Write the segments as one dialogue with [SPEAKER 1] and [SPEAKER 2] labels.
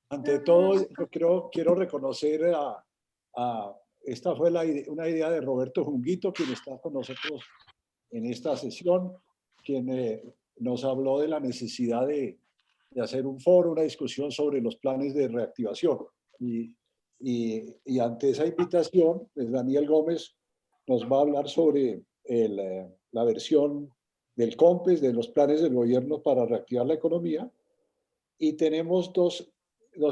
[SPEAKER 1] Ante todo, yo quiero reconocer esta fue una idea de Roberto Junguito, quien está con nosotros en esta sesión, quien nos habló de la necesidad de hacer un foro, una discusión sobre los planes de reactivación. Y ante esa invitación, pues Daniel Gómez nos va a hablar sobre la versión del COMPES, de los planes del gobierno para reactivar la economía. Y tenemos dos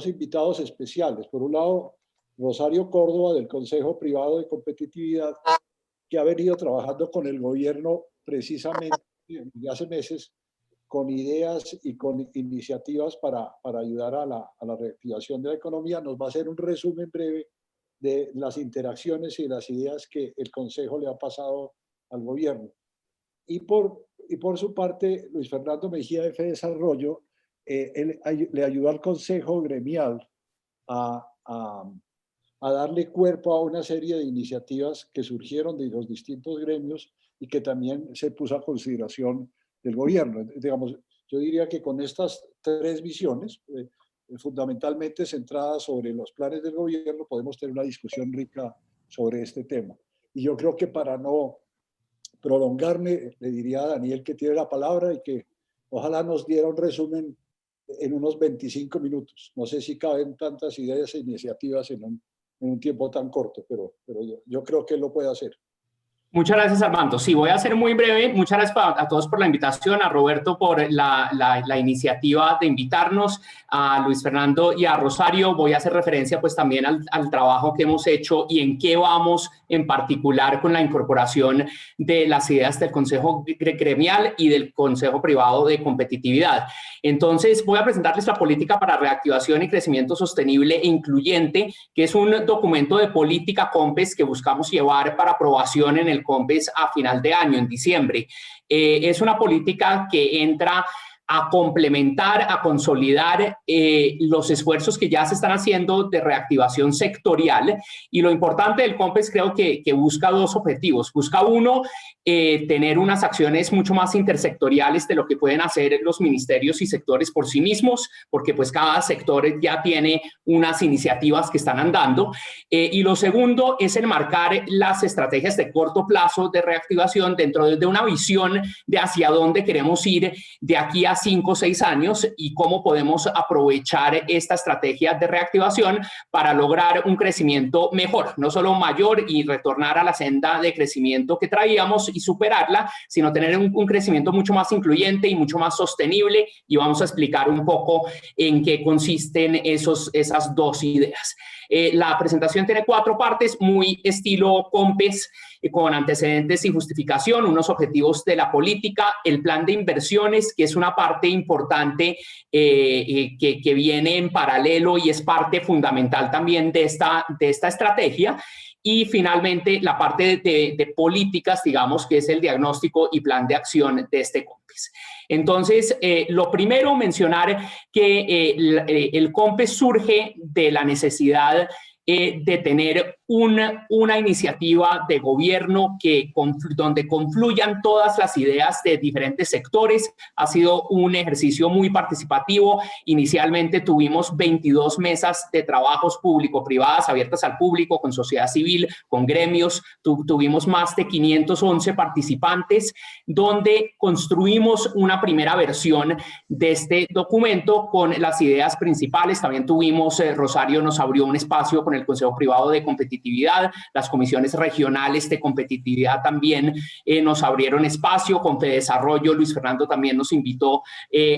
[SPEAKER 1] invitados especiales. Por un lado, Rosario Córdoba, del Consejo Privado de Competitividad, que ha venido trabajando con el gobierno precisamente desde hace meses con ideas y con iniciativas para ayudar a la reactivación de la economía. Nos va a hacer un resumen breve de las interacciones y las ideas que el Consejo le ha pasado al gobierno. Y por su parte, Luis Fernando Mejía de FEDesarrollo, él le ayudó al Consejo Gremial a darle cuerpo a una serie de iniciativas que surgieron de los distintos gremios y que también se puso a consideración del gobierno. Digamos, yo diría que con estas tres visiones, fundamentalmente centradas sobre los planes del gobierno, podemos tener una discusión rica sobre este tema. Y yo creo que para no prolongarme, le diría a Daniel que tiene la palabra y que ojalá nos diera un resumen en unos 25 minutos. No sé si caben tantas ideas e iniciativas en un tiempo tan corto, pero yo creo que él lo puede hacer.
[SPEAKER 2] Muchas gracias, Armando. Sí, voy a ser muy breve. Muchas gracias a todos por la invitación, a Roberto por la iniciativa de invitarnos, a Luis Fernando y a Rosario. Voy a hacer referencia pues también al trabajo que hemos hecho y en qué vamos en particular con la incorporación de las ideas del Consejo Gremial y del Consejo Privado de Competitividad. Entonces, voy a presentarles la Política para Reactivación y Crecimiento Sostenible e Incluyente, que es un documento de política COMPES que buscamos llevar para aprobación en el COMPES a final de año, en diciembre. Es una política que entra a complementar, a consolidar los esfuerzos que ya se están haciendo de reactivación sectorial. Y lo importante del COMPES creo que busca dos objetivos. Busca uno, tener unas acciones mucho más intersectoriales de lo que pueden hacer los ministerios y sectores por sí mismos, porque pues cada sector ya tiene unas iniciativas que están andando. Y lo segundo es enmarcar las estrategias de corto plazo de reactivación dentro de una visión de hacia dónde queremos ir de aquí a 5 o 6 años y cómo podemos aprovechar esta estrategia de reactivación para lograr un crecimiento mejor, no solo mayor y retornar a la senda de crecimiento que traíamos y superarla, sino tener un crecimiento mucho más incluyente y mucho más sostenible, y vamos a explicar un poco en qué consisten esas dos ideas. La presentación tiene 4 partes, muy estilo COMPES, con antecedentes y justificación, unos objetivos de la política, el plan de inversiones, que es una parte importante que viene en paralelo y es parte fundamental también de esta estrategia. Y finalmente la parte de políticas, digamos, que es el diagnóstico y plan de acción de este COMPES. Entonces, lo primero, mencionar que el COMPES surge de la necesidad de tener una iniciativa de gobierno donde confluyan todas las ideas de diferentes sectores. Ha sido un ejercicio muy participativo. Inicialmente tuvimos 22 mesas de trabajos público-privadas abiertas al público, con sociedad civil, con gremios. Tuvimos más de 511 participantes, donde construimos una primera versión de este documento con las ideas principales. También tuvimos, Rosario nos abrió un espacio con el Consejo Privado de Competitividad, las comisiones regionales de competitividad también nos abrieron espacio, con FEDesarrollo, Luis Fernando también nos invitó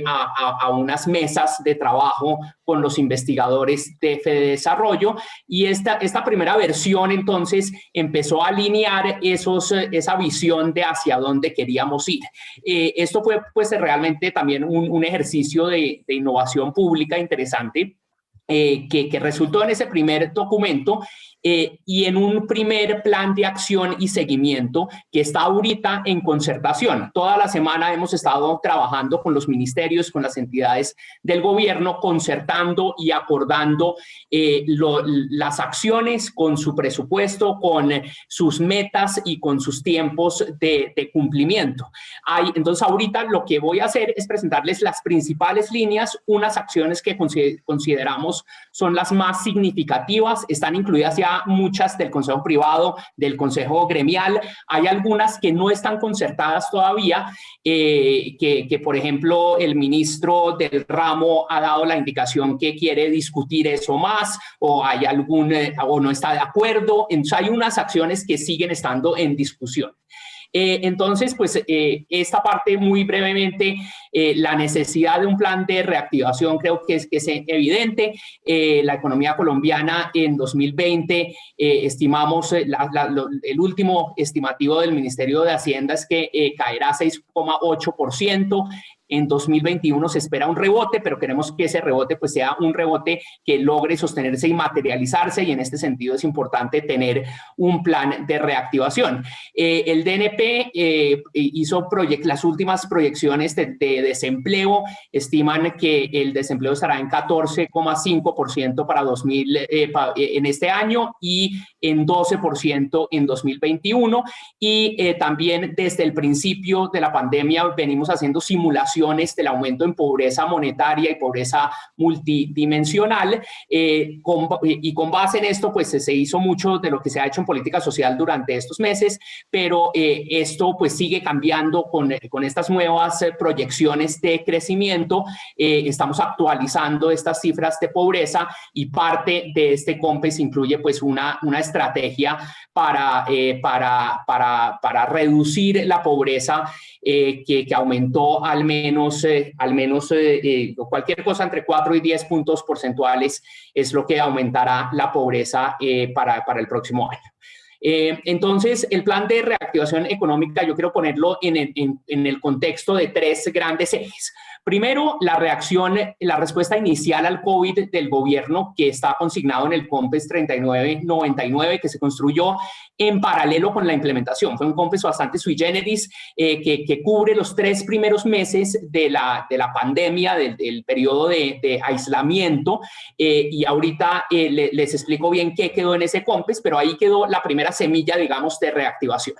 [SPEAKER 2] a unas mesas de trabajo con los investigadores de FEDesarrollo, y esta primera versión entonces empezó a alinear esa visión de hacia dónde queríamos ir. Esto fue pues realmente también un ejercicio de innovación pública interesante, que resultó en ese primer documento, y en un primer plan de acción y seguimiento que está ahorita en concertación. Toda la semana hemos estado trabajando con los ministerios, con las entidades del gobierno, concertando y acordando las acciones con su presupuesto, con sus metas y con sus tiempos de cumplimiento. Entonces, ahorita lo que voy a hacer es presentarles las principales líneas, unas acciones que consideramos son las más significativas. Están incluidas ya muchas del Consejo Privado, del Consejo Gremial. Hay algunas que no están concertadas todavía, que por ejemplo, el ministro del ramo ha dado la indicación que quiere discutir eso más, o hay o no está de acuerdo. Entonces, hay unas acciones que siguen estando en discusión. Entonces, pues esta parte muy brevemente, la necesidad de un plan de reactivación creo que es evidente. La economía colombiana en 2020, estimamos, el último estimativo del Ministerio de Hacienda es que caerá 6,8%. En 2021 se espera un rebote, pero queremos que ese rebote pues sea un rebote que logre sostenerse y materializarse, y en este sentido es importante tener un plan de reactivación. El DNP hizo las últimas proyecciones de desempleo, estiman que el desempleo estará en 14,5% para en este año y en 12% en 2021, y también desde el principio de la pandemia venimos haciendo simulaciones del aumento en pobreza monetaria y pobreza multidimensional, y con base en esto pues se hizo mucho de lo que se ha hecho en política social durante estos meses, pero esto pues sigue cambiando con estas nuevas proyecciones de crecimiento. Estamos actualizando estas cifras de pobreza, y parte de este COMPES incluye pues una estrategia para reducir la pobreza que aumentó al menos cualquier cosa entre 4 y 10 puntos porcentuales es lo que aumentará la pobreza para el próximo año. Entonces, el plan de reactivación económica yo quiero ponerlo en el contexto de 3 grandes ejes. Primero, la respuesta inicial al COVID del gobierno, que está consignado en el COMPES 3999, que se construyó en paralelo con la implementación. Fue un COMPES bastante sui generis, que cubre los 3 primeros meses de la pandemia, del periodo de aislamiento, y ahorita les explico bien qué quedó en ese COMPES, pero ahí quedó la primera semilla, digamos, de reactivación.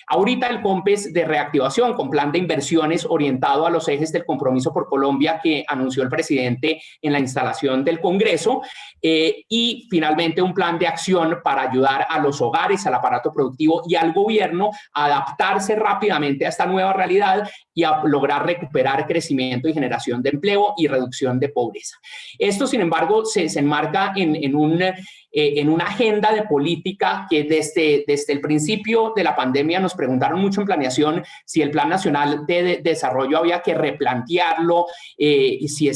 [SPEAKER 2] Ahorita el COMPES de reactivación, con plan de inversiones orientado a los ejes del compromiso por Colombia que anunció el presidente en la instalación del Congreso, y finalmente un plan de acción para ayudar a los hogares, al aparato productivo y al gobierno a adaptarse rápidamente a esta nueva realidad y a lograr recuperar crecimiento y generación de empleo y reducción de pobreza. Esto, sin embargo, se enmarca en una agenda de política que desde el principio de la pandemia nos preguntaron mucho en planeación si el Plan Nacional de Desarrollo había que replantearlo, y si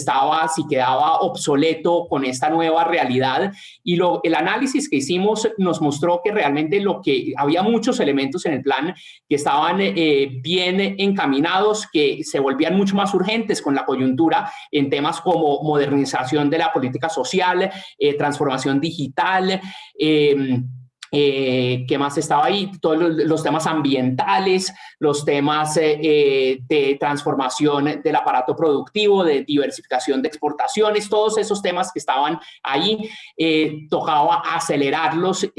[SPEAKER 2] quedaba obsoleto con esta nueva realidad. Y el análisis que hicimos nos mostró que realmente había muchos elementos en el plan que estaban bien encaminados, que se volvían mucho más urgentes con la coyuntura en temas como modernización de la política social, transformación digital, ¿qué más estaba ahí? Todos los temas ambientales, los temas de transformación del aparato productivo, de diversificación de exportaciones, todos esos temas que estaban ahí, tocaba acelerarlos,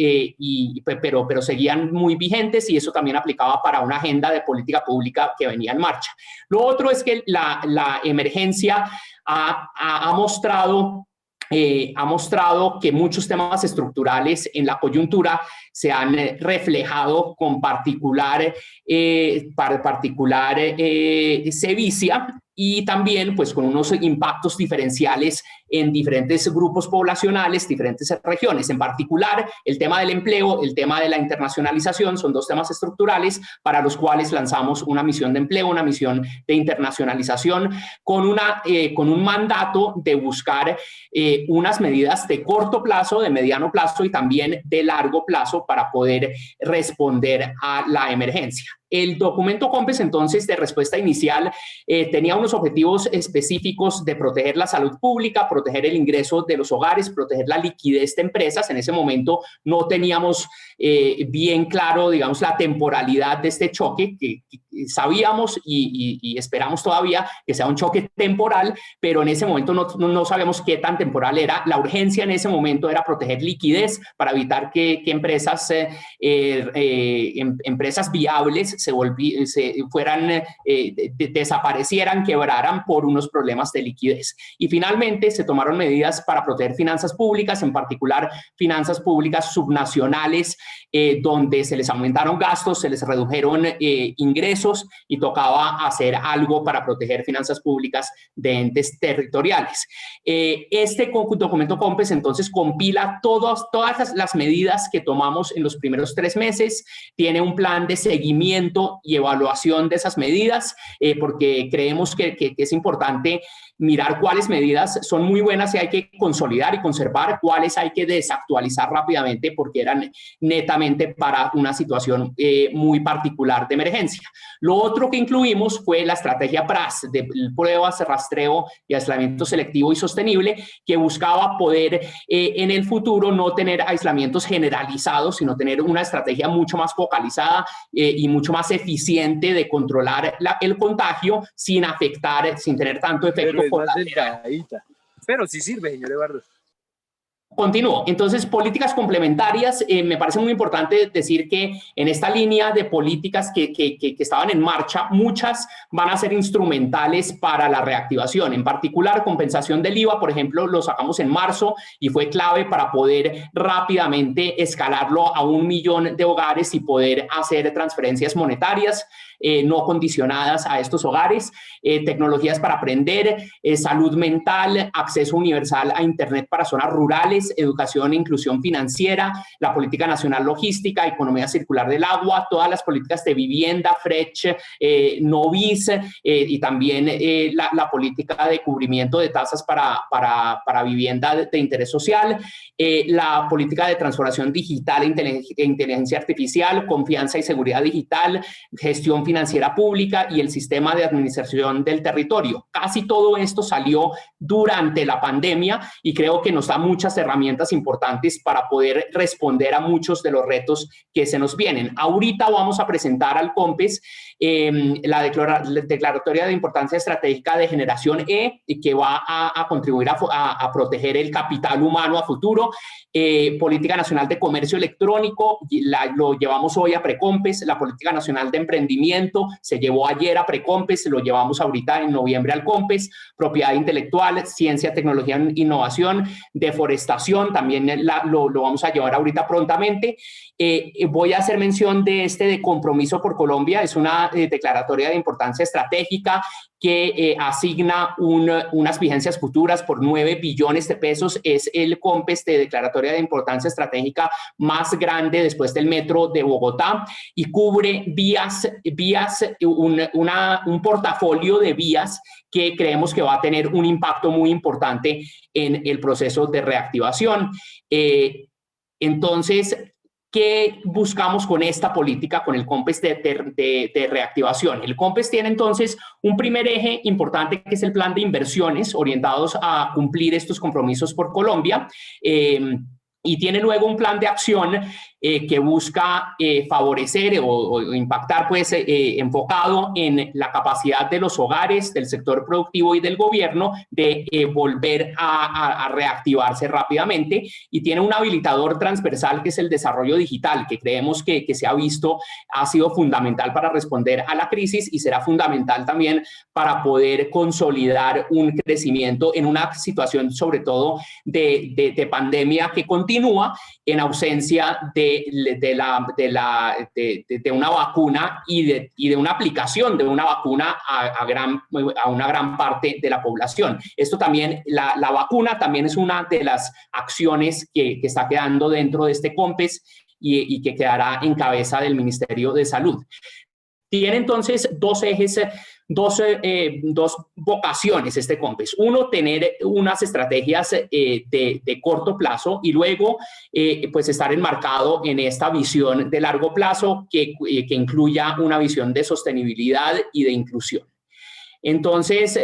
[SPEAKER 2] pero seguían muy vigentes, y eso también aplicaba para una agenda de política pública que venía en marcha. Lo otro es que la emergencia ha mostrado que muchos temas estructurales en la coyuntura se han reflejado con particular sevicia, y también pues con unos impactos diferenciales en diferentes grupos poblacionales, diferentes regiones. En particular, el tema del empleo, el tema de la internacionalización son 2 temas estructurales para los cuales lanzamos una misión de empleo, una misión de internacionalización, con un mandato de buscar unas medidas de corto plazo, de mediano plazo y también de largo plazo para poder responder a la emergencia. El documento COMPES, entonces, de respuesta inicial, tenía unos objetivos específicos de proteger la salud pública, proteger el ingreso de los hogares, proteger la liquidez de empresas. En ese momento no teníamos bien claro, digamos, la temporalidad de este choque, que sabíamos y esperamos todavía que sea un choque temporal, pero en ese momento no sabemos qué tan temporal era. La urgencia en ese momento era proteger liquidez para evitar que empresas, empresas viables desaparecieran, quebraran por unos problemas de liquidez. Y finalmente se tomaron medidas para proteger finanzas públicas, en particular finanzas públicas subnacionales, donde se les aumentaron gastos, se les redujeron ingresos y tocaba hacer algo para proteger finanzas públicas de entes territoriales. Este documento COMPES entonces compila todas las medidas que tomamos en los primeros 3 meses, tiene un plan de seguimiento y evaluación de esas medidas, porque creemos que es importante mirar cuáles medidas son muy buenas y hay que consolidar y conservar, cuáles hay que desactualizar rápidamente porque eran netamente para una situación muy particular de emergencia. Lo otro que incluimos fue la estrategia PRAS, de pruebas, rastreo y aislamiento selectivo y sostenible, que buscaba poder en el futuro no tener aislamientos generalizados, sino tener una estrategia mucho más focalizada y mucho más eficiente de controlar el contagio sin afectar, sin tener tanto efecto.
[SPEAKER 3] Pero es más delgadita. Pero sí sirve, señor Eduardo.
[SPEAKER 2] Continúo. Entonces, políticas complementarias. Me parece muy importante decir que en esta línea de políticas que estaban en marcha, muchas van a ser instrumentales para la reactivación. En particular, compensación del IVA, por ejemplo, lo sacamos en marzo y fue clave para poder rápidamente escalarlo a 1 millón de hogares y poder hacer transferencias monetarias no condicionadas a estos hogares, tecnologías para aprender, salud mental, acceso universal a Internet para zonas rurales, educación e inclusión financiera, la política nacional logística, economía circular del agua, todas las políticas de vivienda, FRECH, NOVIS y también la política de cubrimiento de tasas para vivienda de interés social, la política de transformación digital e inteligencia artificial, confianza y seguridad digital, gestión financiera pública y el sistema de administración del territorio. Casi todo esto salió durante la pandemia y creo que nos da muchas herramientas importantes para poder responder a muchos de los retos que se nos vienen. Ahorita vamos a presentar al COMPES la declaratoria de importancia estratégica de generación E, que va a contribuir a proteger el capital humano a futuro. Política nacional de comercio electrónico, lo llevamos hoy a Precompes. La política nacional de emprendimiento se llevó ayer a Precompes, lo llevamos ahorita en noviembre al COMPES. Propiedad intelectual, ciencia, tecnología, innovación, deforestación, también lo vamos a llevar ahorita prontamente. Voy a hacer mención de de Compromiso por Colombia, es una declaratoria de importancia estratégica que asigna unas vigencias futuras por 9 billones de pesos. Es el COMPES de declaratoria de importancia estratégica más grande después del metro de Bogotá y cubre un portafolio de vías que creemos que va a tener un impacto muy importante en el proceso de reactivación. Entonces, ¿qué buscamos con esta política, con el COMPES de reactivación? El COMPES tiene entonces un primer eje importante que es el plan de inversiones orientados a cumplir estos compromisos por Colombia. Y tiene luego un plan de acción que busca favorecer o impactar, pues, enfocado en la capacidad de los hogares, del sector productivo y del gobierno de volver a reactivarse rápidamente. Y tiene un habilitador transversal que es el desarrollo digital, que creemos que se ha sido fundamental para responder a la crisis y será fundamental también para poder consolidar un crecimiento en una situación, sobre todo, de pandemia que continúa en ausencia de una vacuna y de una aplicación de una vacuna a una gran parte de la población. Esto también, la vacuna también es una de las acciones que está quedando dentro de este COMPES y que quedará en cabeza del Ministerio de Salud. Tiene entonces dos ejes, dos vocaciones este COMPES. Uno, tener unas estrategias de corto plazo y luego pues estar enmarcado en esta visión de largo plazo que incluya una visión de sostenibilidad y de inclusión. Entonces,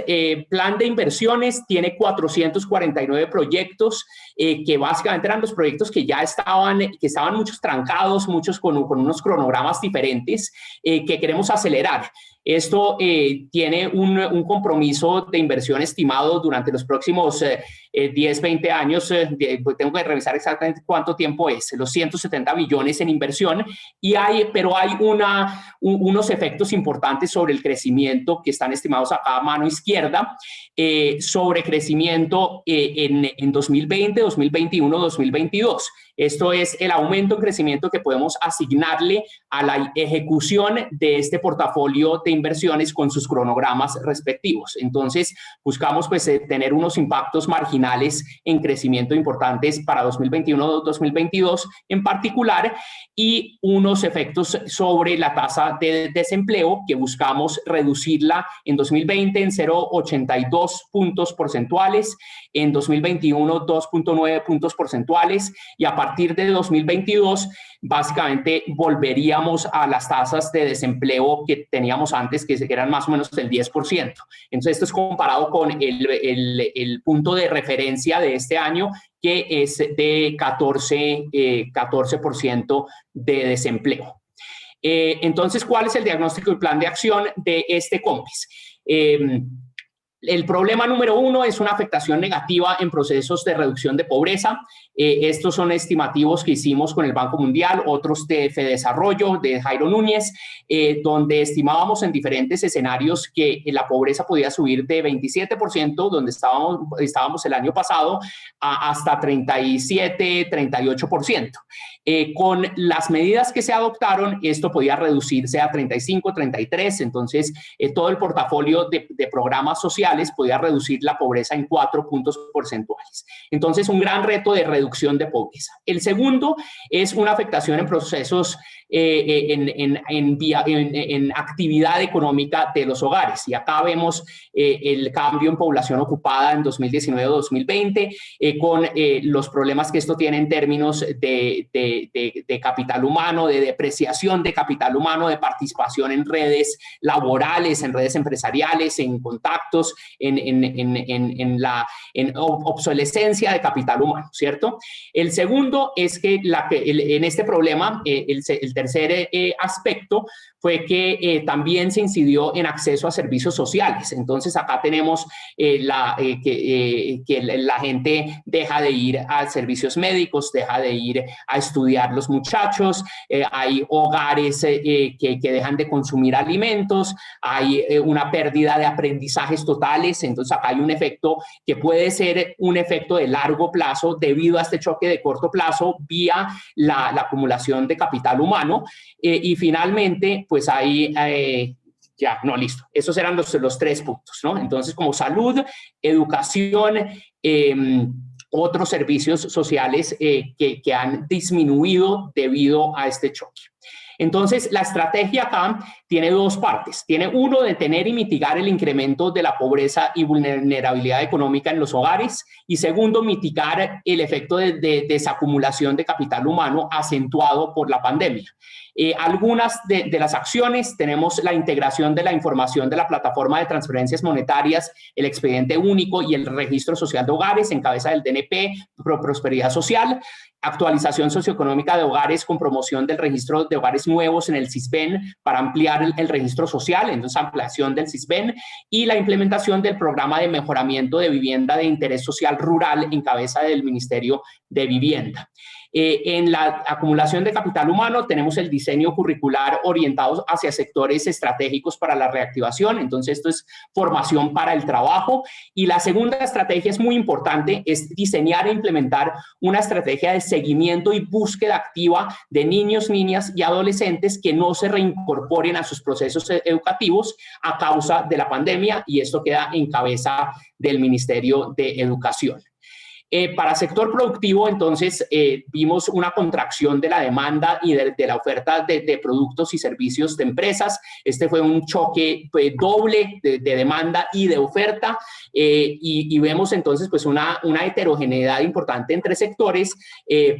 [SPEAKER 2] plan de inversiones tiene 449 proyectos que básicamente eran los proyectos que ya estaban muchos trancados, muchos con unos cronogramas diferentes que queremos acelerar. Esto tiene un compromiso de inversión estimado durante los próximos 10, 20 años. Tengo que revisar exactamente cuánto tiempo es, los 170 billones en inversión, pero hay unos efectos importantes sobre el crecimiento que están estimados acá a mano izquierda, sobre crecimiento en 2020, 2021, 2022. Esto es el aumento en crecimiento que podemos asignarle a la ejecución de este portafolio de inversiones con sus cronogramas respectivos. Entonces, buscamos pues tener unos impactos marginales en crecimiento importantes para 2021-2022 en particular y unos efectos sobre la tasa de desempleo que buscamos reducirla en 2020 en 0,82 puntos porcentuales, en 2021 2,9 puntos porcentuales y a partir de 2022 básicamente volveríamos a las tasas de desempleo que teníamos antes, que eran más o menos del 10%. Entonces, esto es comparado con el punto de referencia de este año, que es de 14% de desempleo. Entonces, ¿cuál es el diagnóstico y plan de acción de este COMPES? El problema número uno es una afectación negativa en procesos de reducción de pobreza. Estos son estimativos que hicimos con el Banco Mundial, otros de FEDesarrollo, de Jairo Núñez, donde estimábamos en diferentes escenarios que la pobreza podía subir de 27%, donde estábamos el año pasado, hasta 37, 38%. Con las medidas que se adoptaron, esto podía reducirse a 35, 33, entonces todo el portafolio de programas sociales podía reducir la pobreza en 4 puntos porcentuales. Entonces, un gran reto de reducción de pobreza. El segundo es una afectación en procesos en actividad económica de los hogares. Y acá vemos el cambio en población ocupada en 2019-2020 con los problemas que esto tiene en términos de capital humano, de depreciación de capital humano, de participación en redes laborales, en redes empresariales, en contactos, en obsolescencia de capital humano, ¿cierto? El segundo es que en este problema, el tercer aspecto fue que también se incidió en acceso a servicios sociales. Entonces, acá tenemos que la gente deja de ir a servicios médicos, deja de ir a estudiar los muchachos, hay hogares que dejan de consumir alimentos, hay una pérdida de aprendizajes totales. Entonces, acá hay un efecto que puede ser un efecto de largo plazo debido a este choque de corto plazo vía la acumulación de capital humano. Y finalmente, pues ahí listo. Esos eran los 3 puntos, ¿no? Entonces, como salud, educación, otros servicios sociales que han disminuido debido a este choque. Entonces, la estrategia acá tiene 2 partes. Tiene uno, detener y mitigar el incremento de la pobreza y vulnerabilidad económica en los hogares. Y segundo, mitigar el efecto de desacumulación de capital humano acentuado por la pandemia. Algunas de las acciones, tenemos la integración de la información de la plataforma de transferencias monetarias, el expediente único y el registro social de hogares en cabeza del DNP, Prosperidad Social, actualización socioeconómica de hogares con promoción del registro de hogares nuevos en el SISBEN para ampliar el registro social, entonces ampliación del SISBEN y la implementación del programa de mejoramiento de vivienda de interés social rural en cabeza del Ministerio de Vivienda. En la acumulación de capital humano tenemos el diseño curricular orientado hacia sectores estratégicos para la reactivación. Entonces, esto es formación para el trabajo. Y la segunda estrategia es muy importante, es diseñar e implementar una estrategia de seguimiento y búsqueda activa de niños, niñas y adolescentes que no se reincorporen a sus procesos educativos a causa de la pandemia, y esto queda en cabeza del Ministerio de Educación. Para sector productivo, entonces, vimos una contracción de la demanda y de la oferta de productos y servicios de empresas. Este fue un choque doble de demanda y de oferta, y vemos entonces pues una heterogeneidad importante entre sectores,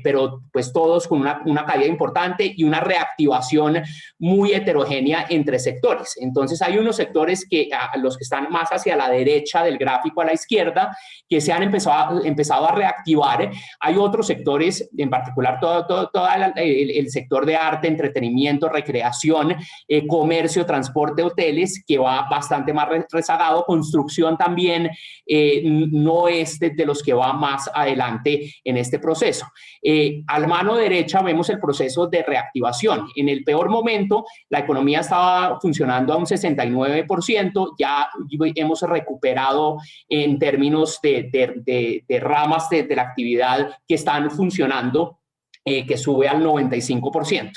[SPEAKER 2] pero pues todos con una caída importante y una reactivación muy heterogénea entre sectores. Entonces hay unos sectores los que están más hacia la derecha del gráfico a la izquierda, que se han empezado a reactivar. Hay otros sectores, en particular todo el sector de arte, entretenimiento, recreación, comercio, transporte, hoteles, que va bastante más rezagado. Construcción también no es de los que va más adelante en este proceso. A la mano derecha vemos el proceso de reactivación. En el peor momento, la economía estaba funcionando a un 69%, ya hemos recuperado en términos de ramas de la actividad que están funcionando, que sube al 95%.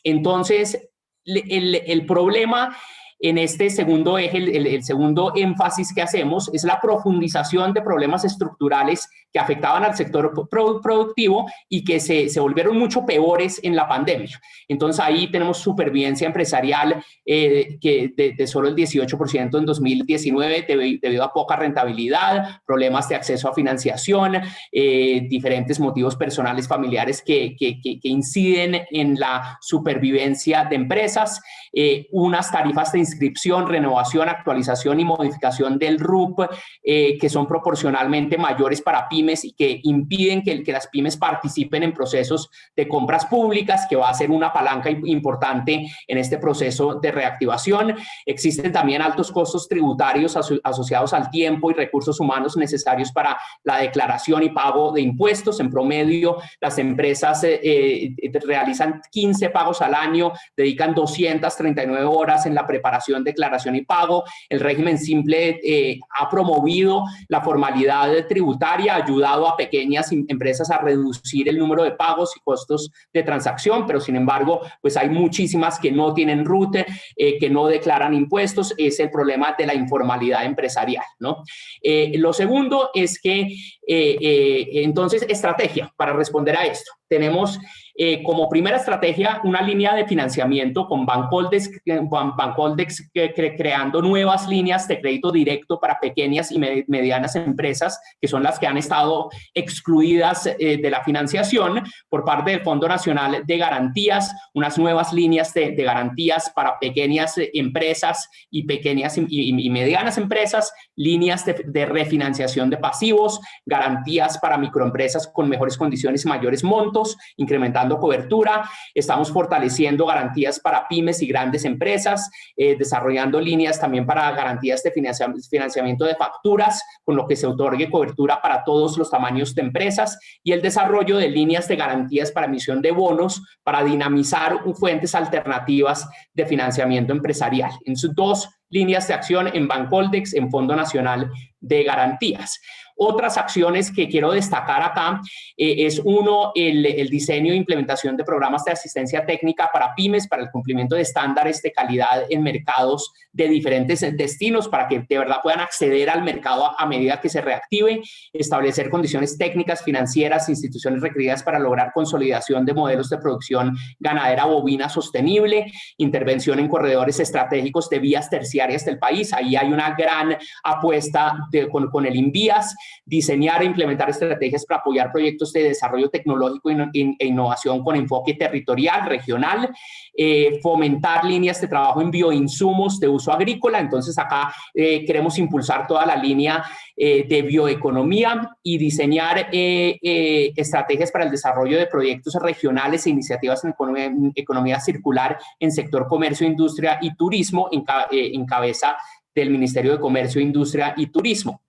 [SPEAKER 2] Entonces, el problema en este segundo eje, el segundo énfasis que hacemos es la profundización de problemas estructurales que afectaban al sector productivo y que se volvieron mucho peores en la pandemia. Entonces ahí tenemos supervivencia empresarial que de solo el 18% en 2019 debido a poca rentabilidad, problemas de acceso a financiación, diferentes motivos personales familiares que inciden en la supervivencia de empresas, unas tarifas de inscripción, renovación, actualización y modificación del RUP que son proporcionalmente mayores para pymes y que impiden que las pymes participen en procesos de compras públicas, que va a ser una palanca importante en este proceso de reactivación. Existen también altos costos tributarios asociados al tiempo y recursos humanos necesarios para la declaración y pago de impuestos. En promedio, las empresas realizan 15 pagos al año, dedican 239 horas en la preparación, declaración y pago. El régimen simple ha promovido la formalidad tributaria, ha ayudado a pequeñas empresas a reducir el número de pagos y costos de transacción, pero sin embargo, pues hay muchísimas que no tienen RUT, que no declaran impuestos. Es el problema de la informalidad empresarial, ¿no? Lo segundo es que, entonces, estrategia para responder a esto. Tenemos como primera estrategia una línea de financiamiento con Bancoldex creando nuevas líneas de crédito directo para pequeñas y medianas empresas, que son las que han estado excluidas de la financiación por parte del Fondo Nacional de Garantías, unas nuevas líneas de garantías para pequeñas empresas y pequeñas y medianas empresas, líneas de refinanciación de pasivos, garantías para microempresas con mejores condiciones y mayores montos, incrementando cobertura. Estamos fortaleciendo garantías para pymes y grandes empresas, desarrollando líneas también para garantías de financiamiento de facturas, con lo que se otorgue cobertura para todos los tamaños de empresas, y el desarrollo de líneas de garantías para emisión de bonos para dinamizar fuentes alternativas de financiamiento empresarial. En sus dos líneas de acción, en Bancoldex, en Fondo Nacional de Garantías. Otras acciones que quiero destacar acá es uno, el diseño e implementación de programas de asistencia técnica para pymes, para el cumplimiento de estándares de calidad en mercados de diferentes destinos, para que de verdad puedan acceder al mercado a medida que se reactive, establecer condiciones técnicas, financieras, instituciones requeridas para lograr consolidación de modelos de producción ganadera bovina sostenible, intervención en corredores estratégicos de vías terciarias del país. Ahí hay una gran apuesta con el INVIAS, diseñar e implementar estrategias para apoyar proyectos de desarrollo tecnológico e innovación con enfoque territorial, regional, fomentar líneas de trabajo en bioinsumos de uso agrícola. Entonces acá queremos impulsar toda la línea de bioeconomía y diseñar estrategias para el desarrollo de proyectos regionales e iniciativas en economía circular en sector comercio, industria y turismo, en cabeza del Ministerio de Comercio, Industria y Turismo.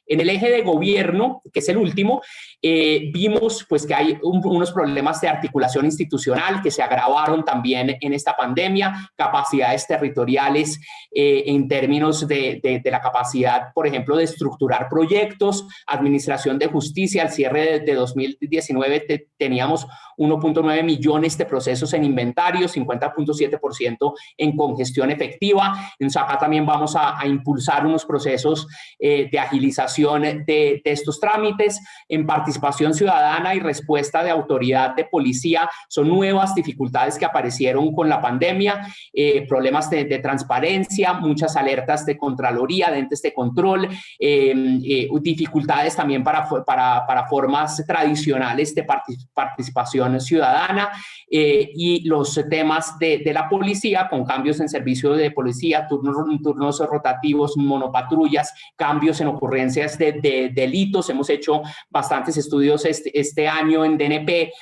[SPEAKER 2] En el eje de gobierno, que es el último, vimos pues que hay unos problemas de articulación institucional que se agravaron también en esta pandemia, capacidades territoriales en términos de la capacidad, por ejemplo, de estructurar proyectos, administración de justicia. Al cierre de 2019 teníamos 1.9 millones de procesos en inventario, 50.7% en congestión efectiva. Entonces acá también vamos a impulsar unos procesos de agilización digitalización de estos trámites. En participación ciudadana y respuesta de autoridad de policía son nuevas dificultades que aparecieron con la pandemia, problemas de transparencia, muchas alertas de Contraloría, de entes de control, dificultades también para formas tradicionales de participación ciudadana, y los temas de la policía con cambios en servicio de policía, turnos rotativos, monopatrullas, cambios en ocurrencias de delitos. Hemos hecho bastantes estudios este año en DNP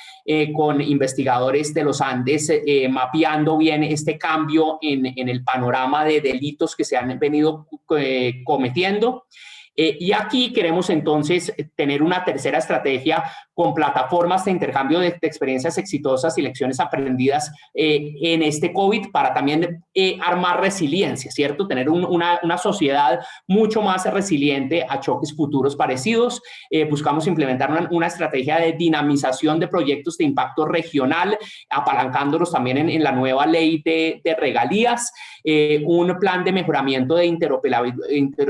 [SPEAKER 2] con investigadores de los Andes, mapeando bien este cambio en el panorama de delitos que se han venido cometiendo. Y aquí queremos entonces tener una tercera estrategia con plataformas de intercambio de experiencias exitosas y lecciones aprendidas en este COVID para también armar resiliencia, ¿cierto? Tener una sociedad mucho más resiliente a choques futuros parecidos. Buscamos implementar una estrategia de dinamización de proyectos de impacto regional, apalancándolos también en la nueva ley de regalías, un plan de mejoramiento de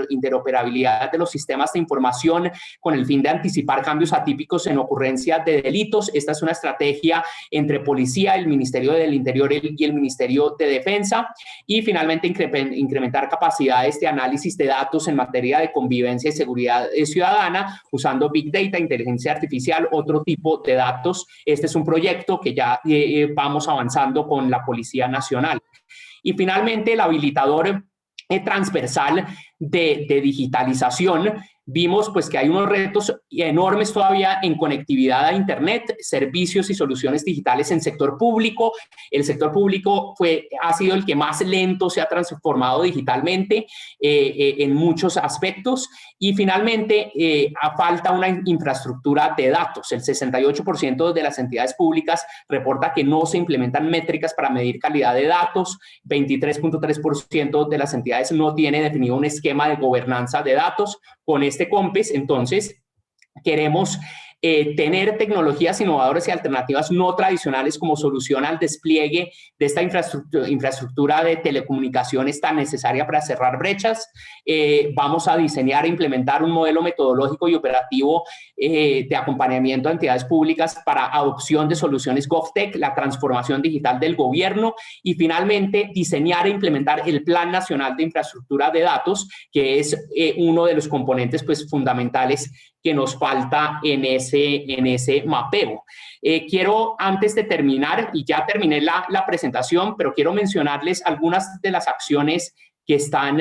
[SPEAKER 2] interoperabilidad de los sistemas de información con el fin de anticipar cambios atípicos en ocurrencia de delitos. Esta es una estrategia entre policía, el Ministerio del Interior y el Ministerio de Defensa. Y finalmente incrementar capacidades de análisis de datos en materia de convivencia y seguridad ciudadana usando Big Data, inteligencia artificial, otro tipo de datos. Este es un proyecto que ya vamos avanzando con la Policía Nacional. Y finalmente el habilitador transversal de digitalización. Vimos pues que hay unos retos enormes todavía en conectividad a Internet, servicios y soluciones digitales en sector público. El sector público ha sido el que más lento se ha transformado digitalmente en muchos aspectos. Y finalmente, falta una infraestructura de datos. El 68% de las entidades públicas reporta que no se implementan métricas para medir calidad de datos. 23.3% de las entidades no tiene definido un esquema de gobernanza de datos. Con este COMPES, entonces, queremos tener tecnologías innovadoras y alternativas no tradicionales como solución al despliegue de esta infraestructura de telecomunicaciones tan necesaria para cerrar brechas. Vamos a diseñar e implementar un modelo metodológico y operativo de acompañamiento a entidades públicas para adopción de soluciones GovTech, la transformación digital del gobierno, y finalmente diseñar e implementar el Plan Nacional de Infraestructura de Datos, que es uno de los componentes pues, fundamentales que nos falta en ese mapeo. Quiero, antes de terminar, y ya terminé la presentación, pero quiero mencionarles algunas de las acciones que están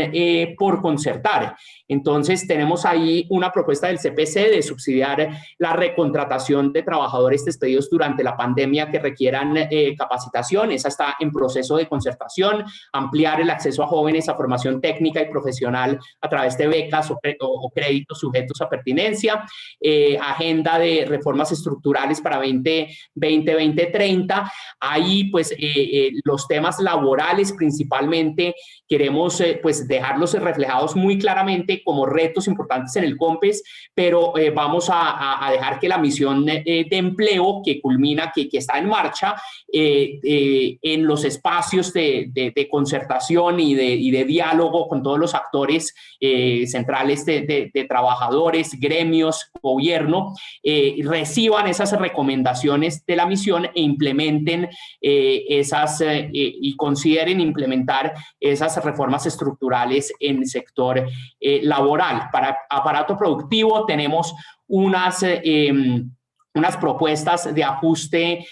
[SPEAKER 2] por concertar. Entonces, tenemos ahí una propuesta del CPC de subsidiar la recontratación de trabajadores despedidos durante la pandemia que requieran capacitación. Esa está en proceso de concertación. Ampliar el acceso a jóvenes a formación técnica y profesional a través de becas o créditos sujetos a pertinencia. Agenda de reformas estructurales para 2020-2030. Ahí, pues, los temas laborales principalmente queremos pues dejarlos reflejados muy claramente como retos importantes en el COMPES, pero vamos a dejar que la misión de empleo que culmina, que está en marcha, en los espacios de concertación y de diálogo con todos los actores centrales de trabajadores, gremios, gobierno, reciban esas recomendaciones de la misión e implementen y consideren implementar esas reformas estructurales en el sector laboral. Para aparato productivo tenemos unas propuestas de ajustes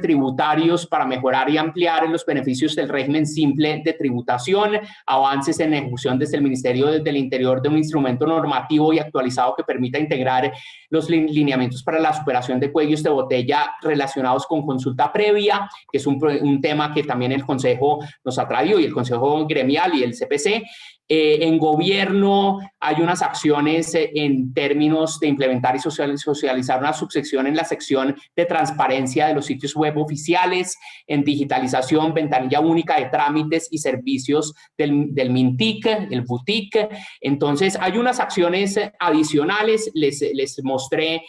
[SPEAKER 2] tributarios para mejorar y ampliar los beneficios del régimen simple de tributación, avances en ejecución desde el Ministerio del Interior de un instrumento normativo y actualizado que permita integrar los lineamientos para la superación de cuellos de botella relacionados con consulta previa, que es un tema que también el Consejo nos ha traído, y el Consejo Gremial y el CPC. En gobierno hay unas acciones en términos de implementar y socializar una subsección en la sección de transparencia de los sitios web oficiales, en digitalización, ventanilla única de trámites y servicios del MINTIC, el BUTIC. Entonces, hay unas acciones adicionales, les mostré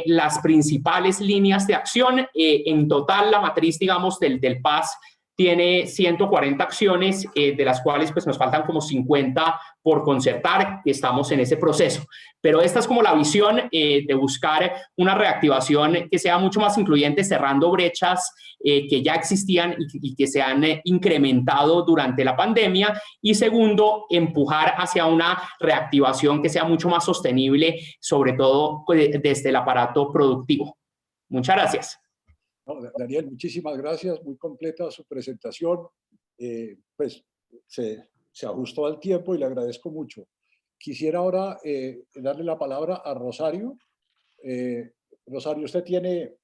[SPEAKER 2] las principales líneas de acción. En total, la matriz, digamos, del PAS tiene 140 acciones, de las cuales pues nos faltan como 50 por concertar, que estamos en ese proceso. Pero esta es como la visión de buscar una reactivación que sea mucho más incluyente, cerrando brechas que ya existían y que se han incrementado durante la pandemia. Y segundo, empujar hacia una reactivación que sea mucho más sostenible, sobre todo desde el aparato productivo. Muchas gracias.
[SPEAKER 1] No, Daniel, muchísimas gracias, muy completa su presentación. Pues se ajustó al tiempo y le agradezco mucho. Quisiera ahora darle la palabra a Rosario. Rosario, usted tiene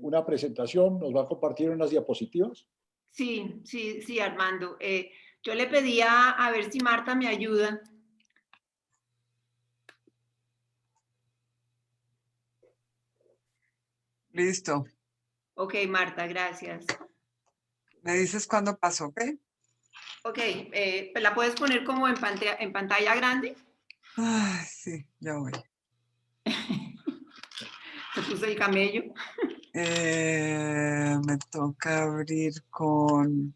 [SPEAKER 1] una presentación, nos va a compartir unas diapositivas.
[SPEAKER 4] Sí, Armando. Yo le pedía a ver si Marta me ayuda.
[SPEAKER 5] Listo.
[SPEAKER 4] Ok, Marta, gracias.
[SPEAKER 5] Me dices cuándo pasó, ¿ok?
[SPEAKER 4] Ok, pues ¿la puedes poner como en pantalla grande?
[SPEAKER 5] Ay, sí, ya voy.
[SPEAKER 4] Se puso el camello.
[SPEAKER 5] Me toca abrir con...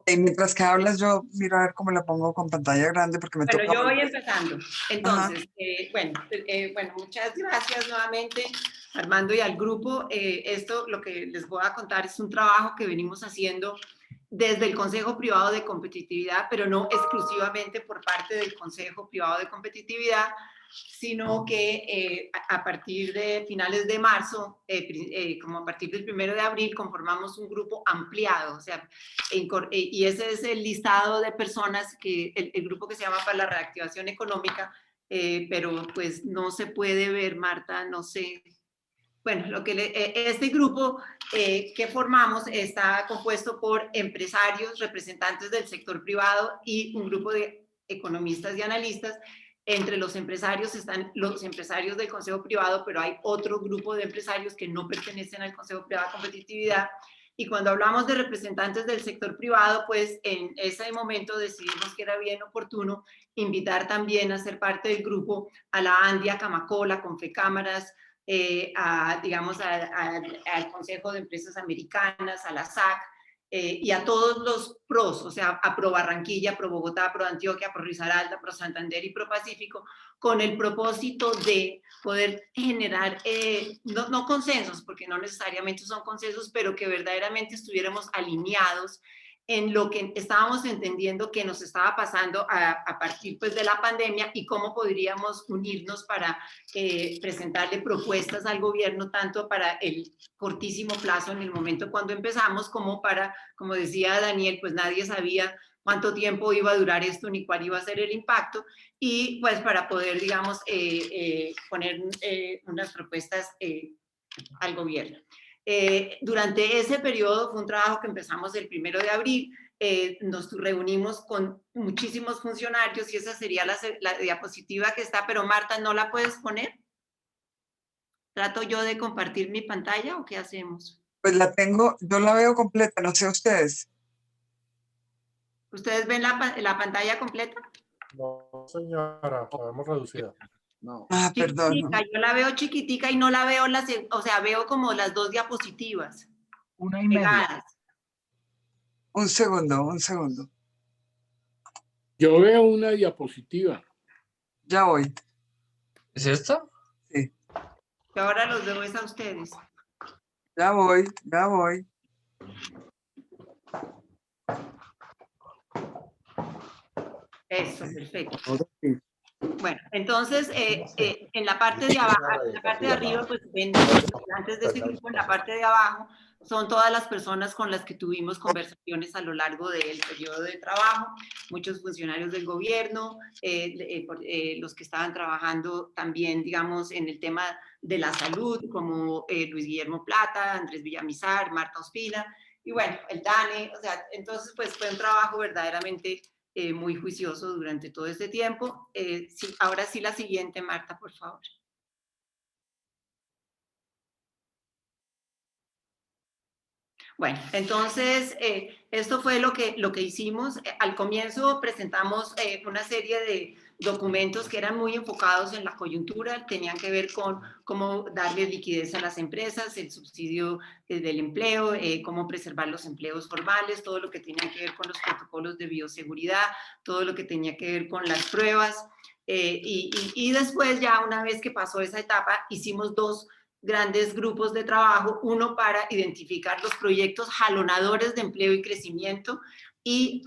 [SPEAKER 5] mientras que hablas, yo miro a ver cómo la pongo con pantalla grande porque me
[SPEAKER 4] Bueno,
[SPEAKER 5] toca...
[SPEAKER 4] yo voy empezando. Entonces, bueno, muchas gracias nuevamente, Armando, y al grupo. Esto, lo que les voy a contar, es un trabajo que venimos haciendo desde el Consejo Privado de Competitividad, pero no exclusivamente por parte del Consejo Privado de Competitividad, sino que a partir de finales de marzo, como a partir del 1 de abril, conformamos un grupo ampliado, o sea, y ese es el listado de personas, el grupo que se llama para la reactivación económica, pero pues no se puede ver, Marta, no sé. Bueno, este grupo que formamos está compuesto por empresarios, representantes del sector privado y un grupo de economistas y analistas. Entre los empresarios están los empresarios del Consejo Privado, pero hay otro grupo de empresarios que no pertenecen al Consejo Privado de Competitividad. Y cuando hablamos de representantes del sector privado, pues en ese momento decidimos que era bien oportuno invitar también a ser parte del grupo a la ANDIA, Camacola, Confecámaras, digamos, al Consejo de Empresas Americanas, a la SAC, y a todos los PROS, o sea, a Pro Barranquilla, Pro Bogotá, Pro Antioquia, Pro Risaralda, Pro Santander y Pro Pacífico, con el propósito de poder generar, no consensos, porque no necesariamente son consensos, pero que verdaderamente estuviéramos alineados en lo que estábamos entendiendo que nos estaba pasando a partir pues, de la pandemia y cómo podríamos unirnos para presentarle propuestas al gobierno, tanto para el cortísimo plazo en el momento cuando empezamos, como para, como decía Daniel, pues nadie sabía cuánto tiempo iba a durar esto ni cuál iba a ser el impacto, y pues para poder, digamos, poner unas propuestas al gobierno. Durante ese periodo fue un trabajo que empezamos el 1 de abril, nos reunimos con muchísimos funcionarios y esa sería la diapositiva que está, pero Marta, ¿no la puedes poner? ¿Trato yo de compartir mi pantalla o qué hacemos?
[SPEAKER 5] Pues la tengo, yo la veo completa, no sé ustedes.
[SPEAKER 4] ¿Ustedes ven la pantalla completa?
[SPEAKER 6] No, señora, podemos reducirla.
[SPEAKER 1] No.
[SPEAKER 5] Ah, perdón.
[SPEAKER 4] Chiquitica, yo la veo chiquitica y no la veo, o sea, veo como las dos diapositivas.
[SPEAKER 7] Una y media.
[SPEAKER 4] Pegadas.
[SPEAKER 5] Un segundo.
[SPEAKER 8] Yo veo una diapositiva.
[SPEAKER 5] Ya voy.
[SPEAKER 3] ¿Es esto?
[SPEAKER 5] Sí,
[SPEAKER 4] Yo ahora los veo es a ustedes.
[SPEAKER 5] ya voy.
[SPEAKER 4] Eso, perfecto.
[SPEAKER 8] Ahora sí.
[SPEAKER 4] Bueno, entonces, en la parte de abajo, en la parte de arriba, pues ven, antes de este grupo, en la parte de abajo, son todas las personas con las que tuvimos conversaciones a lo largo del periodo de trabajo, muchos funcionarios del gobierno, los que estaban trabajando también, digamos, en el tema de la salud, como Luis Guillermo Plata, Andrés Villamizar, Marta Ospina, y bueno, el DANE, o sea, entonces, pues fue un trabajo verdaderamente muy juicioso durante todo este tiempo. Sí, ahora sí la siguiente, Marta, por favor. Bueno, entonces, esto fue lo que hicimos. Al comienzo presentamos una serie documentos que eran muy enfocados en la coyuntura, tenían que ver con cómo darle liquidez a las empresas, el subsidio del empleo, cómo preservar los empleos formales, todo lo que tenía que ver con los protocolos de bioseguridad, todo lo que tenía que ver con las pruebas. Y después, ya una vez que pasó esa etapa, hicimos dos grandes grupos de trabajo, uno para identificar los proyectos jalonadores de empleo y crecimiento, y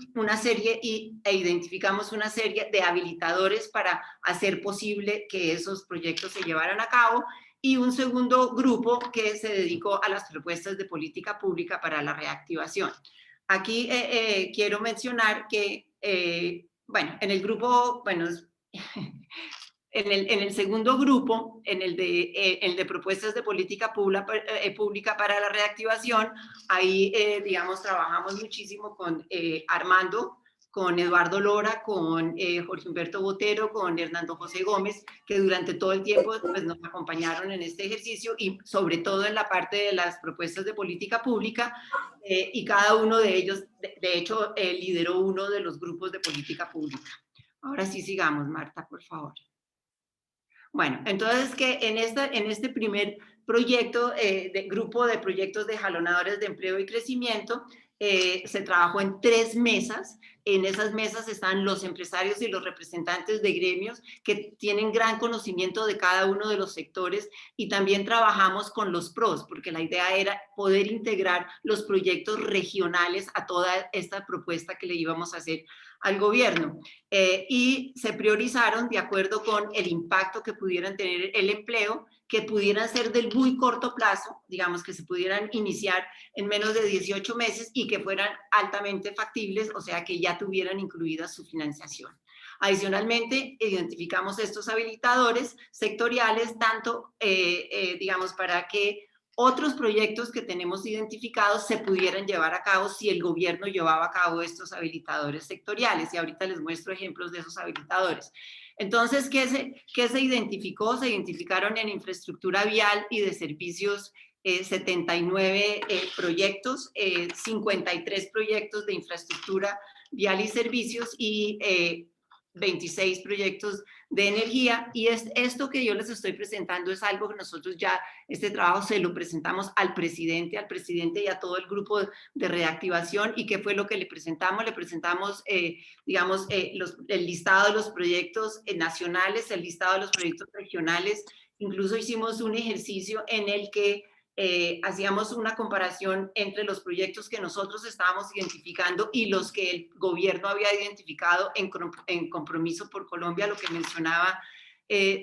[SPEAKER 4] identificamos una serie de habilitadores para hacer posible que esos proyectos se llevaran a cabo, y un segundo grupo que se dedicó a las propuestas de política pública para la reactivación. Aquí quiero mencionar que, bueno, en el grupo, bueno, en el segundo grupo, en el de propuestas de política pública para la reactivación, ahí, digamos, trabajamos muchísimo con Armando, con Eduardo Lora, con Jorge Humberto Botero, con Hernando José Gómez, que durante todo el tiempo pues, nos acompañaron en este ejercicio, y sobre todo en la parte de las propuestas de política pública, y cada uno de ellos, de hecho, lideró uno de los grupos de política pública. Ahora sí sigamos, Marta, por favor. Bueno, entonces que en este primer proyecto, grupo de proyectos de jalonadores de empleo y crecimiento, se trabajó en 3 mesas. En esas mesas están los empresarios y los representantes de gremios que tienen gran conocimiento de cada uno de los sectores, y también trabajamos con los PROs, porque la idea era poder integrar los proyectos regionales a toda esta propuesta que le íbamos a hacer al gobierno, y se priorizaron de acuerdo con el impacto que pudieran tener el empleo, que pudieran ser del muy corto plazo, digamos que se pudieran iniciar en menos de 18 meses y que fueran altamente factibles, o sea que ya tuvieran incluida su financiación. Adicionalmente, identificamos estos habilitadores sectoriales, tanto, digamos, para que otros proyectos que tenemos identificados se pudieran llevar a cabo si el gobierno llevaba a cabo estos habilitadores sectoriales, y ahorita les muestro ejemplos de esos habilitadores. Entonces, ¿qué se identificó? Se identificaron en infraestructura vial y de servicios 79 proyectos, 53 proyectos de infraestructura vial y servicios, y 26 proyectos de energía. Y esto que yo les estoy presentando es algo que nosotros ya, este trabajo se lo presentamos al presidente y a todo el grupo de reactivación. ¿Y qué fue lo que le presentamos? Le presentamos, digamos, el listado de los proyectos nacionales, el listado de los proyectos regionales. Incluso hicimos un ejercicio en el que hacíamos una comparación entre los proyectos que nosotros estábamos identificando y los que el gobierno había identificado en Compromiso por Colombia, lo que mencionaba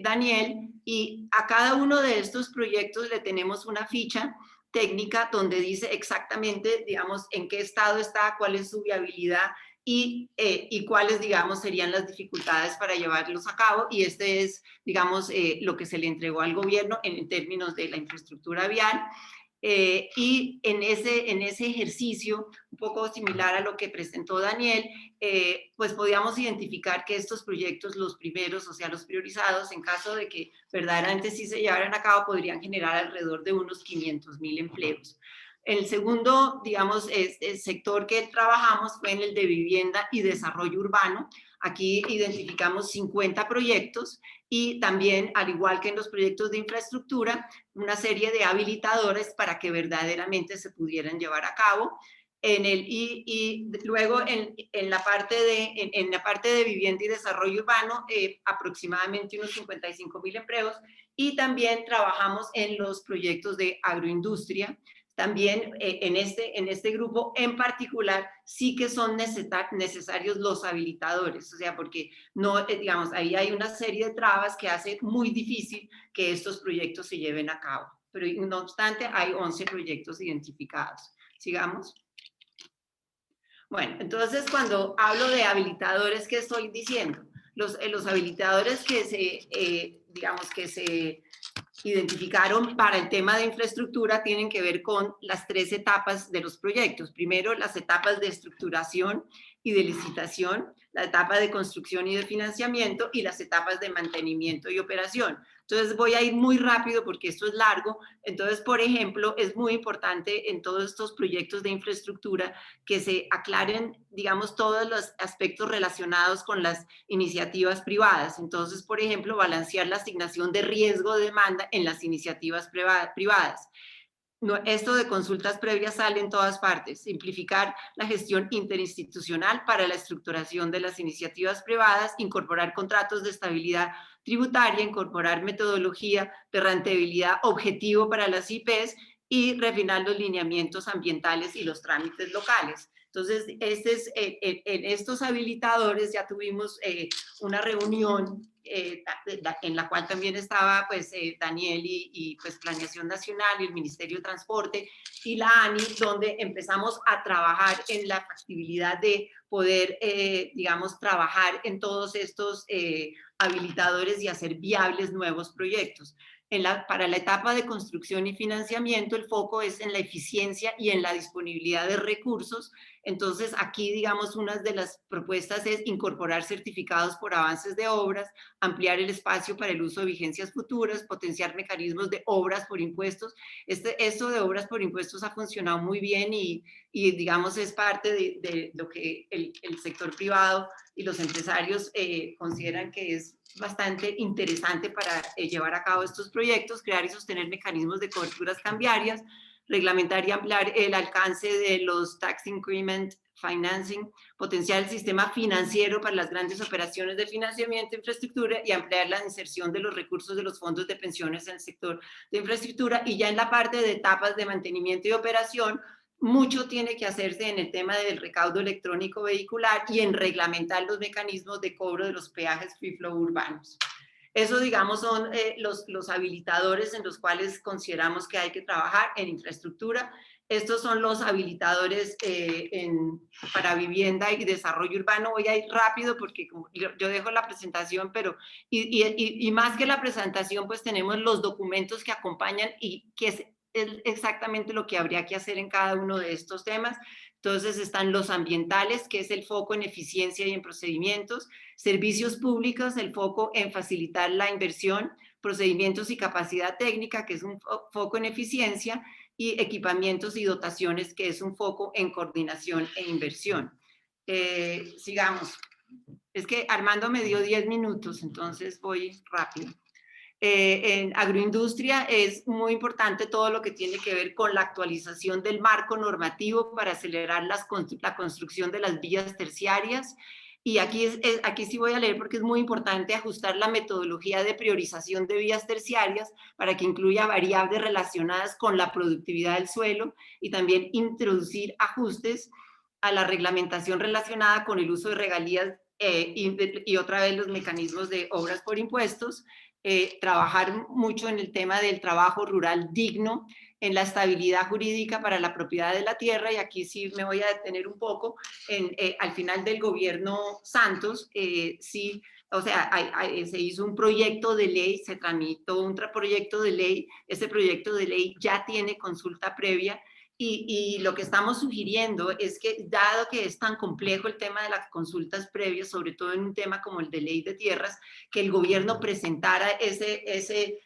[SPEAKER 4] Daniel, y a cada uno de estos proyectos le tenemos una ficha técnica donde dice exactamente, digamos, en qué estado está, cuál es su viabilidad y cuáles, digamos, serían las dificultades para llevarlos a cabo. Y este es, digamos, lo que se le entregó al gobierno en términos de la infraestructura vial. Y en ese ejercicio, un poco similar a lo que presentó Daniel, pues podíamos identificar que estos proyectos, los primeros, o sea, los priorizados, en caso de que verdaderamente sí se llevaran a cabo, podrían generar alrededor de unos 500.000 empleos. El segundo, digamos, el sector que trabajamos fue en el de vivienda y desarrollo urbano. Aquí identificamos 50 proyectos y también, al igual que en los proyectos de infraestructura, una serie de habilitadores para que verdaderamente se pudieran llevar a cabo. Luego en la parte de vivienda y desarrollo urbano, aproximadamente unos 55.000 empleos, y también trabajamos en los proyectos de agroindustria. También en este grupo en particular sí que son necesarios los habilitadores, o sea, porque no, digamos, ahí hay una serie de trabas que hace muy difícil que estos proyectos se lleven a cabo. Pero no obstante, hay 11 proyectos identificados. Sigamos. Bueno, entonces cuando hablo de habilitadores, ¿qué estoy diciendo? Los habilitadores que se identificaron para el tema de infraestructura tienen que ver con las 3 etapas de los proyectos. Primero, las etapas de estructuración, y de licitación, la etapa de construcción y de financiamiento y las etapas de mantenimiento y operación. Entonces voy a ir muy rápido porque esto es largo. Entonces, por ejemplo, es muy importante en todos estos proyectos de infraestructura que se aclaren, digamos, todos los aspectos relacionados con las iniciativas privadas. Entonces, por ejemplo, balancear la asignación de riesgo de demanda en las iniciativas privadas. No, esto de consultas previas sale en todas partes. Simplificar la gestión interinstitucional para la estructuración de las iniciativas privadas, incorporar contratos de estabilidad tributaria, incorporar metodología de rentabilidad objetivo para las IPs y refinar los lineamientos ambientales y los trámites locales. Entonces, en estos habilitadores ya tuvimos una reunión en la cual también estaba pues Daniel y pues Planeación Nacional y el Ministerio de Transporte y la ANI, donde empezamos a trabajar en la factibilidad de poder, digamos, trabajar en todos estos habilitadores y hacer viables nuevos proyectos. Para la etapa de construcción y financiamiento, el foco es en la eficiencia y en la disponibilidad de recursos. Entonces, aquí, digamos, una de las propuestas es incorporar certificados por avances de obras, ampliar el espacio para el uso de vigencias futuras, potenciar mecanismos de obras por impuestos. Esto de obras por impuestos ha funcionado muy bien y digamos, es parte de lo que el sector privado y los empresarios consideran que es bastante interesante para llevar a cabo estos proyectos, crear y sostener mecanismos de coberturas cambiarias, reglamentar y ampliar el alcance de los tax increment financing, potenciar el sistema financiero para las grandes operaciones de financiamiento de infraestructura y ampliar la inserción de los recursos de los fondos de pensiones en el sector de infraestructura. Y ya en la parte de etapas de mantenimiento y operación, mucho tiene que hacerse en el tema del recaudo electrónico vehicular y en reglamentar los mecanismos de cobro de los peajes free flow urbanos. Eso, digamos, son los habilitadores en los cuales consideramos que hay que trabajar en infraestructura. Estos son los habilitadores para vivienda y desarrollo urbano. Voy a ir rápido porque yo dejo la presentación, pero y más que la presentación, pues tenemos los documentos que acompañan y que es exactamente lo que habría que hacer en cada uno de estos temas. Entonces están los ambientales, que es el foco en eficiencia y en procedimientos, servicios públicos, el foco en facilitar la inversión, procedimientos y capacidad técnica, que es un foco en eficiencia, y equipamientos y dotaciones, que es un foco en coordinación e inversión. Sigamos. Es que Armando me dio 10 minutos, entonces voy rápido. En agroindustria es muy importante todo lo que tiene que ver con la actualización del marco normativo para acelerar la construcción de las vías terciarias. Y aquí sí voy a leer porque es muy importante ajustar la metodología de priorización de vías terciarias para que incluya variables relacionadas con la productividad del suelo y también introducir ajustes a la reglamentación relacionada con el uso de regalías y otra vez los mecanismos de obras por impuestos. Trabajar mucho en el tema del trabajo rural digno, en la estabilidad jurídica para la propiedad de la tierra, y aquí sí me voy a detener un poco, al final del gobierno Santos, sí, o sea, se hizo un proyecto de ley, se tramitó un proyecto de ley, ese proyecto de ley ya tiene consulta previa, y lo que estamos sugiriendo es que, dado que es tan complejo el tema de las consultas previas, sobre todo en un tema como el de ley de tierras, que el gobierno presentara ese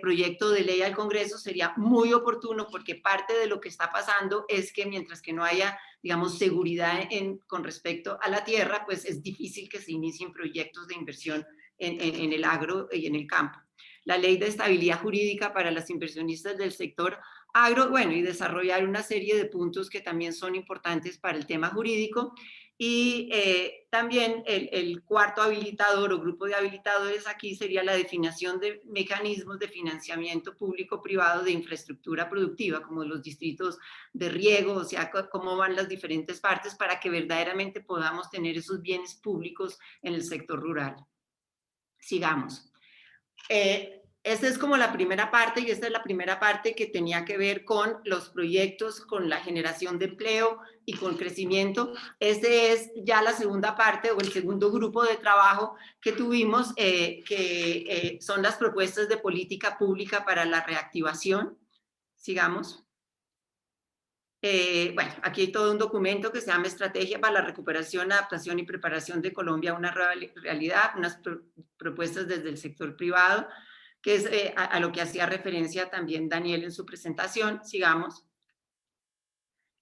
[SPEAKER 4] proyecto de ley al Congreso sería muy oportuno, porque parte de lo que está pasando es que mientras que no haya, digamos, seguridad con respecto a la tierra, pues es difícil que se inicien proyectos de inversión en el agro y en el campo. La ley de estabilidad jurídica para las inversionistas del sector agro, bueno, y desarrollar una serie de puntos que también son importantes para el tema jurídico. Y también el cuarto habilitador o grupo de habilitadores aquí sería la definición de mecanismos de financiamiento público-privado de infraestructura productiva, como los distritos de riego, o sea, cómo van las diferentes partes para que verdaderamente podamos tener esos bienes públicos en el sector rural. Sigamos. Esta es como la primera parte, y esta es la primera parte que tenía que ver con los proyectos, con la generación de empleo y con crecimiento. Este es ya la segunda parte o el segundo grupo de trabajo que tuvimos, que son las propuestas de política pública para la reactivación. Sigamos. Bueno, aquí hay todo un documento que se llama Estrategia para la Recuperación, Adaptación y Preparación de Colombia a una realidad, unas propuestas desde el sector privado, que es a lo que hacía referencia también Daniel en su presentación. Sigamos.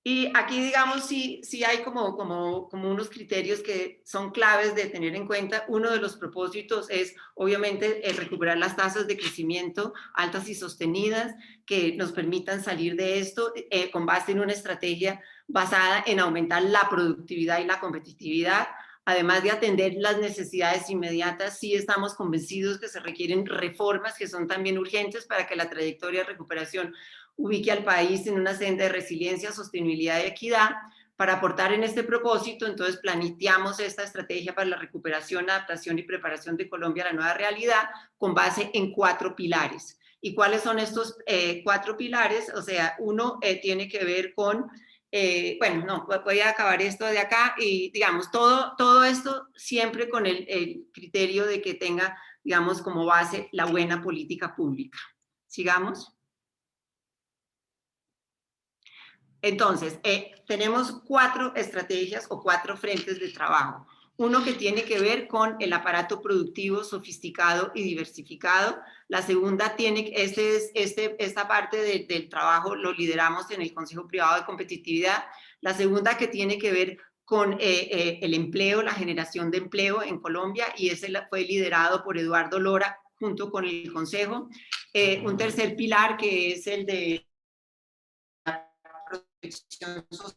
[SPEAKER 4] Y aquí, digamos, sí hay como unos criterios que son claves de tener en cuenta. Uno de los propósitos es, obviamente, recuperar las tasas de crecimiento altas y sostenidas que nos permitan salir de esto con base en una estrategia basada en aumentar la productividad y la competitividad. Además de atender las necesidades inmediatas, sí estamos convencidos que se requieren reformas que son también urgentes para que la trayectoria de recuperación ubique al país en una senda de resiliencia, sostenibilidad y equidad. Para aportar en este propósito, entonces planteamos esta estrategia para la recuperación, adaptación y preparación de Colombia a la nueva realidad con base en 4 pilares. ¿Y cuáles son estos 4 pilares? O sea, uno tiene que ver con, bueno, no, voy a acabar esto de acá y digamos, todo esto siempre con el criterio de que tenga, digamos, como base la buena política pública. Sigamos. Entonces, tenemos 4 estrategias o 4 frentes de trabajo. Uno que tiene que ver con el aparato productivo sofisticado y diversificado. La segunda tiene, esta parte del trabajo lo lideramos en el Consejo Privado de Competitividad. La segunda que tiene que ver con el empleo, la generación de empleo en Colombia, y ese fue liderado por Eduardo Lora junto con el Consejo. Un tercer pilar que es el de protección social,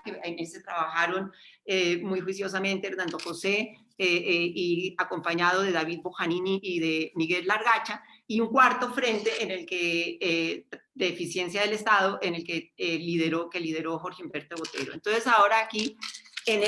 [SPEAKER 4] que en ese trabajaron muy juiciosamente Hernando José y acompañado de David Bojanini y de Miguel Largacha, y un cuarto frente en el que de eficiencia del Estado, en el que lideró Jorge Humberto Botero. Entonces ahora aquí en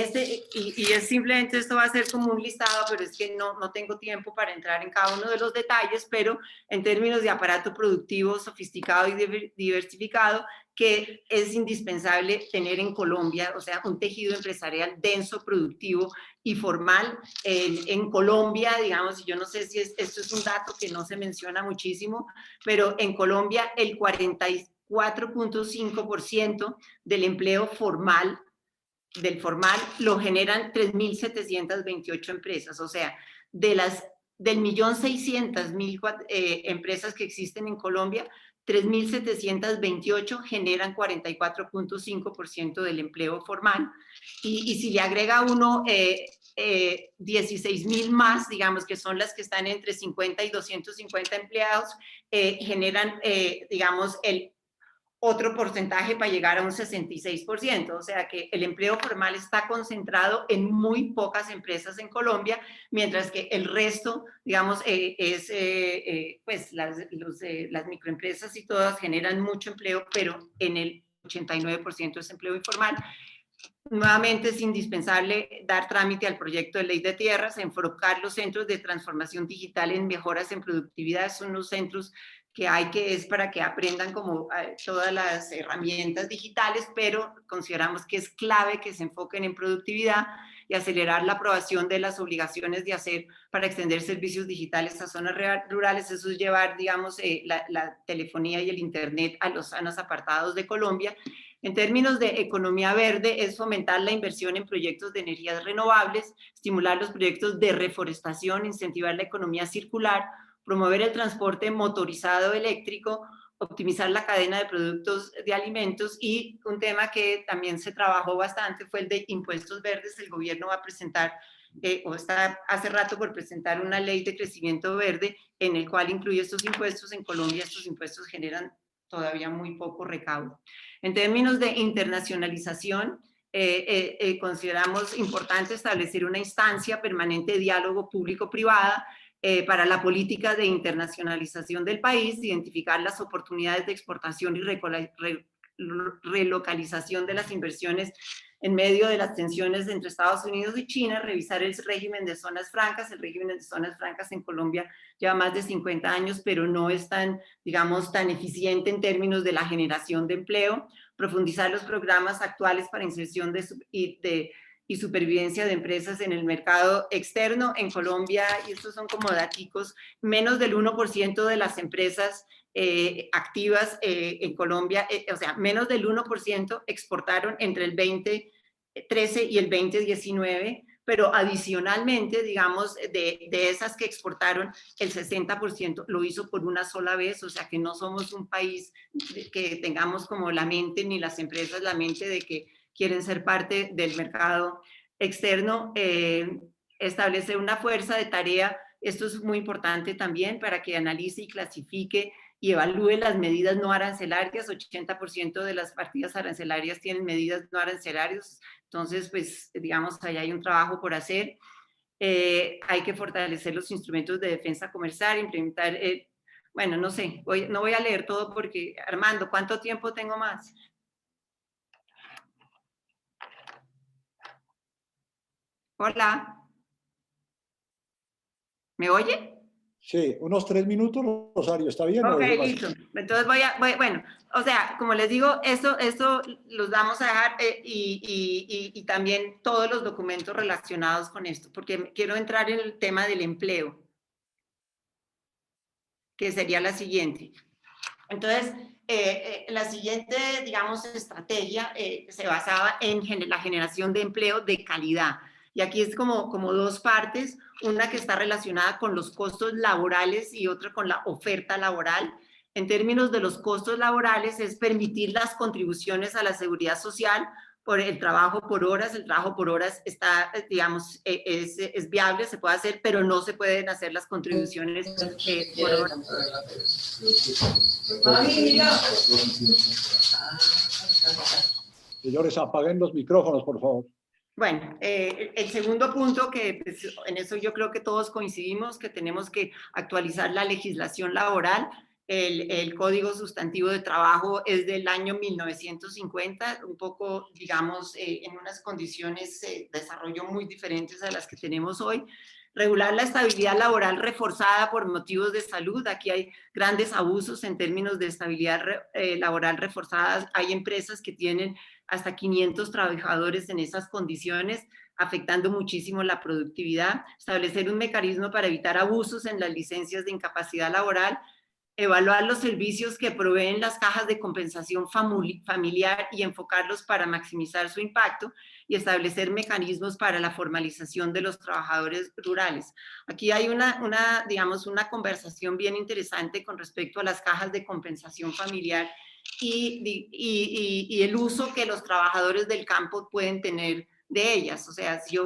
[SPEAKER 4] y es simplemente, esto va a ser como un listado, pero es que no tengo tiempo para entrar en cada uno de los detalles, pero en términos de aparato productivo sofisticado y diversificado, que es indispensable tener en Colombia, o sea, un tejido empresarial denso, productivo y formal. En Colombia, digamos, y yo no sé si esto es un dato que no se menciona muchísimo, pero en Colombia el 44.5% del empleo formal lo generan 3.728 empresas, o sea, del 1.600.000 empresas que existen en Colombia, 3.728 generan 44.5% del empleo formal, y si le agrega uno 16.000 más, digamos que son las que están entre 50 y 250 empleados, generan, digamos, el otro porcentaje para llegar a un 66%, o sea que el empleo formal está concentrado en muy pocas empresas en Colombia, mientras que el resto, digamos, pues las microempresas y todas generan mucho empleo, pero en el 89% es empleo informal. Nuevamente es indispensable dar trámite al proyecto de ley de tierras, enfocar los centros de transformación digital en mejoras en productividad. Son los centros que es para que aprendan como todas las herramientas digitales, pero consideramos que es clave que se enfoquen en productividad y acelerar la aprobación de las obligaciones de hacer para extender servicios digitales a zonas rurales. Eso es llevar, digamos, la telefonía y el internet a los zonas apartados de Colombia. En términos de economía verde, es fomentar la inversión en proyectos de energías renovables, estimular los proyectos de reforestación, incentivar la economía circular, promover el transporte motorizado eléctrico, optimizar la cadena de productos de alimentos, y un tema que también se trabajó bastante fue el de impuestos verdes. El gobierno va a presentar, o está hace rato por presentar, una ley de crecimiento verde en el cual incluye estos impuestos. En Colombia estos impuestos generan todavía muy poco recaudo. En términos de internacionalización, consideramos importante establecer una instancia permanente de diálogo público-privada para la política de internacionalización del país, identificar las oportunidades de exportación y relocalización de las inversiones en medio de las tensiones entre Estados Unidos y China, revisar el régimen de zonas francas. El régimen de zonas francas en Colombia lleva más de 50 años, pero no es tan, digamos, tan eficiente en términos de la generación de empleo. Profundizar los programas actuales para inserción y supervivencia de empresas en el mercado externo. En Colombia, y estos son como daticos, menos del 1% de las empresas activas en Colombia, o sea, menos del 1% exportaron entre el 2013 y el 2019, pero adicionalmente, digamos, de esas que exportaron, el 60% lo hizo por una sola vez, o sea que no somos un país que tengamos como la mente, ni las empresas la mente de que quieren ser parte del mercado externo. Establecer una fuerza de tarea, esto es muy importante también para que analice y clasifique y evalúe las medidas no arancelarias. 80% de las partidas arancelarias tienen medidas no arancelarias, entonces, pues, digamos, ahí hay un trabajo por hacer. Hay que fortalecer los instrumentos de defensa comercial, implementar, bueno, no sé, no voy a leer todo porque, Armando, ¿cuánto tiempo tengo más? Hola. ¿Me oye?
[SPEAKER 1] Sí, unos 3 minutos, Rosario, ¿está bien?
[SPEAKER 4] Ok, listo. Entonces bueno, o sea, como les digo, esto los vamos a dejar y también todos los documentos relacionados con esto, porque quiero entrar en el tema del empleo, que sería la siguiente. Entonces, la siguiente, digamos, estrategia se basaba en la generación de empleo de calidad. Y aquí es como dos partes, una que está relacionada con los costos laborales y otra con la oferta laboral. En términos de los costos laborales es permitir las contribuciones a la seguridad social por el trabajo por horas. El trabajo por horas está, digamos, es viable, se puede hacer, pero no se pueden hacer las contribuciones por horas.
[SPEAKER 1] Señores, apaguen los micrófonos, por favor.
[SPEAKER 4] Bueno, el segundo punto, que pues, en eso yo creo que todos coincidimos, que tenemos que actualizar la legislación laboral. El Código Sustantivo de Trabajo es del año 1950, un poco, digamos, en unas condiciones de desarrollo muy diferentes a las que tenemos hoy. Regular la estabilidad laboral reforzada por motivos de salud. Aquí hay grandes abusos en términos de estabilidad laboral reforzada. Hay empresas que tienen hasta 500 trabajadores en esas condiciones, afectando muchísimo la productividad. Establecer un mecanismo para evitar abusos en las licencias de incapacidad laboral. Evaluar los servicios que proveen las cajas de compensación familiar y enfocarlos para maximizar su impacto, y establecer mecanismos para la formalización de los trabajadores rurales. Aquí hay digamos, una conversación bien interesante con respecto a las cajas de compensación familiar y el uso que los trabajadores del campo pueden tener de ellas. O sea, si yo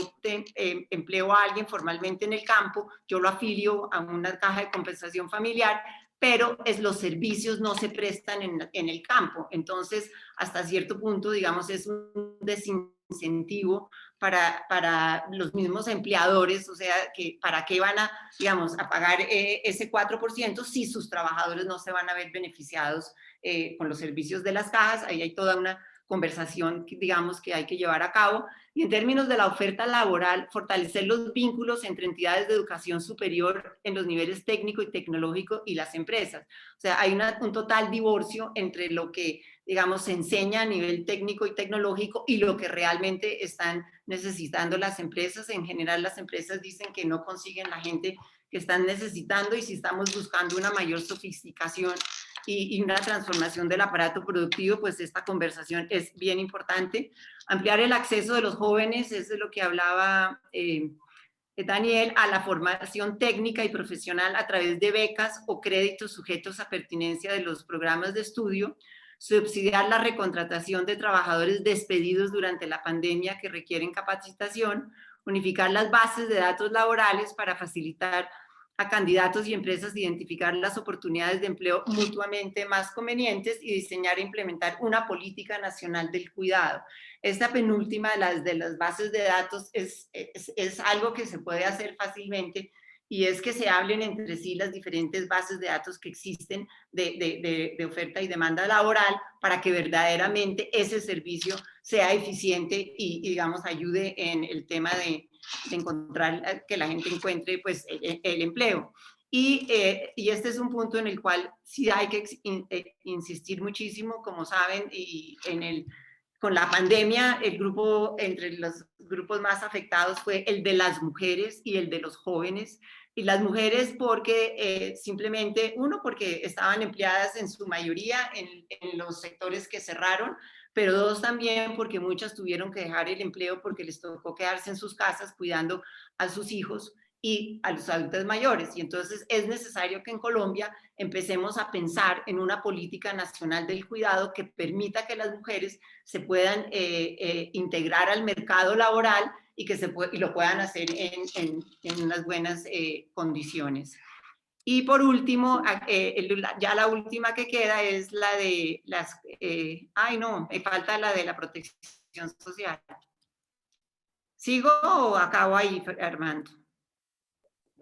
[SPEAKER 4] empleo a alguien formalmente en el campo, yo lo afilio a una caja de compensación familiar, pero los servicios no se prestan en el campo. Entonces, hasta cierto punto, digamos, es un desincentivo para los mismos empleadores, o sea, que para qué van digamos, a pagar ese 4% si sus trabajadores no se van a ver beneficiados con los servicios de las cajas. Ahí hay toda una conversación, digamos, que hay que llevar a cabo. Y en términos de la oferta laboral, fortalecer los vínculos entre entidades de educación superior en los niveles técnico y tecnológico y las empresas. O sea, hay un total divorcio entre lo que, digamos, se enseña a nivel técnico y tecnológico y lo que realmente están necesitando las empresas. En general, las empresas dicen que no consiguen la gente que están necesitando, y si estamos buscando una mayor sofisticación y una transformación del aparato productivo, pues esta conversación es bien importante. Ampliar el acceso de los jóvenes, eso es lo que hablaba Daniel, a la formación técnica y profesional a través de becas o créditos sujetos a pertinencia de los programas de estudio. Subsidiar la recontratación de trabajadores despedidos durante la pandemia que requieren capacitación. Unificar las bases de datos laborales para facilitar a candidatos y empresas identificar las oportunidades de empleo mutuamente más convenientes, y diseñar e implementar una política nacional del cuidado. Esta penúltima de las bases de datos es algo que se puede hacer fácilmente, y es que se hablen entre sí las diferentes bases de datos que existen de oferta y demanda laboral, para que verdaderamente ese servicio sea eficiente y digamos, ayude en el tema de encontrar, que la gente encuentre pues el empleo. Y este es un punto en el cual sí hay que insistir muchísimo, como saben, y con la pandemia, el grupo, entre los grupos más afectados fue el de las mujeres y el de los jóvenes. Y las mujeres porque simplemente, uno, porque estaban empleadas en su mayoría en los sectores que cerraron, pero dos, también porque muchas tuvieron que dejar el empleo porque les tocó quedarse en sus casas cuidando a sus hijos y a los adultos mayores. Y entonces es necesario que en Colombia empecemos a pensar en una política nacional del cuidado que permita que las mujeres se puedan integrar al mercado laboral y que y lo puedan hacer en unas buenas condiciones. Y por último, ya la última que queda es la de las... ay, no, me falta la de la protección social. ¿Sigo o acabo ahí, Armando?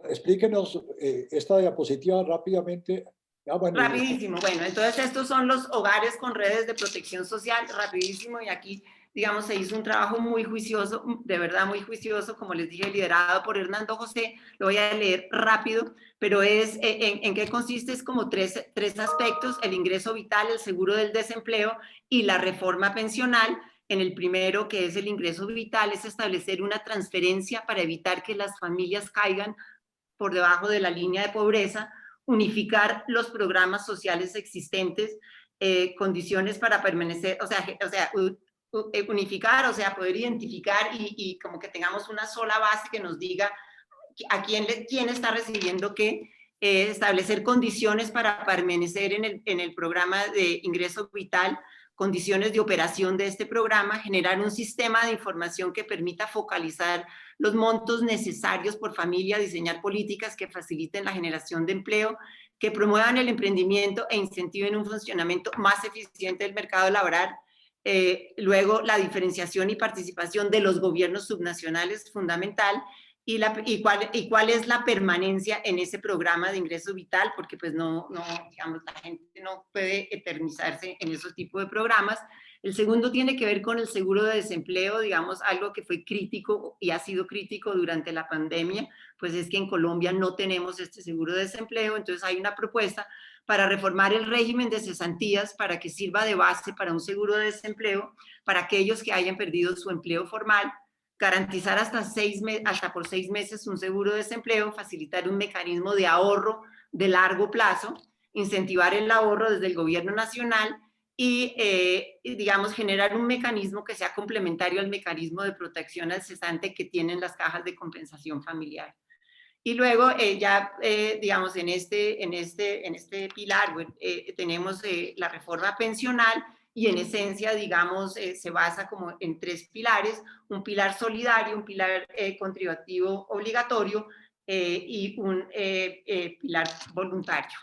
[SPEAKER 1] Explíquenos esta diapositiva rápidamente. Bueno,
[SPEAKER 4] rapidísimo. Bueno, entonces estos son los hogares con redes de protección social, rapidísimo, y aquí, digamos, se hizo un trabajo muy juicioso, de verdad muy juicioso, como les dije, liderado por Hernando José. Lo voy a leer rápido, pero es en qué consiste, es como tres aspectos: el ingreso vital, el seguro del desempleo y la reforma pensional. En el primero, que es el ingreso vital, es establecer una transferencia para evitar que las familias caigan por debajo de la línea de pobreza, unificar los programas sociales existentes, condiciones para permanecer, o sea, unificar, o sea, poder identificar y como que tengamos una sola base que nos diga a quién está recibiendo qué, establecer condiciones para permanecer en el programa de ingreso vital, condiciones de operación de este programa, generar un sistema de información que permita focalizar los montos necesarios por familia, diseñar políticas que faciliten la generación de empleo, que promuevan el emprendimiento e incentiven un funcionamiento más eficiente del mercado laboral. Luego, la diferenciación y participación de los gobiernos subnacionales es fundamental. Y cuál es la permanencia en ese programa de ingreso vital, porque pues digamos, la gente no puede eternizarse en esos tipos de programas. El segundo tiene que ver con el seguro de desempleo, digamos, algo que fue crítico y ha sido crítico durante la pandemia, pues es que en Colombia no tenemos este seguro de desempleo. Entonces hay una propuesta para reformar el régimen de cesantías para que sirva de base para un seguro de desempleo para aquellos que hayan perdido su empleo formal, garantizar hasta por 6 meses un seguro de desempleo, facilitar un mecanismo de ahorro de largo plazo, incentivar el ahorro desde el gobierno nacional y digamos, generar un mecanismo que sea complementario al mecanismo de protección al cesante que tienen las cajas de compensación familiar. Y luego digamos, en este pilar tenemos la reforma pensional, y en esencia, digamos, se basa como en 3 pilares: un pilar solidario, un pilar contributivo obligatorio y un pilar voluntario.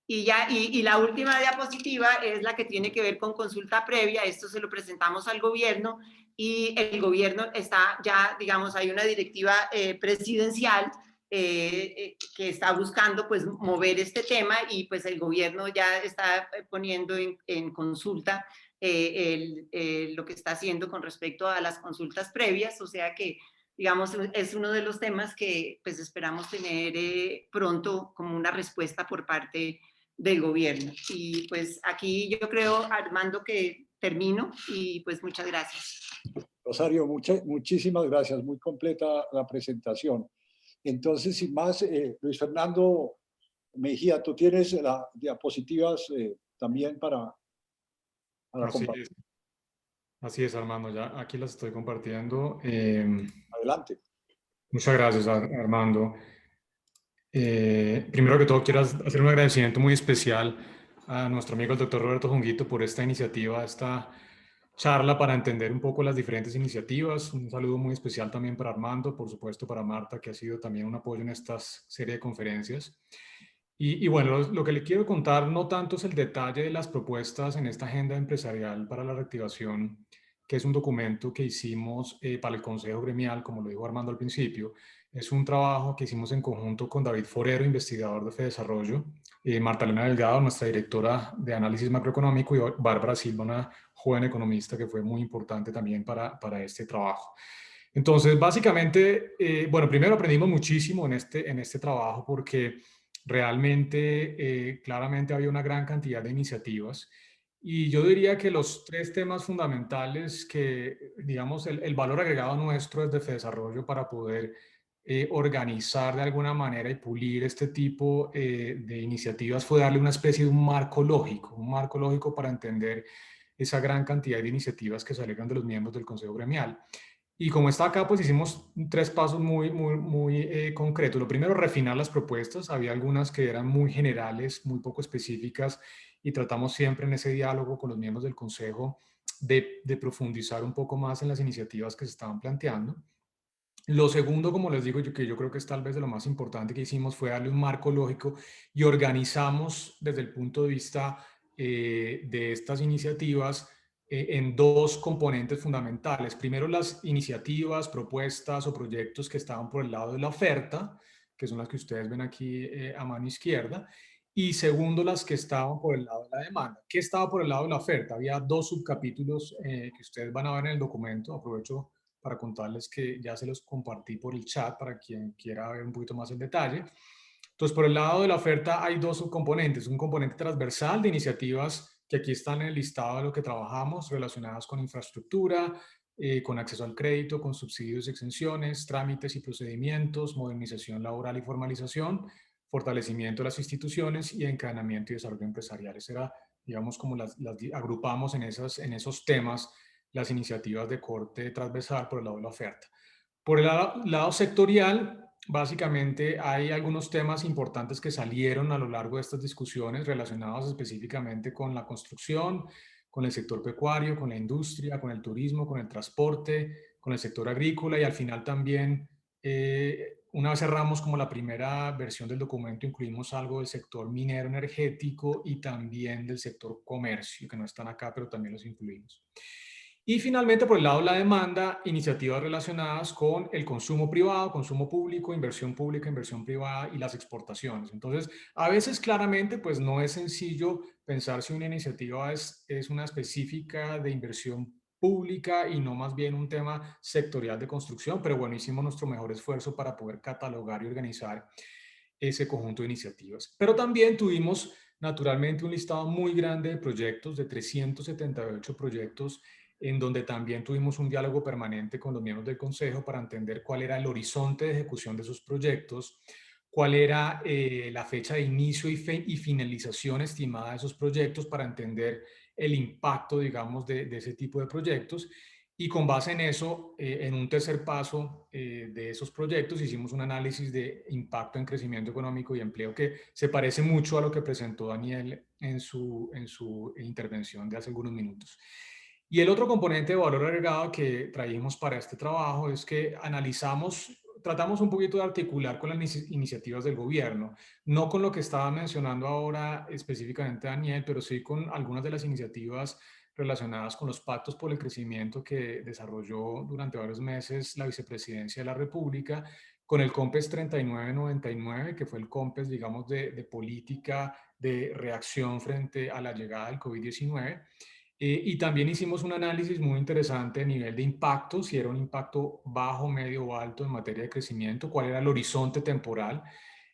[SPEAKER 4] Y la última diapositiva es la que tiene que ver con consulta previa. Esto se lo presentamos al gobierno y el gobierno está ya, digamos, hay una directiva presidencial que está buscando pues mover este tema, y pues el gobierno ya está poniendo en consulta lo que está haciendo con respecto a las consultas previas. O sea que, digamos, es uno de los temas que pues esperamos tener pronto como una respuesta por parte del gobierno. Y pues aquí yo creo, Armando, que termino, y pues muchas gracias.
[SPEAKER 1] Rosario, muchísimas gracias, muy completa la presentación. Entonces, sin más, Luis Fernando Mejía, tú tienes las diapositivas también para compartir.
[SPEAKER 7] Así es, Armando, ya aquí las estoy compartiendo.
[SPEAKER 1] Adelante.
[SPEAKER 7] Muchas gracias, Armando. Primero que todo, quiero hacer un agradecimiento muy especial a nuestro amigo el doctor Roberto Junguito por esta iniciativa, esta charla para entender un poco las diferentes iniciativas. Un saludo muy especial también para Armando, por supuesto para Marta, que ha sido también un apoyo en esta serie de conferencias. Y bueno, lo que le quiero contar no tanto es el detalle de las propuestas en esta agenda empresarial para la reactivación, que es un documento que hicimos para el Consejo Gremial, como lo dijo Armando al principio. Es un trabajo que hicimos en conjunto con David Forero, investigador de FEDesarrollo, Marta Elena Delgado, nuestra directora de análisis macroeconómico, y Bárbara Silva, una joven economista que fue muy importante también para este trabajo. Entonces, básicamente, bueno, primero aprendimos muchísimo en este trabajo porque realmente, claramente había una gran cantidad de iniciativas Y yo diría que los tres temas fundamentales que, digamos, el valor agregado nuestro es de desarrollo para poder organizar de alguna manera y pulir este tipo de iniciativas fue darle una especie de un marco lógico para entender esa gran cantidad de iniciativas que salieron de los miembros del Consejo Gremial. Y como está acá, pues hicimos tres pasos muy concretos. Lo primero, refinar las propuestas. Había algunas que eran muy generales, muy poco específicas, y tratamos siempre en ese diálogo con los miembros del Consejo de profundizar un poco más en las iniciativas que se estaban planteando. Lo segundo, como les digo, que yo creo que es tal vez de lo más importante que hicimos, fue darle un marco lógico y organizamos desde el punto de vista de estas iniciativas en dos componentes fundamentales. Primero, las iniciativas, propuestas o proyectos que estaban por el lado de la oferta, que son las que ustedes ven aquí a mano izquierda. Y segundo, las que estaban por el lado de la demanda. ¿Qué estaba por el lado de la oferta? Había dos subcapítulos que ustedes van a ver en el documento. Aprovecho para contarles que ya se los compartí por el chat para quien quiera ver un poquito más en detalle. Entonces, por el lado de la oferta hay dos subcomponentes, un componente transversal de iniciativas que aquí están en el listado de lo que trabajamos relacionadas con infraestructura, con acceso al crédito, con subsidios y exenciones, trámites y procedimientos, modernización laboral y formalización, fortalecimiento de las instituciones y encadenamiento y desarrollo empresarial. Esa era, digamos, como las agrupamos en esos temas las iniciativas de corte transversal por el lado de la oferta. Por el lado sectorial, básicamente hay algunos temas importantes que salieron a lo largo de estas discusiones relacionados específicamente con la construcción, con el sector pecuario, con la industria, con el turismo, con el transporte, con el sector agrícola y al final también, una vez cerramos como la primera versión del documento, incluimos algo del sector minero energético y también del sector comercio, que no están acá, pero también los incluimos. Y finalmente, por el lado de la demanda, iniciativas relacionadas con el consumo privado, consumo público, inversión pública, inversión privada y las exportaciones. Entonces, a veces claramente, pues no es sencillo pensar si una iniciativa es una específica de inversión pública y no más bien un tema sectorial de construcción, pero bueno, hicimos nuestro mejor esfuerzo para poder catalogar y organizar ese conjunto de iniciativas. Pero también tuvimos naturalmente un listado muy grande de proyectos, de 378 proyectos, en donde también tuvimos un diálogo permanente con los miembros del Consejo para entender cuál era el horizonte de ejecución de esos proyectos, cuál era la fecha de inicio y finalización estimada de esos proyectos para entender el impacto, digamos, de ese tipo de proyectos. Y con base en eso, en un tercer paso de esos proyectos, hicimos un análisis de impacto en crecimiento económico y empleo que se parece mucho a lo que presentó Daniel en su intervención de hace algunos minutos. Y el otro componente de valor agregado que trajimos para este trabajo es que tratamos un poquito de articular con las iniciativas del gobierno, no con lo que estaba mencionando ahora específicamente Daniel, pero sí con algunas de las iniciativas relacionadas con los pactos por el crecimiento que desarrolló durante varios meses la Vicepresidencia de la República, con el COMPES 3999, que fue el COMPES, digamos, de política de reacción frente a la llegada del COVID-19. Y también hicimos un análisis muy interesante a nivel de impacto, si era un impacto bajo, medio o alto en materia de crecimiento, cuál era el horizonte temporal,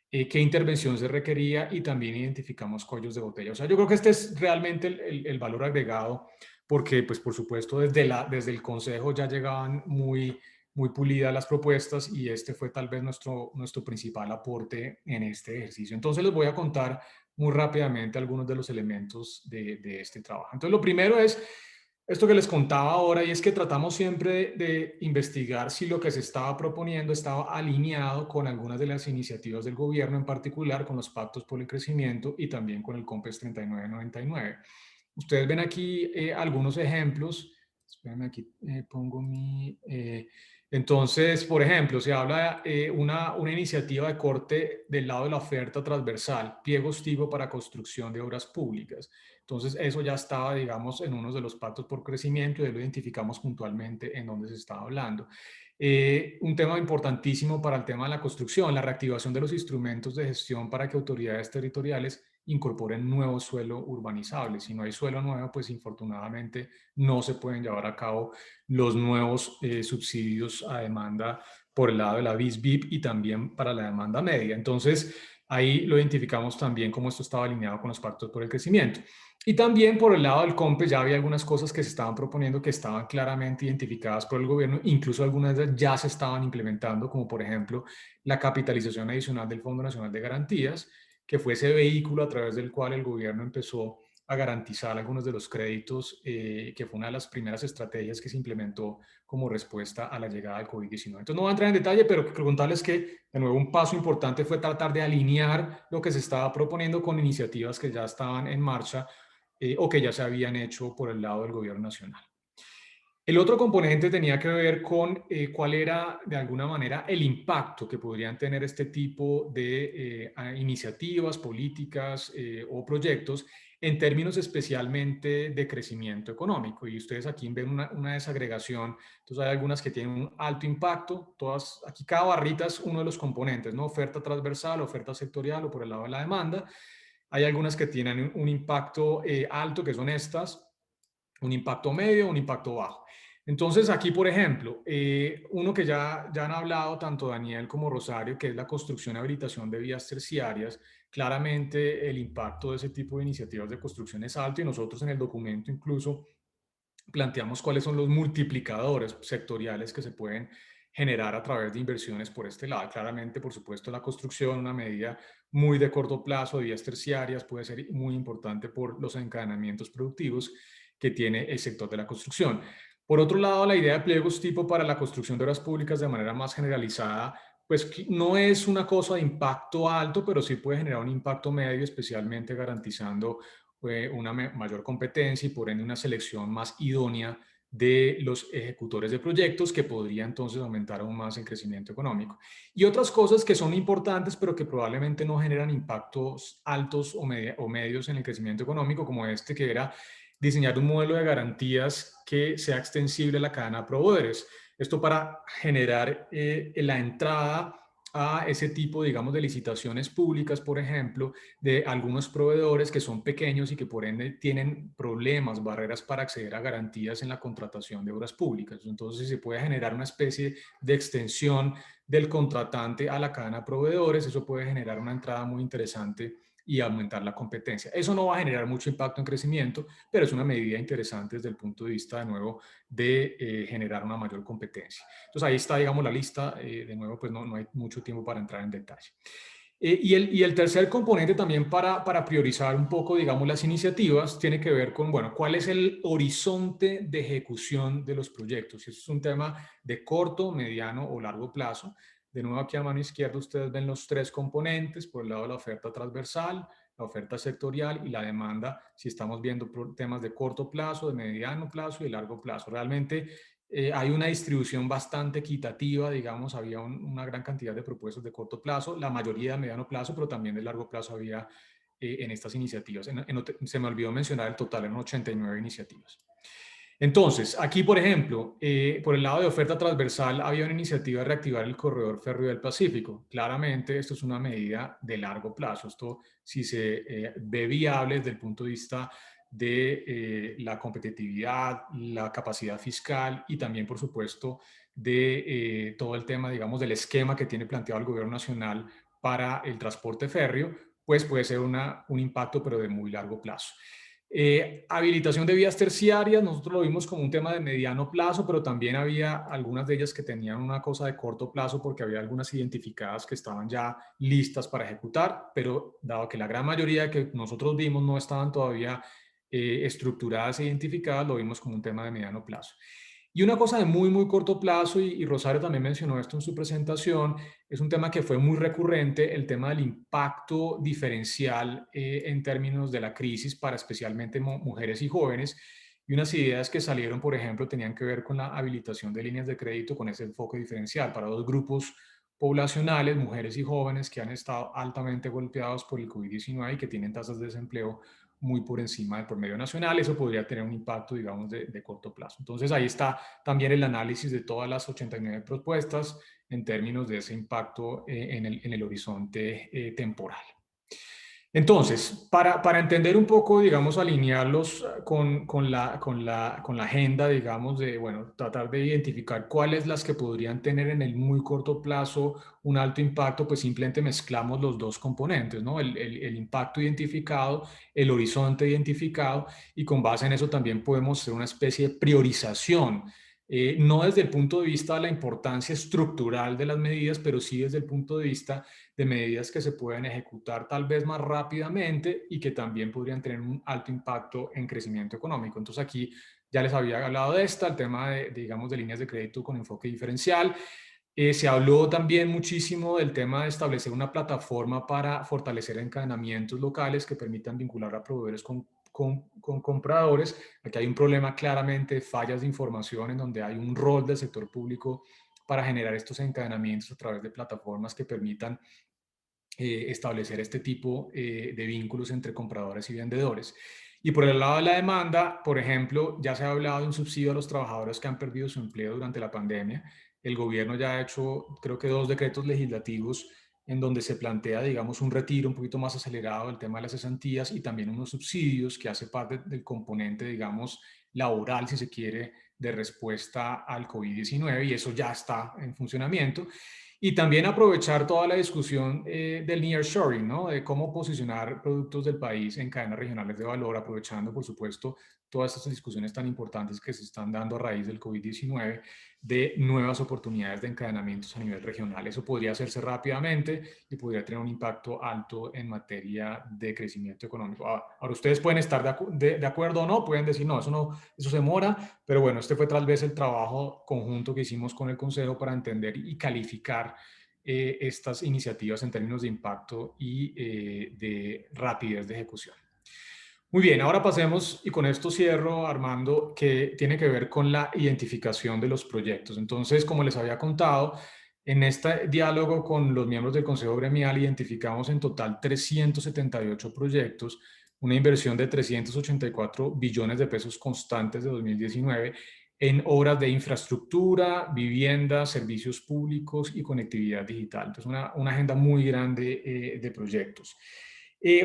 [SPEAKER 7] qué intervención se requería y también identificamos cuellos de botella. O sea, yo creo que este es realmente el valor agregado porque, pues, por supuesto, desde el Consejo ya llegaban muy pulidas las propuestas y este fue tal vez nuestro principal aporte en este ejercicio. Entonces les voy a contar muy rápidamente algunos de los elementos de este trabajo. Entonces, lo primero es esto que les contaba ahora, y es que tratamos siempre de investigar si lo que se estaba proponiendo estaba alineado con algunas de las iniciativas del gobierno, en particular con los pactos por el crecimiento y también con el COMPES 3999. Ustedes ven aquí algunos ejemplos. Espérenme, aquí pongo mi... entonces, por ejemplo, se habla de una iniciativa de corte del lado de la oferta transversal, pliegos tipo para construcción de obras públicas. Entonces, eso ya estaba, digamos, en uno de los pactos por crecimiento y lo identificamos puntualmente en donde se estaba hablando. Un tema importantísimo para el tema de la construcción, la reactivación de los instrumentos de gestión para que autoridades territoriales incorporen nuevo suelo urbanizable. Si no hay suelo nuevo, pues infortunadamente no se pueden llevar a cabo los nuevos subsidios a demanda por el lado de la BISBIP y también para la demanda media. Entonces, Ahí lo identificamos también como esto estaba alineado con los pactos por el crecimiento. Y también por el lado del COMPES ya había algunas cosas que se estaban proponiendo que estaban claramente identificadas por el gobierno, incluso algunas de ellas ya se estaban implementando, como por ejemplo la capitalización adicional del Fondo Nacional de Garantías, que fue ese vehículo a través del cual el gobierno empezó a garantizar algunos de los créditos, que fue una de las primeras estrategias que se implementó como respuesta a la llegada del COVID-19. Entonces no voy a entrar en detalle, pero quiero contarles que, de nuevo, un paso importante fue tratar de alinear lo que se estaba proponiendo con iniciativas que ya estaban en marcha o que ya se habían hecho por el lado del gobierno nacional. El otro componente tenía que ver con cuál era, de alguna manera, el impacto que podrían tener este tipo de iniciativas, políticas o proyectos en términos especialmente de crecimiento económico. Y ustedes aquí ven una desagregación. Entonces hay algunas que tienen un alto impacto. Todas, aquí cada barrita es uno de los componentes, ¿no? Oferta transversal, oferta sectorial o por el lado de la demanda. Hay algunas que tienen un impacto alto, que son estas, un impacto medio, un impacto bajo. Entonces aquí, por ejemplo, uno que ya han hablado tanto Daniel como Rosario, que es la construcción y habilitación de vías terciarias. Claramente el impacto de ese tipo de iniciativas de construcción es alto y nosotros en el documento incluso planteamos cuáles son los multiplicadores sectoriales que se pueden generar a través de inversiones por este lado. Claramente, por supuesto, la construcción, una medida muy de corto plazo de vías terciarias, puede ser muy importante por los encadenamientos productivos que tiene el sector de la construcción. Por otro lado, la idea de pliegos tipo para la construcción de obras públicas de manera más generalizada, pues no es una cosa de impacto alto, pero sí puede generar un impacto medio, especialmente garantizando una mayor competencia y por ende una selección más idónea de los ejecutores de proyectos, que podría entonces aumentar aún más el crecimiento económico. Y otras cosas que son importantes, pero que probablemente no generan impactos altos o medios en el crecimiento económico, como este, que era diseñar un modelo de garantías que sea extensible a la cadena de proveedores. Esto para generar la entrada a ese tipo, digamos, de licitaciones públicas, por ejemplo, de algunos proveedores que son pequeños y que por ende tienen problemas, barreras para acceder a garantías en la contratación de obras públicas. Entonces se puede generar una especie de extensión del contratante a la cadena de proveedores. Eso puede generar una entrada muy interesante y aumentar la competencia. Eso no va a generar mucho impacto en crecimiento, pero es una medida interesante desde el punto de vista, de nuevo, de generar una mayor competencia. Entonces ahí está, digamos, la lista. De nuevo, pues no hay mucho tiempo para entrar en detalle. Y el tercer componente también para priorizar un poco, digamos, las iniciativas, tiene que ver con, bueno, cuál es el horizonte de ejecución de los proyectos. Si es un tema de corto, mediano o largo plazo. De nuevo, aquí a mano izquierda ustedes ven los tres componentes, por el lado de la oferta transversal, la oferta sectorial y la demanda, si estamos viendo temas de corto plazo, de mediano plazo y de largo plazo. Realmente hay una distribución bastante equitativa, digamos, había una gran cantidad de propuestas de corto plazo, la mayoría de mediano plazo, pero también de largo plazo había en estas iniciativas. Se me olvidó mencionar el total, eran 89 iniciativas. Entonces, aquí, por ejemplo, por el lado de oferta transversal, había una iniciativa de reactivar el corredor férreo del Pacífico. Claramente, esto es una medida de largo plazo. Esto, si se ve viable desde el punto de vista de la competitividad, la capacidad fiscal y también, por supuesto, de todo el tema, digamos, del esquema que tiene planteado el gobierno nacional para el transporte férreo, pues puede ser un impacto, pero de muy largo plazo. Habilitación de vías terciarias, nosotros lo vimos como un tema de mediano plazo, pero también había algunas de ellas que tenían una cosa de corto plazo porque había algunas identificadas que estaban ya listas para ejecutar, pero dado que la gran mayoría que nosotros vimos no estaban todavía estructuradas e identificadas, lo vimos como un tema de mediano plazo. Y una cosa de muy, muy corto plazo, y Rosario también mencionó esto en su presentación, es un tema que fue muy recurrente, el tema del impacto diferencial en términos de la crisis para especialmente mujeres y jóvenes. Y unas ideas que salieron, por ejemplo, tenían que ver con la habilitación de líneas de crédito con ese enfoque diferencial para dos grupos poblacionales, mujeres y jóvenes, que han estado altamente golpeados por el COVID-19 y que tienen tasas de desempleo muy por encima del promedio nacional. Eso podría tener un impacto, digamos, de corto plazo. Entonces ahí está también el análisis de todas las 89 propuestas en términos de ese impacto en el horizonte temporal. Entonces, para entender un poco, digamos, alinearlos con la agenda, digamos, de, bueno, tratar de identificar cuáles las que podrían tener en el muy corto plazo un alto impacto, pues simplemente mezclamos los dos componentes, ¿no? El impacto identificado, el horizonte identificado, y con base en eso también podemos hacer una especie de priorización. No desde el punto de vista de la importancia estructural de las medidas, pero sí desde el punto de vista de medidas que se pueden ejecutar tal vez más rápidamente y que también podrían tener un alto impacto en crecimiento económico. Entonces aquí ya les había hablado de esta, el tema digamos, de líneas de crédito con enfoque diferencial. Se habló también muchísimo del tema de establecer una plataforma para fortalecer encadenamientos locales que permitan vincular a proveedores con compradores. Aquí hay un problema claramente de fallas de información en donde hay un rol del sector público para generar estos encadenamientos a través de plataformas que permitan establecer este tipo de vínculos entre compradores y vendedores. Y por el lado de la demanda, por ejemplo, ya se ha hablado de un subsidio a los trabajadores que han perdido su empleo durante la pandemia. El gobierno ya ha hecho, creo que 2 decretos legislativos en donde se plantea, digamos, un retiro un poquito más acelerado del tema de las cesantías y también unos subsidios que hace parte del componente, digamos, laboral, si se quiere, de respuesta al COVID-19, y eso ya está en funcionamiento. Y también aprovechar toda la discusión del nearshoring, ¿no? De cómo posicionar productos del país en cadenas regionales de valor, aprovechando, por supuesto, todas estas discusiones tan importantes que se están dando a raíz del COVID-19, de nuevas oportunidades de encadenamientos a nivel regional. Eso podría hacerse rápidamente y podría tener un impacto alto en materia de crecimiento económico. Ahora, ustedes pueden estar de acuerdo o no, pueden decir, no, eso se demora, pero bueno, este fue tal vez el trabajo conjunto que hicimos con el Consejo para entender y calificar estas iniciativas en términos de impacto y de rapidez de ejecución. Muy bien, ahora pasemos, y con esto cierro, Armando, que tiene que ver con la identificación de los proyectos. Entonces, como les había contado, en este diálogo con los miembros del Consejo Gremial identificamos en total 378 proyectos, una inversión de 384 billones de pesos constantes de 2019 en obras de infraestructura, vivienda, servicios públicos y conectividad digital. Entonces, una agenda muy grande de proyectos.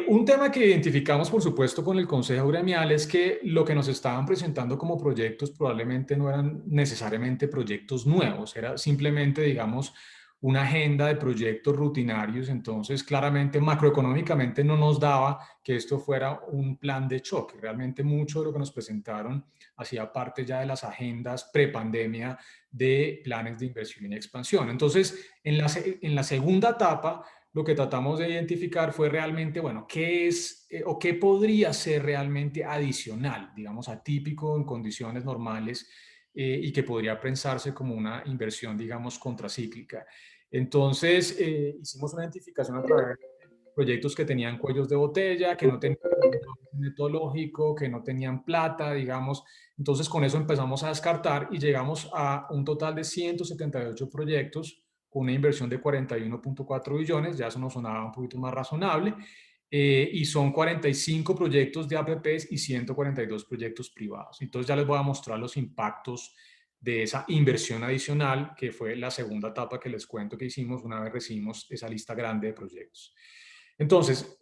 [SPEAKER 7] Un tema que identificamos, por supuesto, con el Consejo Gremial es que lo que nos estaban presentando como proyectos probablemente no eran necesariamente proyectos nuevos, era simplemente, digamos, una agenda de proyectos rutinarios. Entonces, claramente, macroeconómicamente no nos daba que esto fuera un plan de choque. Realmente mucho de lo que nos presentaron hacía parte ya de las agendas prepandemia de planes de inversión y expansión. Entonces, en la segunda etapa, lo que tratamos de identificar fue realmente, bueno, qué es o qué podría ser realmente adicional, digamos, atípico en condiciones normales y que podría pensarse como una inversión, digamos, contracíclica. Entonces, hicimos una identificación a través de proyectos que tenían cuellos de botella, que no tenían metodológico, que no tenían plata, digamos. Entonces, con eso empezamos a descartar y llegamos a un total de 178 proyectos con una inversión de 41.4 billones, ya eso nos sonaba un poquito más razonable, y son 45 proyectos de APPs y 142 proyectos privados. Entonces ya les voy a mostrar los impactos de esa inversión adicional, que fue la segunda etapa que les cuento que hicimos una vez recibimos esa lista grande de proyectos. Entonces,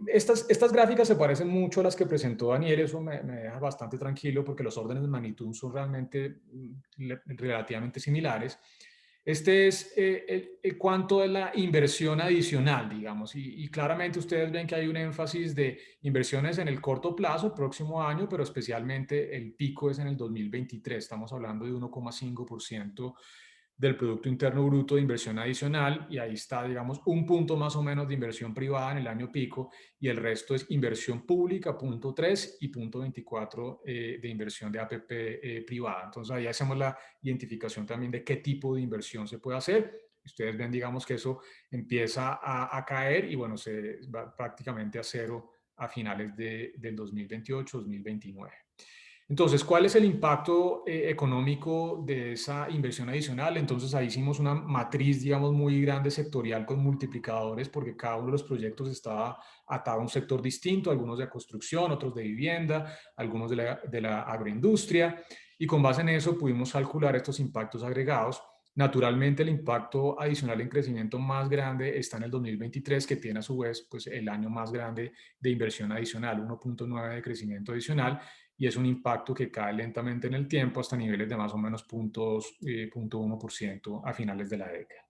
[SPEAKER 7] estas gráficas se parecen mucho a las que presentó Daniel, eso me deja bastante tranquilo porque los órdenes de magnitud son realmente relativamente similares. Este es el cuánto de la inversión adicional, digamos, y claramente ustedes ven que hay un énfasis de inversiones en el corto plazo, el próximo año, pero especialmente el pico es en el 2023. Estamos hablando de 1,5% del Producto Interno Bruto de inversión adicional, y ahí está, digamos, un punto más o menos de inversión privada en el año pico, y el resto es inversión pública, 0.3, y 0.24 de inversión de APP privada. Entonces ahí hacemos la identificación también de qué tipo de inversión se puede hacer. Ustedes ven, digamos, que eso empieza a caer y bueno, se va prácticamente a cero a finales del 2028-2029. Entonces, ¿cuál es el impacto económico de esa inversión adicional? Entonces, ahí hicimos una matriz, digamos, muy grande sectorial con multiplicadores, porque cada uno de los proyectos estaba atado a un sector distinto, algunos de construcción, otros de vivienda, algunos de la agroindustria, y con base en eso pudimos calcular estos impactos agregados Naturalmente, el impacto adicional en crecimiento más grande está en el 2023, que tiene a su vez pues, el año más grande de inversión adicional, 1.9 de crecimiento adicional, y es un impacto que cae lentamente en el tiempo hasta niveles de más o menos 0.1% a finales de la década.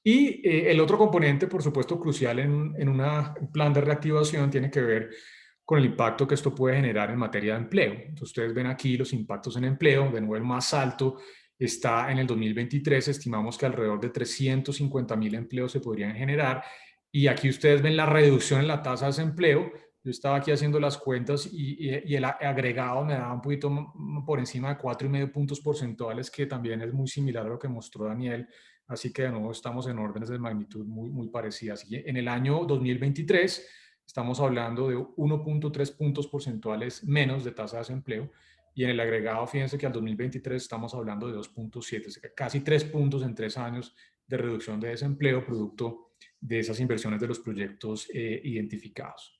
[SPEAKER 7] Y el otro componente, por supuesto, crucial en un plan de reactivación tiene que ver con el impacto que esto puede generar en materia de empleo. Entonces, ustedes ven aquí los impactos en empleo, de nuevo el más alto está en el 2023, estimamos que alrededor de 350.000 empleos se podrían generar, y aquí ustedes ven la reducción en la tasa de desempleo. Yo estaba aquí haciendo las cuentas y el agregado me daba un poquito por encima de 4,5 puntos porcentuales, que también es muy similar a lo que mostró Daniel. Así que de nuevo estamos en órdenes de magnitud muy parecidas. Y en el año 2023 estamos hablando de 1.3 puntos porcentuales menos de tasa de desempleo, y en el agregado, fíjense que al 2023 estamos hablando de 2.7, casi 3 puntos en 3 años de reducción de desempleo, producto de esas inversiones de los proyectos identificados.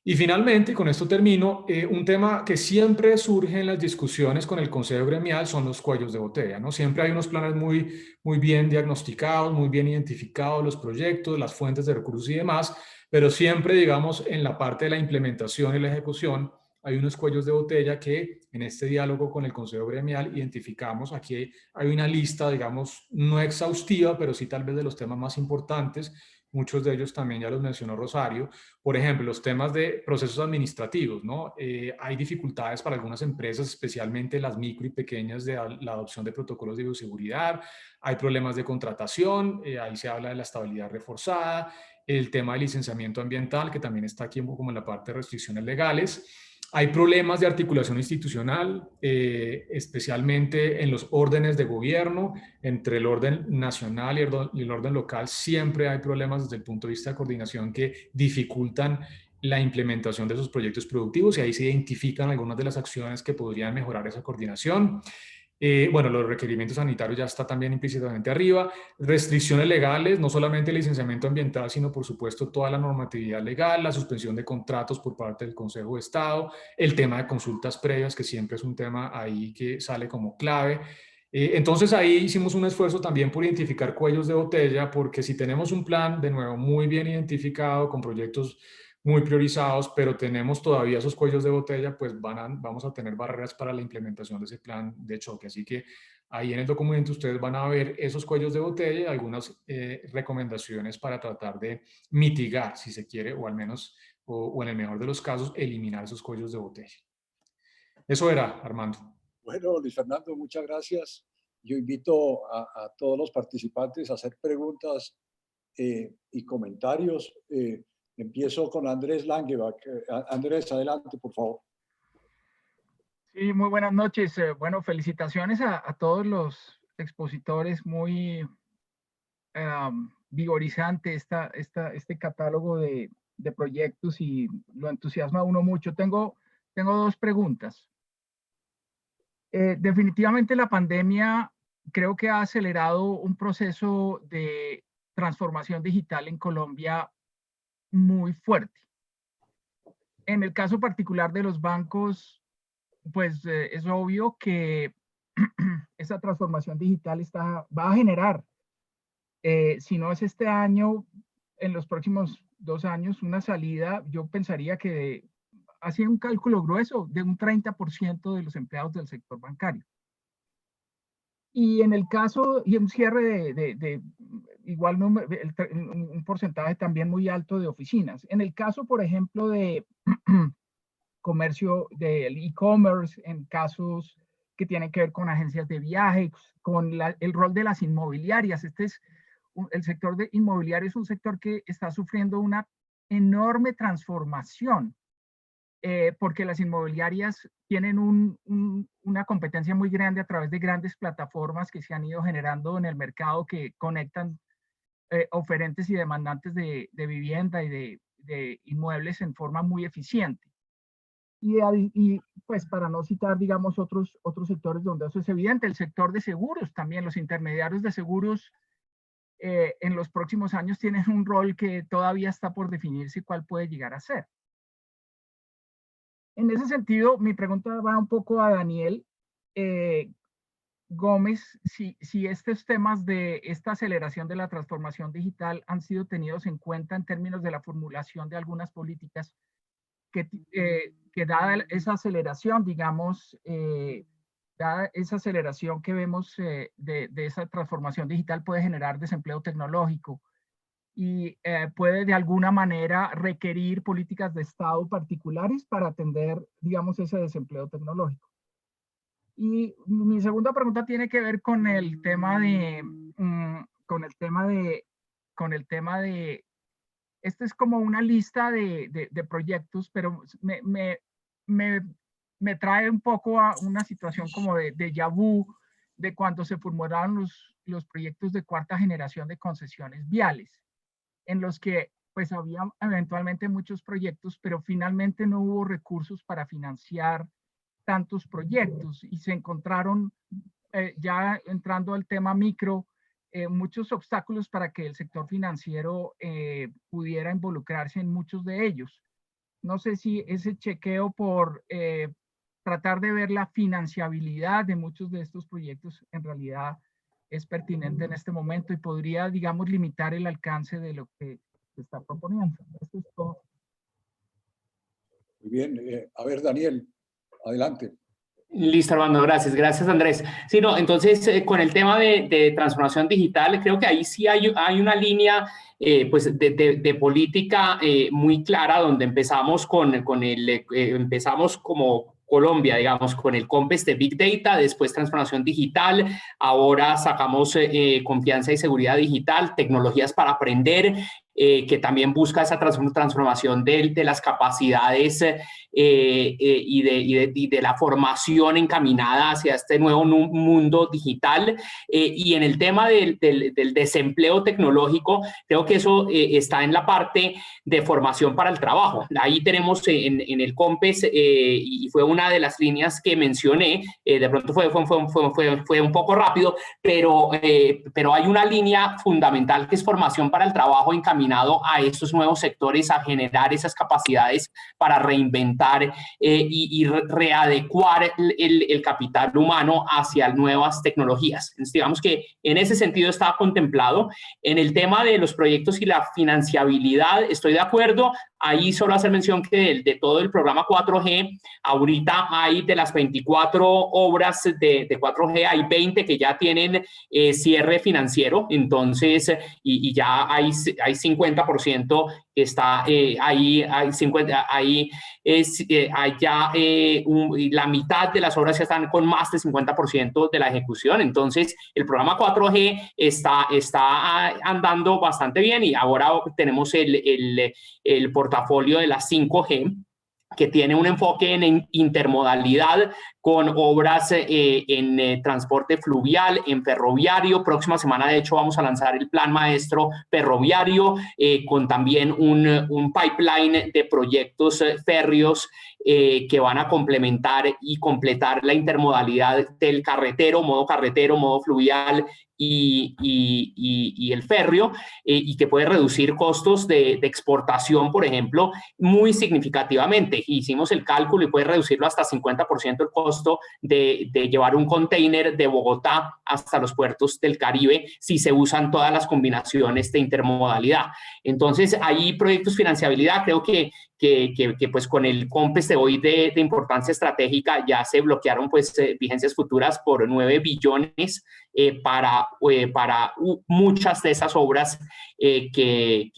[SPEAKER 7] Y finalmente, con esto termino, un tema que siempre surge en las discusiones con el Consejo Gremial son los cuellos de botella, ¿no? Siempre hay unos planes muy bien diagnosticados, muy bien identificados, los proyectos, las fuentes de recursos y demás, pero siempre, digamos, en la parte de la implementación y la ejecución, hay unos cuellos de botella que en este diálogo con el Consejo Gremial identificamos. Aquí hay una lista, digamos, no exhaustiva, pero sí tal vez de los temas más importantes. Muchos de ellos también ya los mencionó Rosario. Por ejemplo, los temas de procesos administrativos, ¿no? Hay dificultades para algunas empresas, especialmente las micro y pequeñas, de la adopción de protocolos de bioseguridad. Hay problemas de contratación, ahí se habla de la estabilidad reforzada, el tema de licenciamiento ambiental, que también está aquí un poco como en la parte de restricciones legales. Hay problemas de articulación institucional, especialmente en los órdenes de gobierno, entre el orden nacional y el orden local. Siempre hay problemas desde el punto de vista de coordinación que dificultan la implementación de esos proyectos productivos, y ahí se identifican algunas de las acciones que podrían mejorar esa coordinación. Bueno, los requerimientos sanitarios ya está también implícitamente arriba. Restricciones legales, no solamente el licenciamiento ambiental, sino por supuesto toda la normatividad legal, la suspensión de contratos por parte del Consejo de Estado, el tema de consultas previas, que siempre es un tema ahí que sale como clave. Entonces ahí hicimos un esfuerzo también por identificar cuellos de botella, porque si tenemos un plan, de nuevo, muy bien identificado, con proyectos muy priorizados, pero tenemos todavía esos cuellos de botella, pues vamos a tener barreras para la implementación de ese plan de choque. Así que ahí en el documento ustedes van a ver esos cuellos de botella y algunas recomendaciones para tratar de mitigar, si se quiere, o al menos, o en el mejor de los casos, eliminar esos cuellos de botella. Eso era, Armando.
[SPEAKER 1] Bueno, Luis Fernando, muchas gracias. Yo invito a todos los participantes a hacer preguntas y comentarios. Empiezo con Andrés Langebach. Andrés, adelante, por favor.
[SPEAKER 9] Sí, muy buenas noches. Bueno, felicitaciones a todos los expositores. Muy vigorizante este catálogo de proyectos, y lo entusiasma a uno mucho. Tengo dos preguntas. Definitivamente la pandemia creo que ha acelerado un proceso de transformación digital en Colombia muy fuerte. En el caso particular de los bancos, pues es obvio que esa transformación digital va a generar, si no es este año, en los próximos 2 años, una salida. Yo pensaría que hacía un cálculo grueso de un 30% de los empleados del sector bancario. Y en el caso, y un cierre de igual número, un porcentaje también muy alto de oficinas. En el caso, por ejemplo, de comercio del e-commerce, en casos que tienen que ver con agencias de viajes, con el rol de las inmobiliarias. El sector de inmobiliario es un sector que está sufriendo una enorme transformación, porque las inmobiliarias tienen una competencia muy grande a través de grandes plataformas que se han ido generando en el mercado, que conectan oferentes y demandantes de vivienda y de inmuebles en forma muy eficiente. Y pues para no citar, digamos, otros sectores donde eso es evidente, el sector de seguros también, los intermediarios de seguros en los próximos años tienen un rol que todavía está por definirse cuál puede llegar a ser. En ese sentido, mi pregunta va un poco a Daniel. Gómez, si estos temas de esta aceleración de la transformación digital han sido tenidos en cuenta en términos de la formulación de algunas políticas que dada esa aceleración, digamos, dada esa aceleración que vemos de esa transformación digital puede generar desempleo tecnológico y puede de alguna manera requerir políticas de Estado particulares para atender, digamos, ese desempleo tecnológico. Y mi segunda pregunta tiene que ver con el tema de, con el tema de, este es como una lista de proyectos, pero me trae un poco a una situación como de déjà vu de cuando se formularon los proyectos de cuarta generación de concesiones viales, en los que pues había eventualmente muchos proyectos, pero finalmente no hubo recursos para financiar tantos proyectos y se encontraron, ya entrando al tema micro, muchos obstáculos para que el sector financiero pudiera involucrarse en muchos de ellos. No sé si ese chequeo por tratar de ver la financiabilidad de muchos de estos proyectos en realidad es pertinente en este momento y podría, digamos, limitar el alcance de lo que se está proponiendo. Esto es todo.
[SPEAKER 1] Muy bien. A ver, Daniel, adelante.
[SPEAKER 2] Listo, Armando, gracias. Gracias, Andrés. Sí, no, entonces, con el tema de transformación digital, creo que ahí sí hay una línea pues de política muy clara, donde empezamos empezamos como Colombia, digamos, con el COMPES de Big Data, después transformación digital, ahora sacamos confianza y seguridad digital, tecnologías para aprender, que también busca esa transformación de las capacidades y de la formación encaminada hacia este nuevo mundo digital. Y en el tema del desempleo tecnológico, creo que eso está en la parte de formación para el trabajo. Ahí tenemos en el COMPES, y fue una de las líneas que mencioné, de pronto fue un poco rápido, pero hay una línea fundamental que es formación para el trabajo encaminado a estos nuevos sectores, a generar esas capacidades para reinventar y readecuar el capital humano hacia nuevas tecnologías. Entonces, digamos que en ese sentido está contemplado. En el tema de los proyectos y la financiabilidad, estoy de acuerdo. Ahí solo hacer mención que de todo el programa 4G, ahorita hay de las 24 obras de 4G, hay 20 que ya tienen cierre financiero, entonces, y ya hay 50% que está ahí, hay 50, ahí hay ya la mitad de las obras ya están con más del 50% de la ejecución. Entonces, el programa 4G está andando bastante bien y ahora tenemos el portafolio de la 5G, que tiene un enfoque en intermodalidad con obras en transporte fluvial, en ferroviario. Próxima semana, de hecho, vamos a lanzar el plan maestro ferroviario con también un pipeline de proyectos férreos que van a complementar y completar la intermodalidad del carretero, modo fluvial y el férreo, y que puede reducir costos de exportación, por ejemplo, muy significativamente. Hicimos el cálculo y puede reducirlo hasta 50% el costo de llevar un container de Bogotá hasta los puertos del Caribe si se usan todas las combinaciones de intermodalidad. Entonces, hay proyectos financiabilidad, creo que pues con el COMPES de hoy de importancia estratégica ya se bloquearon pues vigencias futuras por 9 billones para muchas de esas obras que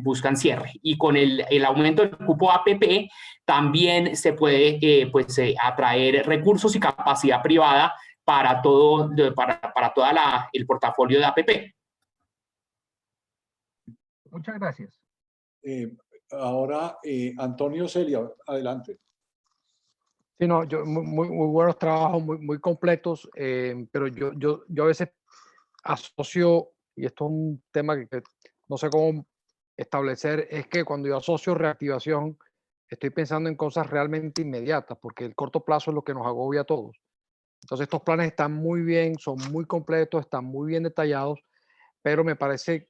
[SPEAKER 2] buscan cierre. Y con el aumento del cupo APP también se puede atraer recursos y capacidad privada para todo el portafolio de APP.
[SPEAKER 9] Muchas gracias.
[SPEAKER 1] Ahora, Antonio Celia, adelante.
[SPEAKER 10] Sí, no, muy buenos trabajos, muy completos, pero yo a veces asocio, y esto es un tema que no sé cómo establecer, es que cuando yo asocio reactivación, estoy pensando en cosas realmente inmediatas, porque el corto plazo es lo que nos agobia a todos. Entonces estos planes están muy bien, son muy completos, están muy bien detallados, pero me parece,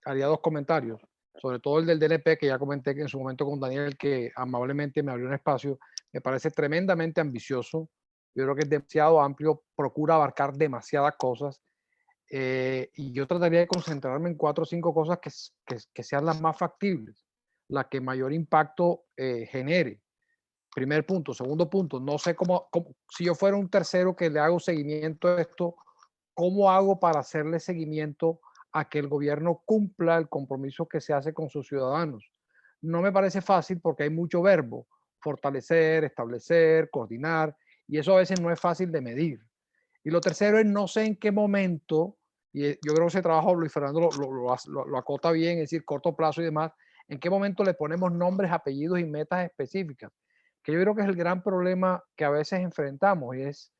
[SPEAKER 10] haría 2 comentarios, sobre todo el del DNP, que ya comenté en su momento con Daniel, que amablemente me abrió un espacio. Me parece tremendamente ambicioso, Yo creo que es demasiado amplio, procura abarcar demasiadas cosas. Y yo trataría de concentrarme en 4 o 5 cosas que sean las más factibles, las que mayor impacto genere. Primer punto. Segundo punto, no sé cómo, si yo fuera un tercero que le hago seguimiento a esto, ¿cómo hago para hacerle seguimiento a que el gobierno cumpla el compromiso que se hace con sus ciudadanos? No me parece fácil porque hay mucho verbo, fortalecer, establecer, coordinar, y eso a veces no es fácil de medir. Y lo tercero es no sé en qué momento, y yo creo que ese trabajo Luis Fernando lo acota bien, es decir, corto plazo y demás, en qué momento le ponemos nombres, apellidos y metas específicas, que yo creo que es el gran problema que a veces enfrentamos, y es,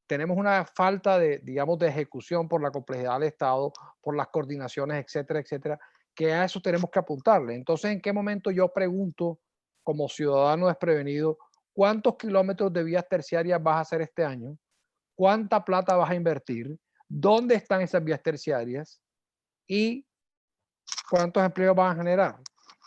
[SPEAKER 10] tenemos una falta de, digamos, de ejecución por la complejidad del Estado, por las coordinaciones, etcétera, etcétera, que a eso tenemos que apuntarle. Entonces, ¿en qué momento yo pregunto, como ciudadano desprevenido, cuántos kilómetros de vías terciarias vas a hacer este año? ¿Cuánta plata vas a invertir? ¿Dónde están esas vías terciarias? ¿Y cuántos empleos van a generar?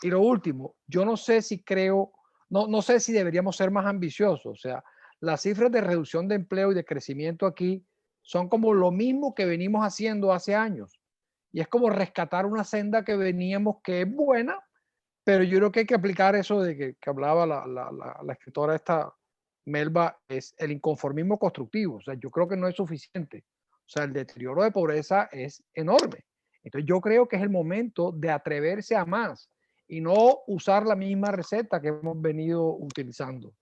[SPEAKER 10] Y lo último, yo no sé si creo, no sé si deberíamos ser más ambiciosos. O sea, las cifras de reducción de empleo y de crecimiento aquí son como lo mismo que venimos haciendo hace años. Y es como rescatar una senda que veníamos, que es buena, pero yo creo que hay que aplicar eso de que hablaba la escritora esta, Melba, es el inconformismo constructivo. O sea, yo creo que no es suficiente. O sea, el deterioro de pobreza es enorme. Entonces yo creo que es el momento de atreverse a más y no usar la misma receta que hemos venido utilizando.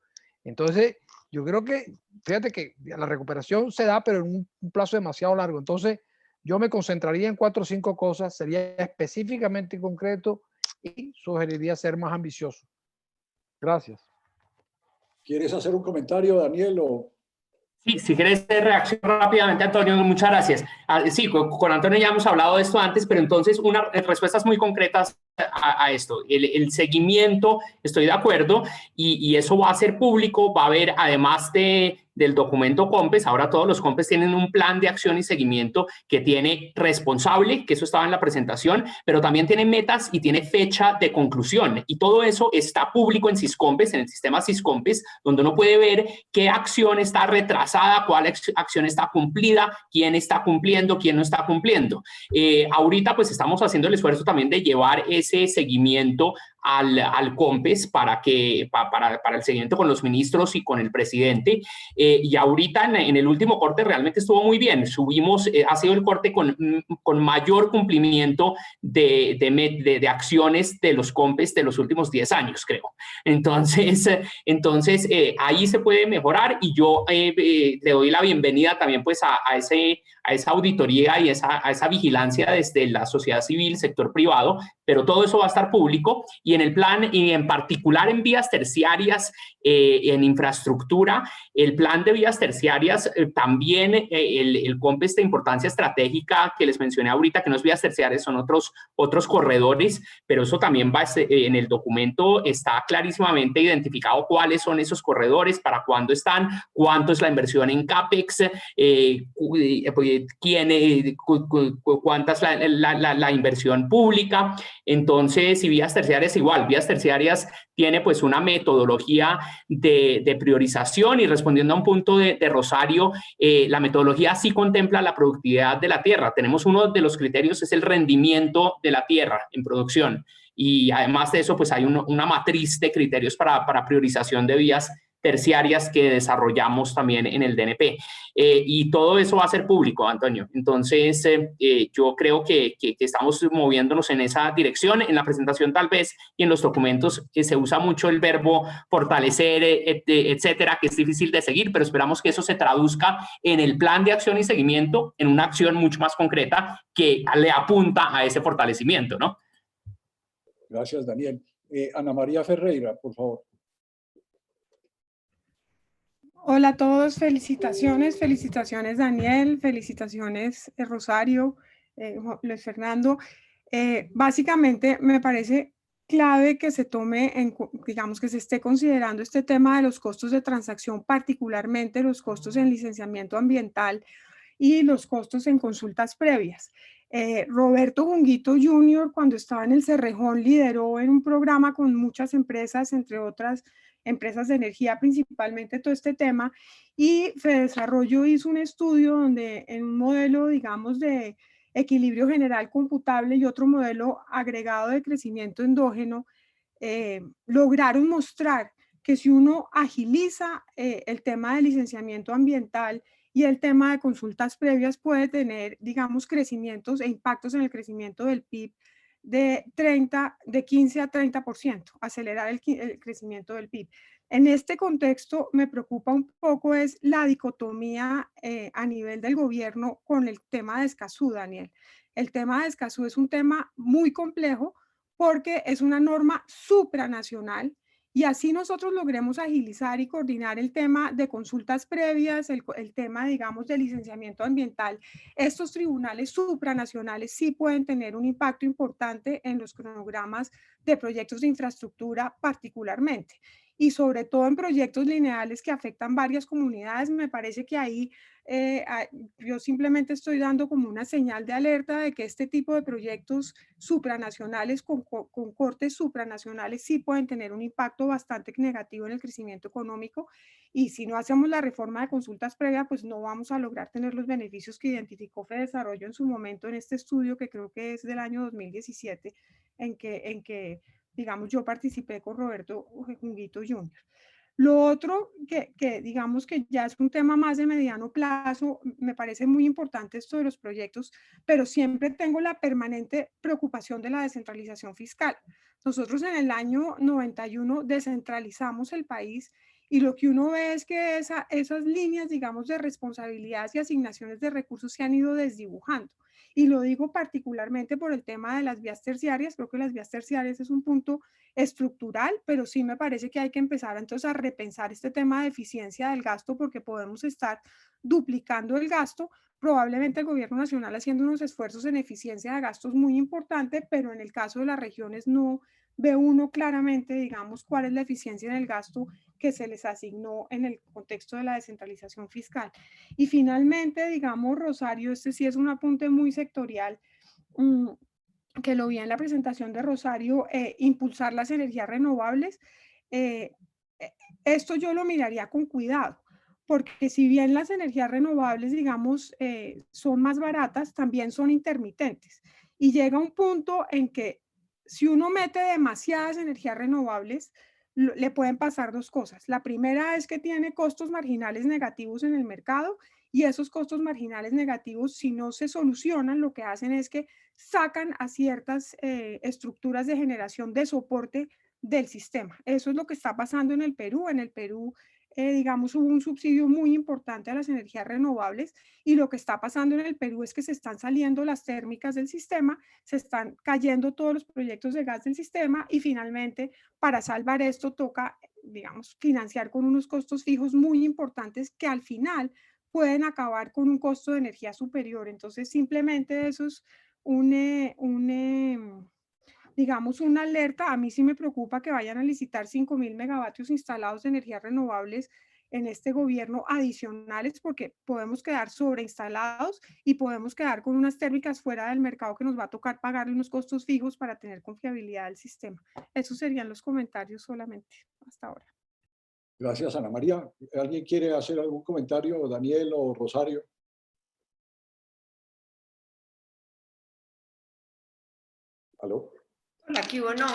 [SPEAKER 10] Entonces, yo creo que, fíjate que la recuperación se da, pero en un plazo demasiado largo. Entonces, yo me concentraría en 4 o 5 cosas, sería específicamente concreto y sugeriría ser más ambicioso. Gracias.
[SPEAKER 1] ¿Quieres hacer un comentario, Daniel?
[SPEAKER 2] Sí, si quieres reacción rápidamente, Antonio, muchas gracias. Sí, con Antonio ya hemos hablado de esto antes, pero entonces unas respuestas muy concretas a esto. El seguimiento, estoy de acuerdo, y eso va a ser público, va a haber, además del documento COMPES, ahora todos los COMPES tienen un plan de acción y seguimiento que tiene responsable, que eso estaba en la presentación, pero también tiene metas y tiene fecha de conclusión, y todo eso está público en SISCOMPES, en el sistema SISCOMPES, donde uno puede ver qué acción está retrasada, cuál acción está cumplida, quién está cumpliendo, quién no está cumpliendo. Ahorita pues estamos haciendo el esfuerzo también de llevar ese seguimiento al COMPES para el seguimiento con los ministros y con el presidente. Y ahorita en el último corte realmente estuvo muy bien. Subimos, ha sido el corte con mayor cumplimiento de acciones de los COMPES de los últimos 10 años, creo. Entonces ahí se puede mejorar, y yo le doy la bienvenida también pues a esa auditoría y a esa vigilancia desde la sociedad civil, sector privado, pero todo eso va a estar público. Y en el plan, y en particular en vías terciarias, en infraestructura, el plan de vías terciarias, también el COMPES de importancia estratégica que les mencioné ahorita, que no es vías terciarias, son otros corredores, pero eso también va en el documento, está clarísimamente identificado cuáles son esos corredores, para cuándo están, cuánto es la inversión en CAPEX, cuánta es la inversión pública. Entonces, y vías terciarias igual, vías terciarias tiene pues una metodología de priorización, y respondiendo a un punto de Rosario, la metodología sí contempla la productividad de la tierra. Tenemos uno de los criterios, es el rendimiento de la tierra en producción, y además de eso pues hay una matriz de criterios para priorización de vías terciarias que desarrollamos también en el DNP. Y todo eso va a ser público, Antonio. Entonces, yo creo que estamos moviéndonos en esa dirección. En la presentación tal vez y en los documentos se usa mucho el verbo fortalecer, etcétera, que es difícil de seguir, pero esperamos que eso se traduzca en el plan de acción y seguimiento, en una acción mucho más concreta que le apunta a ese fortalecimiento, ¿no?
[SPEAKER 1] Gracias, Daniel. Ana María Ferreira, por favor.
[SPEAKER 11] Hola a todos, felicitaciones Daniel, felicitaciones Rosario, Luis Fernando. Básicamente me parece clave que se tome, digamos que se esté considerando este tema de los costos de transacción, particularmente los costos en licenciamiento ambiental y los costos en consultas previas. Roberto Junguito Jr., cuando estaba en el Cerrejón, lideró en un programa con muchas empresas, entre otras empresas de energía, principalmente todo este tema, y Fedesarrollo hizo un estudio donde en un modelo, digamos, de equilibrio general computable y otro modelo agregado de crecimiento endógeno, lograron mostrar que si uno agiliza el tema de licenciamiento ambiental y el tema de consultas previas, puede tener, digamos, crecimientos e impactos en el crecimiento del PIB de 15 a 30%, acelerar el crecimiento del PIB. En este contexto me preocupa un poco es la dicotomía a nivel del gobierno con el tema de Escazú, Daniel. El tema de Escazú es un tema muy complejo porque es una norma supranacional y así nosotros logremos agilizar y coordinar el tema de consultas previas, el tema, digamos, de licenciamiento ambiental. Estos tribunales supranacionales sí pueden tener un impacto importante en los cronogramas de proyectos de infraestructura particularmente. Y sobre todo en proyectos lineales que afectan varias comunidades, me parece que ahí yo simplemente estoy dando como una señal de alerta de que este tipo de proyectos supranacionales con cortes supranacionales sí pueden tener un impacto bastante negativo en el crecimiento económico y si no hacemos la reforma de consultas previas, pues no vamos a lograr tener los beneficios que identificó Fedesarrollo en su momento en este estudio que creo que es del año 2017 en que digamos, yo participé con Roberto Junguito Jr. Lo otro que digamos que ya es un tema más de mediano plazo, me parece muy importante esto de los proyectos, pero siempre tengo la permanente preocupación de la descentralización fiscal. Nosotros en el año 91 descentralizamos el país y lo que uno ve es que esas líneas, digamos, de responsabilidades y asignaciones de recursos se han ido desdibujando. Y lo digo particularmente por el tema de las vías terciarias. Creo que las vías terciarias es un punto estructural, pero sí me parece que hay que empezar entonces a repensar este tema de eficiencia del gasto porque podemos estar duplicando el gasto, probablemente el gobierno nacional haciendo unos esfuerzos en eficiencia de gastos muy importante, pero en el caso de las regiones no ve uno claramente, digamos, cuál es la eficiencia en el gasto que se les asignó en el contexto de la descentralización fiscal. Y finalmente, digamos, Rosario, este sí es un apunte muy sectorial, que lo vi en la presentación de Rosario, impulsar las energías renovables. Esto yo lo miraría con cuidado, porque si bien las energías renovables, digamos, son más baratas, también son intermitentes. Y llega un punto en que si uno mete demasiadas energías renovables, le pueden pasar dos cosas. La primera es que tiene costos marginales negativos en el mercado y esos costos marginales negativos, si no se solucionan, lo que hacen es que sacan a ciertas estructuras de generación de soporte del sistema. Eso es lo que está pasando en el Perú. En el Perú, digamos, hubo un subsidio muy importante a las energías renovables y lo que está pasando en el Perú es que se están saliendo las térmicas del sistema, se están cayendo todos los proyectos de gas del sistema y finalmente para salvar esto toca, digamos, financiar con unos costos fijos muy importantes que al final pueden acabar con un costo de energía superior. Entonces, simplemente eso es digamos, una alerta. A mí sí me preocupa que vayan a licitar 5.000 megavatios instalados de energías renovables en este gobierno adicionales porque podemos quedar sobreinstalados y podemos quedar con unas térmicas fuera del mercado que nos va a tocar pagarle unos costos fijos para tener confiabilidad del sistema. Esos serían los comentarios solamente hasta ahora.
[SPEAKER 1] Gracias, Ana María. ¿Alguien quiere hacer algún comentario, Daniel o Rosario? ¿Aló?
[SPEAKER 4] Aquí bueno,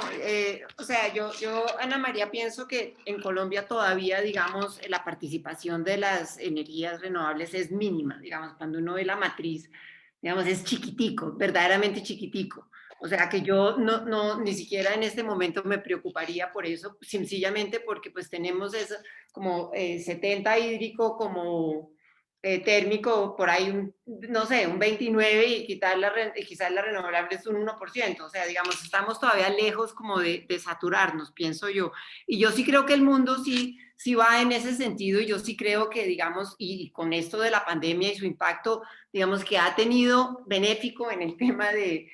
[SPEAKER 4] o sea, yo, Ana María, pienso que en Colombia todavía, digamos, la participación de las energías renovables es mínima, digamos, cuando uno ve la matriz, digamos, es chiquitico, verdaderamente chiquitico. O sea, que yo ni siquiera en este momento me preocuparía por eso, sencillamente porque pues tenemos eso, como 70 hídrico, como térmico, por ahí, no sé, un 29 y quizás la renovable es un 1%. O sea, digamos, estamos todavía lejos como de saturarnos, pienso yo. Y yo sí creo que el mundo sí va en ese sentido y yo sí creo que, digamos, y con esto de la pandemia y su impacto, digamos, que ha tenido benéfico en el tema de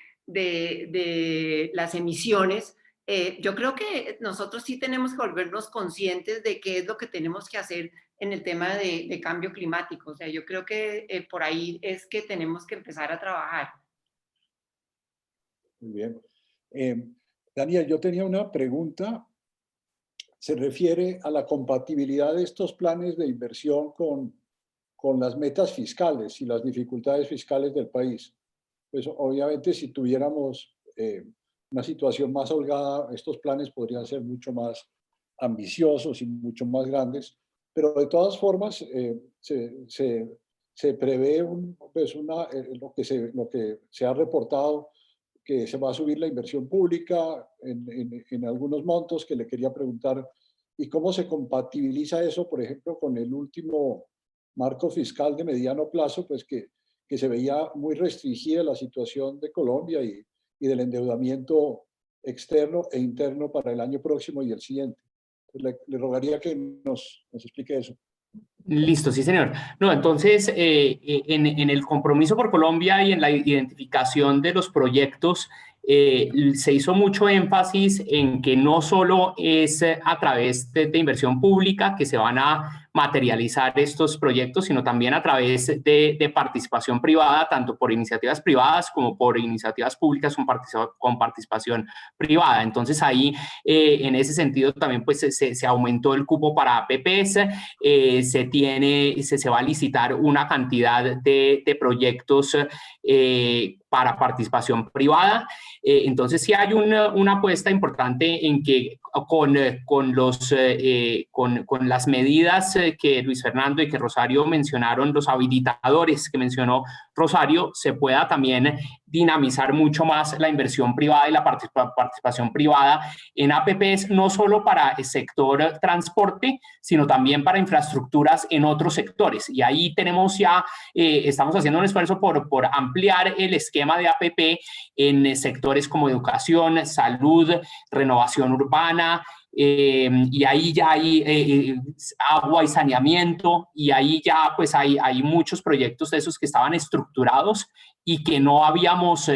[SPEAKER 4] las emisiones, yo creo que nosotros sí tenemos que volvernos conscientes de qué es lo que tenemos que hacer en el tema de cambio climático. O sea, yo creo que por ahí es que tenemos que empezar a trabajar.
[SPEAKER 1] Muy bien. Daniel, yo tenía una pregunta. Se refiere a la compatibilidad de estos planes de inversión con las metas fiscales y las dificultades fiscales del país. Pues obviamente si tuviéramos una situación más holgada, estos planes podrían ser mucho más ambiciosos y mucho más grandes, pero de todas formas se prevé lo que se ha reportado, que se va a subir la inversión pública en algunos montos, que le quería preguntar, ¿y cómo se compatibiliza eso, por ejemplo, con el último marco fiscal de mediano plazo, pues que se veía muy restringida la situación de Colombia y del endeudamiento externo e interno para el año próximo y el siguiente? Le rogaría que nos explique eso.
[SPEAKER 2] Listo, sí, señor. No, entonces, en el compromiso por Colombia y en la identificación de los proyectos, se hizo mucho énfasis en que no solo es a través de inversión pública que se van a materializar estos proyectos, sino también a través de participación privada, tanto por iniciativas privadas como por iniciativas públicas con participación privada. Entonces, ahí, en ese sentido, también pues, se aumentó el cupo para APPs, se va a licitar una cantidad de proyectos para participación privada. Entonces sí hay una apuesta importante en que con las medidas que Luis Fernando y que Rosario mencionaron, los habilitadores que mencionó Rosario, se pueda también dinamizar mucho más la inversión privada y la participación privada en APPs, no solo para el sector transporte, sino también para infraestructuras en otros sectores. Y ahí tenemos ya, estamos haciendo un esfuerzo por ampliar el esquema de APP en sectores como educación, salud, renovación urbana, y ahí ya hay agua y saneamiento, y ahí ya pues hay muchos proyectos de esos que estaban estructurados y que no habíamos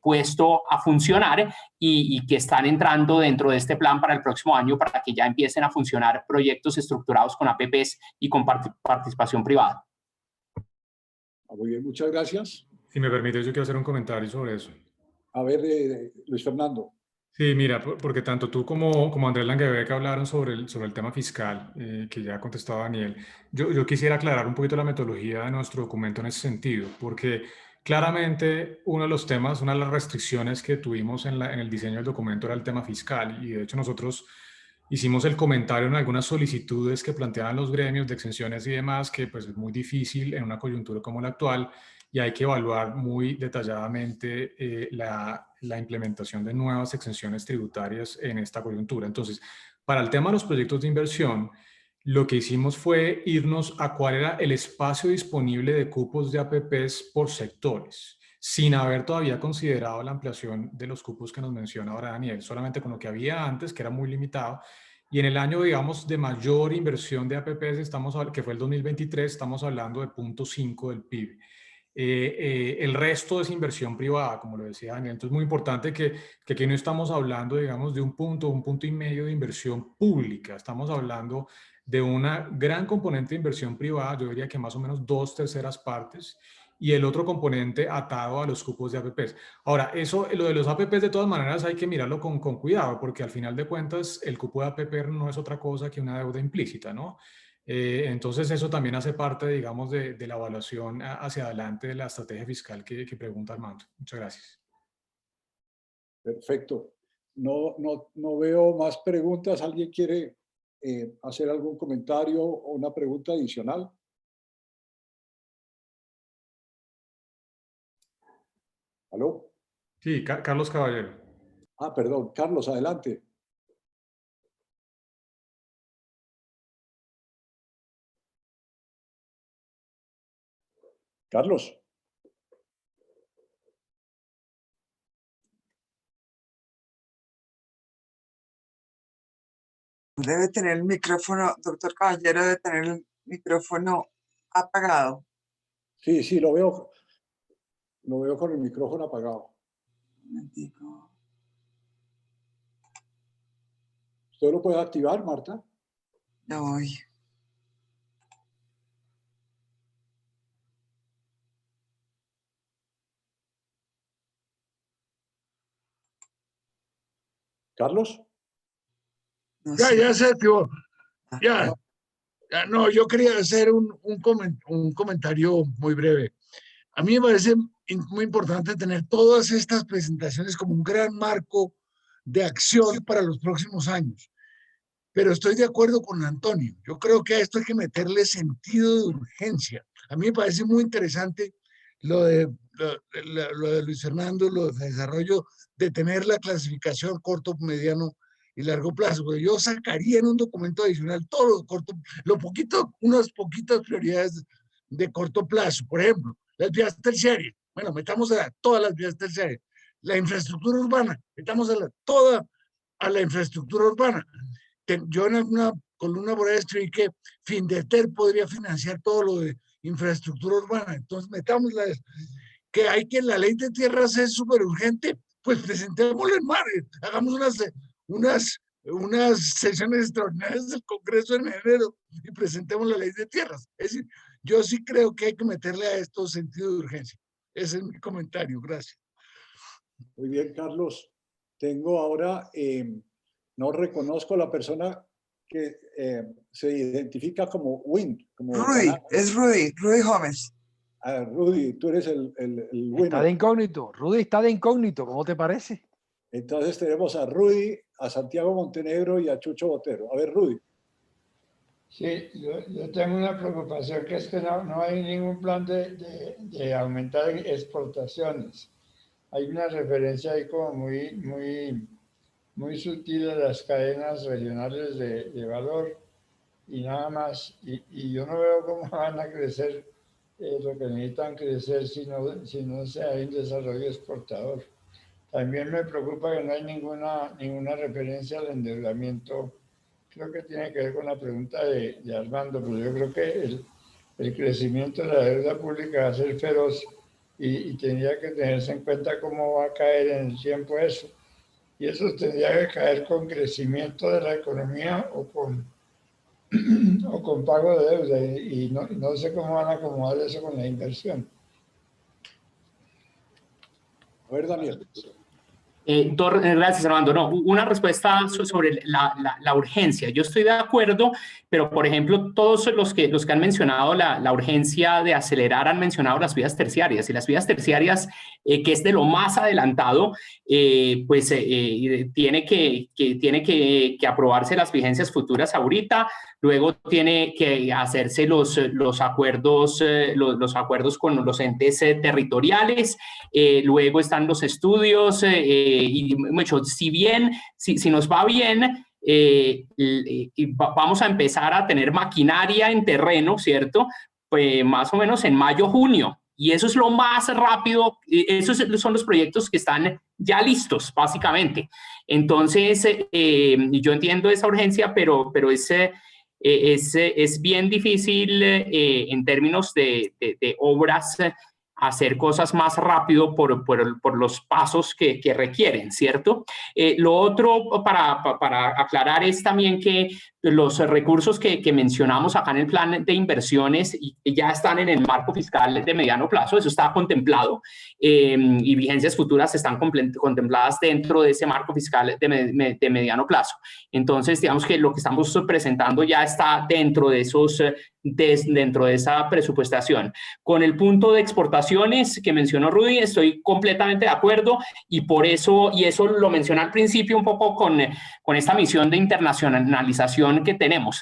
[SPEAKER 2] puesto a funcionar y que están entrando dentro de este plan para el próximo año para que ya empiecen a funcionar proyectos estructurados con APPs y con participación privada.
[SPEAKER 1] Muy bien, muchas gracias.
[SPEAKER 7] Si me permite, yo quiero hacer un comentario sobre eso.
[SPEAKER 1] A ver, Luis Fernando.
[SPEAKER 7] Sí, mira, porque tanto tú como Andrés Langebeck hablaron sobre el tema fiscal, que ya ha contestado Daniel. Yo quisiera aclarar un poquito la metodología de nuestro documento en ese sentido, porque claramente uno de los temas, una de las restricciones que tuvimos en el diseño del documento era el tema fiscal, y de hecho nosotros hicimos el comentario en algunas solicitudes que planteaban los gremios de exenciones y demás, que pues es muy difícil en una coyuntura como la actual, y hay que evaluar muy detalladamente la implementación de nuevas exenciones tributarias en esta coyuntura. Entonces, para el tema de los proyectos de inversión, lo que hicimos fue irnos a cuál era el espacio disponible de cupos de APPs por sectores, sin haber todavía considerado la ampliación de los cupos que nos menciona ahora Daniel, solamente con lo que había antes, que era muy limitado. Y en el año, digamos, de mayor inversión de APPs, que fue el 2023, estamos hablando de 0.5 del PIB. El resto es inversión privada, como lo decía Daniel. Entonces es muy importante que aquí no estamos hablando, digamos, de un punto y medio de inversión pública. Estamos hablando de una gran componente de inversión privada, yo diría que más o menos 2/3 partes, y el otro componente atado a los cupos de APPs. Ahora, lo de los APPs de todas maneras hay que mirarlo con cuidado, porque al final de cuentas el cupo de APP no es otra cosa que una deuda implícita, ¿no? Entonces eso también hace parte, digamos, de la evaluación hacia adelante de la estrategia fiscal que pregunta Armando. Muchas gracias.
[SPEAKER 1] Perfecto. No veo más preguntas. ¿Alguien quiere hacer algún comentario o una pregunta adicional? ¿Aló?
[SPEAKER 7] Sí, Carlos Caballero.
[SPEAKER 1] Ah, perdón. Carlos, adelante. Carlos.
[SPEAKER 5] Debe tener el micrófono, doctor Caballero, debe tener el micrófono apagado.
[SPEAKER 1] Sí, lo veo con el micrófono apagado.
[SPEAKER 5] Un momentico.
[SPEAKER 1] ¿Usted lo puede activar, Marta?
[SPEAKER 5] Ya voy.
[SPEAKER 1] Carlos.
[SPEAKER 8] Ya se activó. Ya, no, yo quería hacer un comentario muy breve. A mí me parece muy importante tener todas estas presentaciones como un gran marco de acción para los próximos años. Pero estoy de acuerdo con Antonio. Yo creo que a esto hay que meterle sentido de urgencia. A mí me parece muy interesante lo de Luis Fernando, lo de desarrollo, de tener la clasificación corto, mediano y largo plazo. Pero yo sacaría en un documento adicional todo lo corto, unas poquitas prioridades de corto plazo. Por ejemplo, las vías terciarias. Bueno, metamos todas las vías terciarias. La infraestructura urbana, metamos toda a la infraestructura urbana. Yo en alguna columna por ahí escribí que Findeter podría financiar todo lo de infraestructura urbana. Entonces, metámosla. Que hay que la ley de tierras es súper urgente, pues presentémoslo en mar. Hagamos unas sesiones extraordinarias del Congreso en enero y presentemos la ley de tierras. Es decir, yo sí creo que hay que meterle a esto sentido de urgencia. Ese es mi comentario. Gracias.
[SPEAKER 1] Muy bien, Carlos. Tengo ahora... no reconozco a la persona que se identifica como Win. Como
[SPEAKER 5] Rudy, es Rudy Gómez.
[SPEAKER 1] Rudy, tú eres el winner.
[SPEAKER 10] Está de incógnito. Rudy está de incógnito. ¿Cómo te parece?
[SPEAKER 1] Entonces tenemos a Rudy, a Santiago Montenegro y a Chucho Botero. A ver, Rudy.
[SPEAKER 12] Sí, yo tengo una preocupación, que es que no hay ningún plan de aumentar exportaciones. Hay una referencia ahí como muy sutil a las cadenas regionales de valor y nada más. Y yo no veo cómo van a crecer lo que necesitan crecer si no se hay un desarrollo exportador. También me preocupa que no hay ninguna referencia al endeudamiento. Creo que tiene que ver con la pregunta de Armando, pero yo creo que el crecimiento de la deuda pública va a ser feroz y tendría que tenerse en cuenta cómo va a caer en el tiempo eso. Y eso tendría que caer con crecimiento de la economía o con pago de deuda. Y no sé cómo van a acomodar eso con la inversión.
[SPEAKER 1] A ver, Daniel.
[SPEAKER 2] Gracias, Armando. No, una respuesta sobre la urgencia. Yo estoy de acuerdo, pero, por ejemplo, todos los que han mencionado la urgencia de acelerar han mencionado las vías terciarias. Y las vías terciarias, que es de lo más adelantado, pues tiene que aprobarse las vigencias futuras ahorita. Luego tiene que hacerse los acuerdos con los entes territoriales. Luego están los estudios. Y mucho, si nos va bien, vamos a empezar a tener maquinaria en terreno, ¿cierto? Pues más o menos en mayo, junio. Y eso es lo más rápido. Esos son los proyectos que están ya listos, básicamente. Entonces, yo entiendo esa urgencia, pero es bien difícil en términos de obras hacer cosas más rápido por los pasos que requieren, ¿cierto? Lo otro para aclarar es también que los recursos que mencionamos acá en el plan de inversiones ya están en el marco fiscal de mediano plazo, eso está contemplado, y vigencias futuras están contempladas dentro de ese marco fiscal de mediano plazo. Entonces, digamos que lo que estamos presentando ya está dentro de esa presupuestación. Con el punto de exportaciones que mencionó Rudy, estoy completamente de acuerdo, y por eso, y eso lo mencioné al principio un poco con esta misión de internacionalización que tenemos.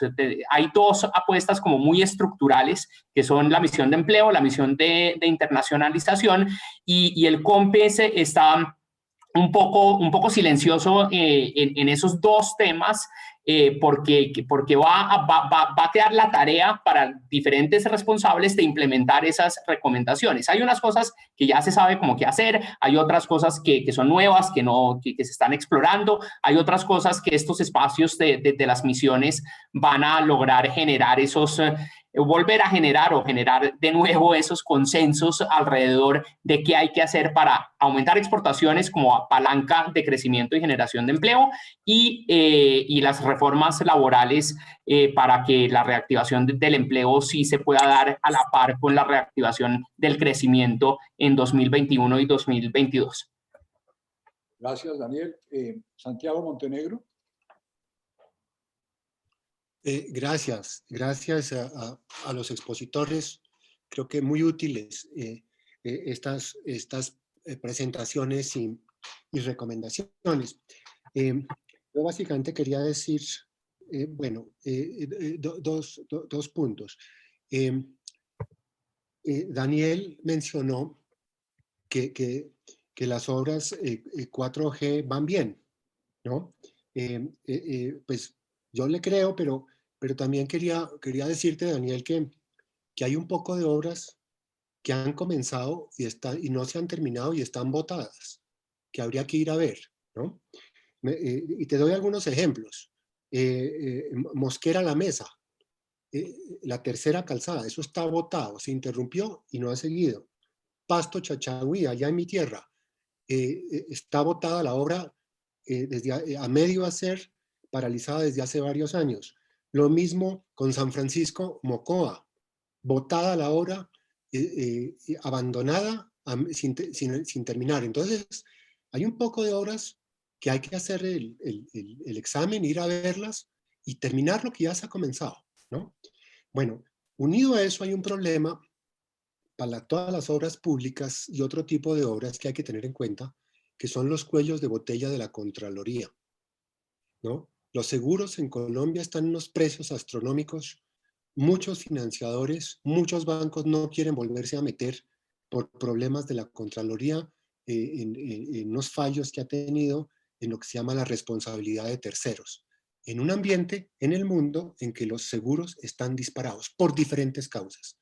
[SPEAKER 2] Hay dos apuestas como muy estructurales, que son la misión de empleo, la misión de internacionalización, y el COMPES está un poco silencioso en esos dos temas, porque va a quedar la tarea para diferentes responsables de implementar esas recomendaciones. Hay unas cosas que ya se sabe cómo qué hacer, hay otras cosas que son nuevas, que se están explorando, hay otras cosas que estos espacios de las misiones van a lograr generar volver a generar o generar de nuevo esos consensos alrededor de qué hay que hacer para aumentar exportaciones como palanca de crecimiento y generación de empleo, y las reformas laborales para que la reactivación del empleo sí se pueda dar a la par con la reactivación del crecimiento en 2021 y 2022.
[SPEAKER 1] Gracias, Daniel. Santiago Montenegro.
[SPEAKER 13] Gracias a los expositores. Creo que muy útiles estas presentaciones y recomendaciones. Yo básicamente quería decir, dos puntos. Daniel mencionó que las obras 4G van bien, ¿no? Pues yo le creo, pero también quería decirte, Daniel, que hay un poco de obras que han comenzado y no se han terminado y están botadas, que habría que ir a ver, ¿no? Y te doy algunos ejemplos. Mosquera La Mesa, la tercera calzada, eso está botado, se interrumpió y no ha seguido. Pasto Chachagüí, allá en mi tierra, está botada la obra desde a medio hacer, paralizada desde hace varios años. Lo mismo con San Francisco Mocoa, botada la obra, abandonada sin terminar. Entonces, hay un poco de obras que hay que hacer el examen, ir a verlas y terminar lo que ya se ha comenzado, ¿no? Bueno, unido a eso hay un problema para todas las obras públicas y otro tipo de obras que hay que tener en cuenta, que son los cuellos de botella de la Contraloría, ¿no? Los seguros en Colombia están en unos precios astronómicos. Muchos financiadores, muchos bancos no quieren volverse a meter por problemas de la Contraloría en unos fallos que ha tenido en lo que se llama la responsabilidad de terceros, en un ambiente en el mundo en que los seguros están disparados por diferentes causas.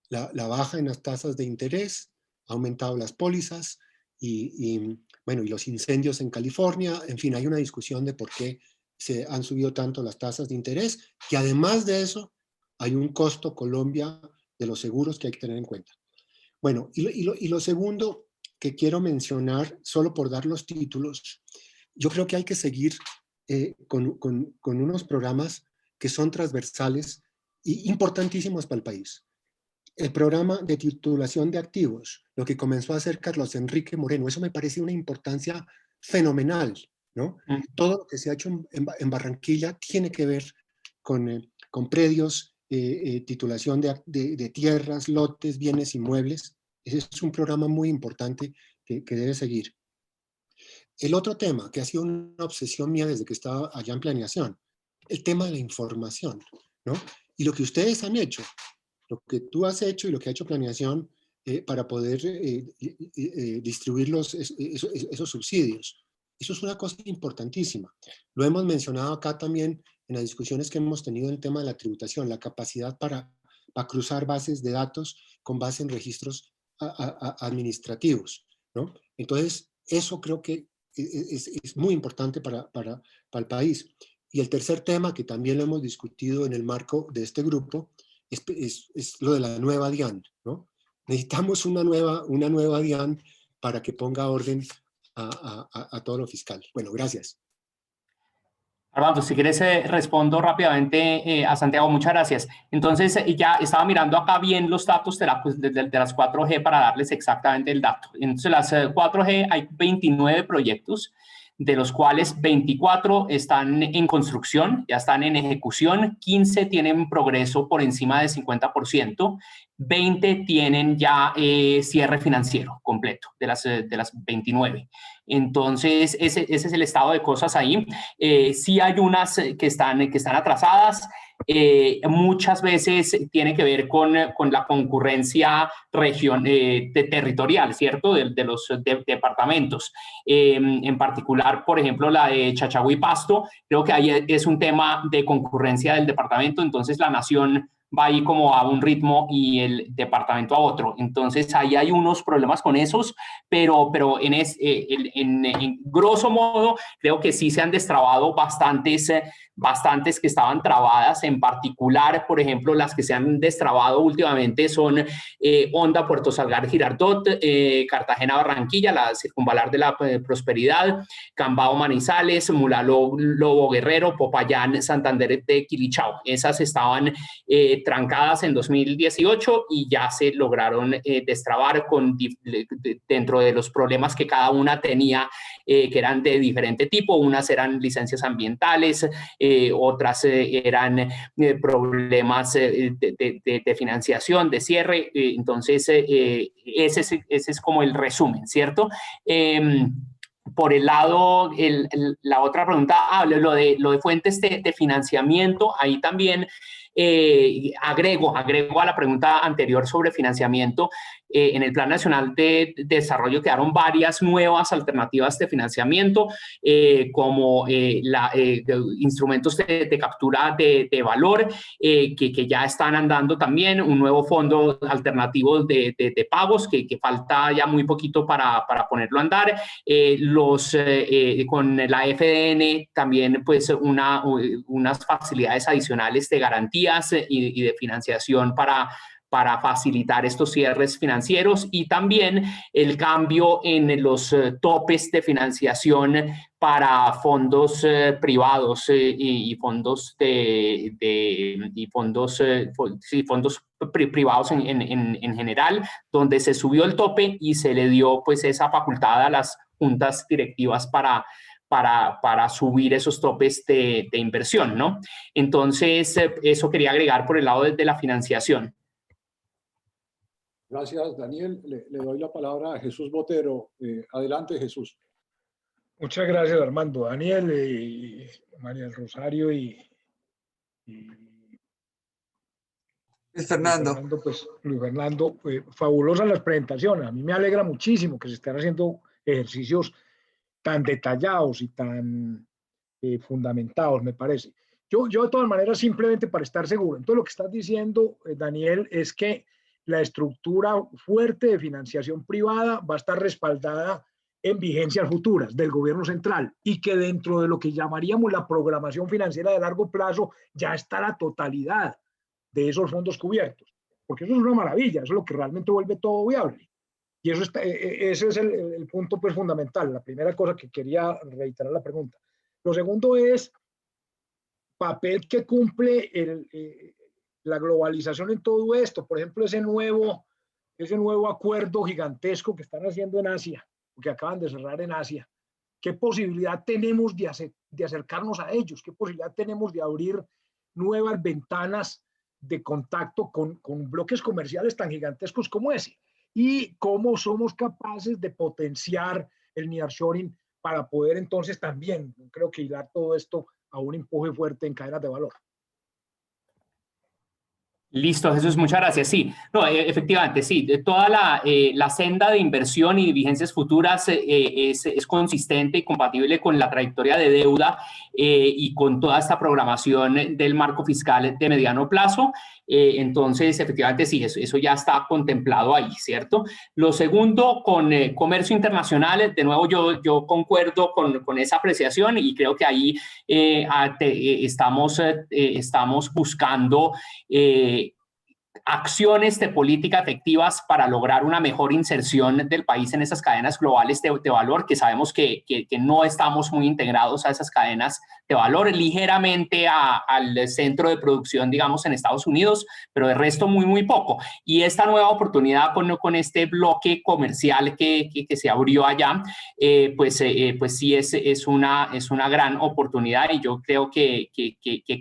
[SPEAKER 13] La baja en las tasas de interés ha aumentado las pólizas y los incendios en California. En fin, hay una discusión de por qué se han subido tanto las tasas de interés, que además de eso hay un costo Colombia de los seguros que hay que tener en cuenta. Bueno, y lo segundo que quiero mencionar, solo por dar los títulos, yo creo que hay que seguir con unos programas que son transversales e importantísimos para el país. El programa de titulación de activos, lo que comenzó a hacer Carlos Enrique Moreno, eso me parece una importancia fenomenal, ¿no? Todo lo que se ha hecho en Barranquilla tiene que ver con predios, titulación de tierras, lotes, bienes inmuebles. Ese es un programa muy importante que debe seguir. El otro tema, que ha sido una obsesión mía desde que estaba allá en planeación, el tema de la información, ¿no? Y lo que ustedes han hecho, lo que tú has hecho y lo que ha hecho planeación para poder distribuir esos subsidios. Eso es una cosa importantísima. Lo hemos mencionado acá también en las discusiones que hemos tenido en el tema de la tributación, la capacidad para cruzar bases de datos con base en registros administrativos, ¿no? Entonces, eso creo que es muy importante para el país. Y el tercer tema, que también lo hemos discutido en el marco de este grupo, es lo de la nueva DIAN, ¿no? Necesitamos una nueva DIAN para que ponga orden a todo lo fiscal. Bueno, gracias.
[SPEAKER 2] Armando, si quieres respondo rápidamente a Santiago, muchas gracias. Entonces, ya estaba mirando acá bien los datos de las 4G para darles exactamente el dato. Entonces, las 4G hay 29 proyectos, de los cuales 24 están en construcción, ya están en ejecución, 15 tienen progreso por encima del 50%, 20 tienen ya cierre financiero completo de las 29. Entonces, ese es el estado de cosas ahí. Sí hay unas que están atrasadas. Muchas veces tiene que ver con la concurrencia territorial, ¿cierto? De los departamentos. En particular, por ejemplo, la de Chachagüí Pasto, creo que ahí es un tema de concurrencia del departamento, entonces la nación va ahí como a un ritmo y el departamento a otro. Entonces, ahí hay unos problemas con esos, pero en grosso modo, creo que sí se han destrabado bastantes que estaban trabadas. En particular, por ejemplo, las que se han destrabado últimamente son Honda, Puerto Salgar, Girardot, Cartagena, Barranquilla, la Circunvalar de la Prosperidad, Cambao, Manizales, Mulá, Lobo, Guerrero, Popayán, Santander de Quilichao. Esas estaban trancadas en 2018 y ya se lograron destrabar dentro de los problemas que cada una tenía, que eran de diferente tipo. Unas eran licencias ambientales, otras eran problemas de financiación, de cierre. Entonces, ese es como el resumen, ¿cierto? Por el lado, la otra pregunta, lo de fuentes de financiamiento, ahí también agrego a la pregunta anterior sobre financiamiento. En el Plan Nacional de Desarrollo quedaron varias nuevas alternativas de financiamiento, como instrumentos de captura de valor, que ya están andando también, un nuevo fondo alternativo de pagos, que falta ya muy poquito para ponerlo a andar. Con la FDN también, pues, unas facilidades adicionales de garantías y de financiación para facilitar estos cierres financieros, y también el cambio en los topes de financiación para fondos privados y fondos privados en general, donde se subió el tope y se le dio, pues, esa facultad a las juntas directivas para subir esos topes de inversión, ¿no? Entonces, eso quería agregar por el lado de la financiación.
[SPEAKER 1] Gracias, Daniel. Le doy la palabra a Jesús Botero. Adelante, Jesús.
[SPEAKER 14] Muchas gracias, Armando. Daniel, y María del Rosario y
[SPEAKER 5] Luis Fernando.
[SPEAKER 14] Luis Fernando, fabulosas las presentaciones. A mí me alegra muchísimo que se estén haciendo ejercicios tan detallados y tan fundamentados, me parece. Yo de todas maneras, simplemente para estar seguro, entonces lo que estás diciendo, Daniel, es que la estructura fuerte de financiación privada va a estar respaldada en vigencias futuras del gobierno central, y que dentro de lo que llamaríamos la programación financiera de largo plazo ya está la totalidad de esos fondos cubiertos, porque eso es una maravilla, eso es lo que realmente vuelve todo viable. Y eso ese es el punto, pues, fundamental, la primera cosa que quería reiterar la pregunta. Lo segundo es papel que cumple la globalización en todo esto. Por ejemplo, ese nuevo acuerdo gigantesco que están haciendo en Asia, que acaban de cerrar en Asia. ¿Qué posibilidad tenemos de acercarnos a ellos? ¿Qué posibilidad tenemos de abrir nuevas ventanas de contacto con bloques comerciales tan gigantescos como ese? Y cómo somos capaces de potenciar el nearshoring para poder entonces también, creo que hilar todo esto a un empuje fuerte en cadenas de valor.
[SPEAKER 2] Listo, Jesús, muchas gracias. Sí, no, efectivamente, sí, toda la senda de inversión y vigencias futuras es consistente y compatible con la trayectoria de deuda y con toda esta programación del marco fiscal de mediano plazo. Entonces, efectivamente, sí, eso ya está contemplado ahí, ¿cierto? Lo segundo, con comercio internacional, de nuevo, yo concuerdo con esa apreciación, y creo que ahí estamos buscando acciones de política efectivas para lograr una mejor inserción del país en esas cadenas globales de valor, que sabemos que no estamos muy integrados a esas cadenas de valor, ligeramente al centro de producción, digamos, en Estados Unidos, pero de resto muy poco. Y esta nueva oportunidad con este bloque comercial que se abrió allá, pues sí es una gran oportunidad, y yo creo que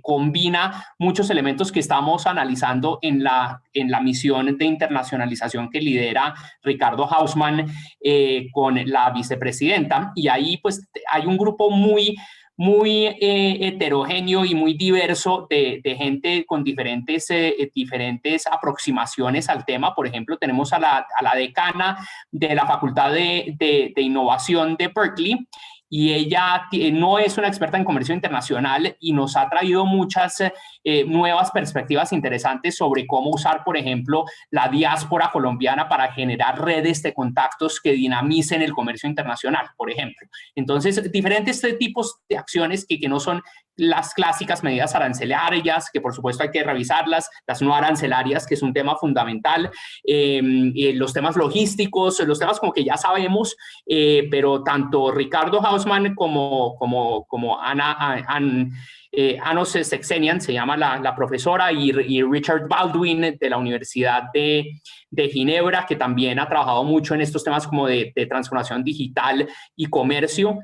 [SPEAKER 2] combina muchos elementos que estamos analizando en la misión de internacionalización que lidera Ricardo Hausmann con la vicepresidenta. Y ahí, pues, hay un grupo muy heterogéneo y muy diverso de gente con diferentes aproximaciones al tema. Por ejemplo, tenemos a la decana de la Facultad de Innovación de Berkeley, y ella no es una experta en comercio internacional, y nos ha traído muchas nuevas perspectivas interesantes sobre cómo usar, por ejemplo, la diáspora colombiana para generar redes de contactos que dinamicen el comercio internacional, por ejemplo. Entonces, diferentes tipos de acciones que no son las clásicas medidas arancelarias, que por supuesto hay que revisarlas, las no arancelarias, que es un tema fundamental, los temas logísticos, los temas como que ya sabemos, pero tanto Ricardo Hausmann Hausman como Anos Sexenian, se llama la profesora, y Richard Baldwin de la Universidad de Ginebra, que también ha trabajado mucho en estos temas como de transformación digital y comercio.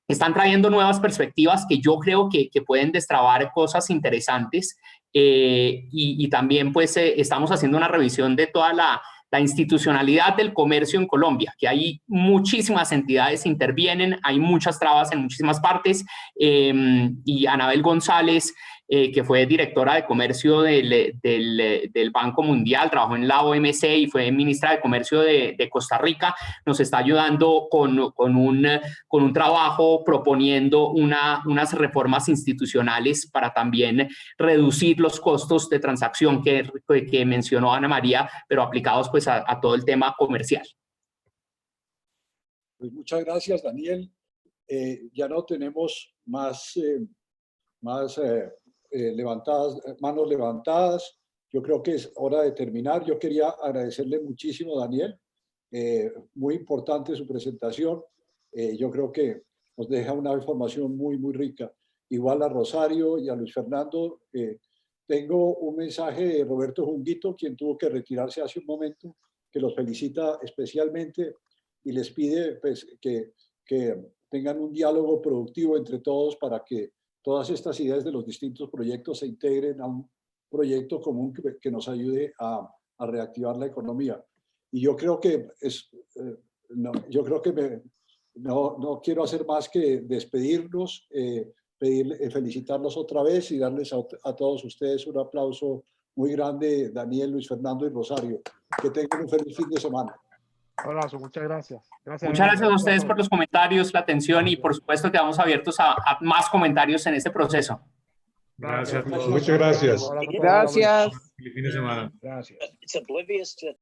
[SPEAKER 2] Están trayendo nuevas perspectivas que yo creo que pueden destrabar cosas interesantes, y también pues estamos haciendo una revisión de toda la institucionalidad del comercio en Colombia, que hay muchísimas entidades que intervienen, hay muchas trabas en muchísimas partes, y Anabel González, que fue directora de comercio del Banco Mundial, trabajó en la OMC y fue ministra de Comercio de Costa Rica, nos está ayudando con un trabajo proponiendo unas reformas institucionales para también reducir los costos de transacción que mencionó Ana María, pero aplicados pues a todo el tema comercial.
[SPEAKER 1] Pues muchas gracias, Daniel. Ya no tenemos más manos levantadas. Yo creo que es hora de terminar. Yo quería agradecerle muchísimo, Daniel. Muy importante su presentación. Yo creo que nos deja una información muy, muy rica. Igual a Rosario y a Luis Fernando. Tengo un mensaje de Roberto Junguito, quien tuvo que retirarse hace un momento, que los felicita especialmente y les pide pues, que tengan un diálogo productivo entre todos para que todas estas ideas de los distintos proyectos se integren a un proyecto común que nos ayude a reactivar la economía. Y yo creo que no quiero hacer más que despedirnos, felicitarlos otra vez y darles a todos ustedes un aplauso muy grande, Daniel, Luis Fernando y Rosario. Que tengan un feliz fin de semana.
[SPEAKER 10] Abrazo, muchas gracias.
[SPEAKER 2] Muchas gracias a ustedes por los comentarios, la atención, y por supuesto quedamos abiertos a más comentarios en este proceso.
[SPEAKER 7] Gracias.
[SPEAKER 6] Muchas gracias.
[SPEAKER 10] Gracias.
[SPEAKER 7] Feliz fin de semana.
[SPEAKER 10] Gracias.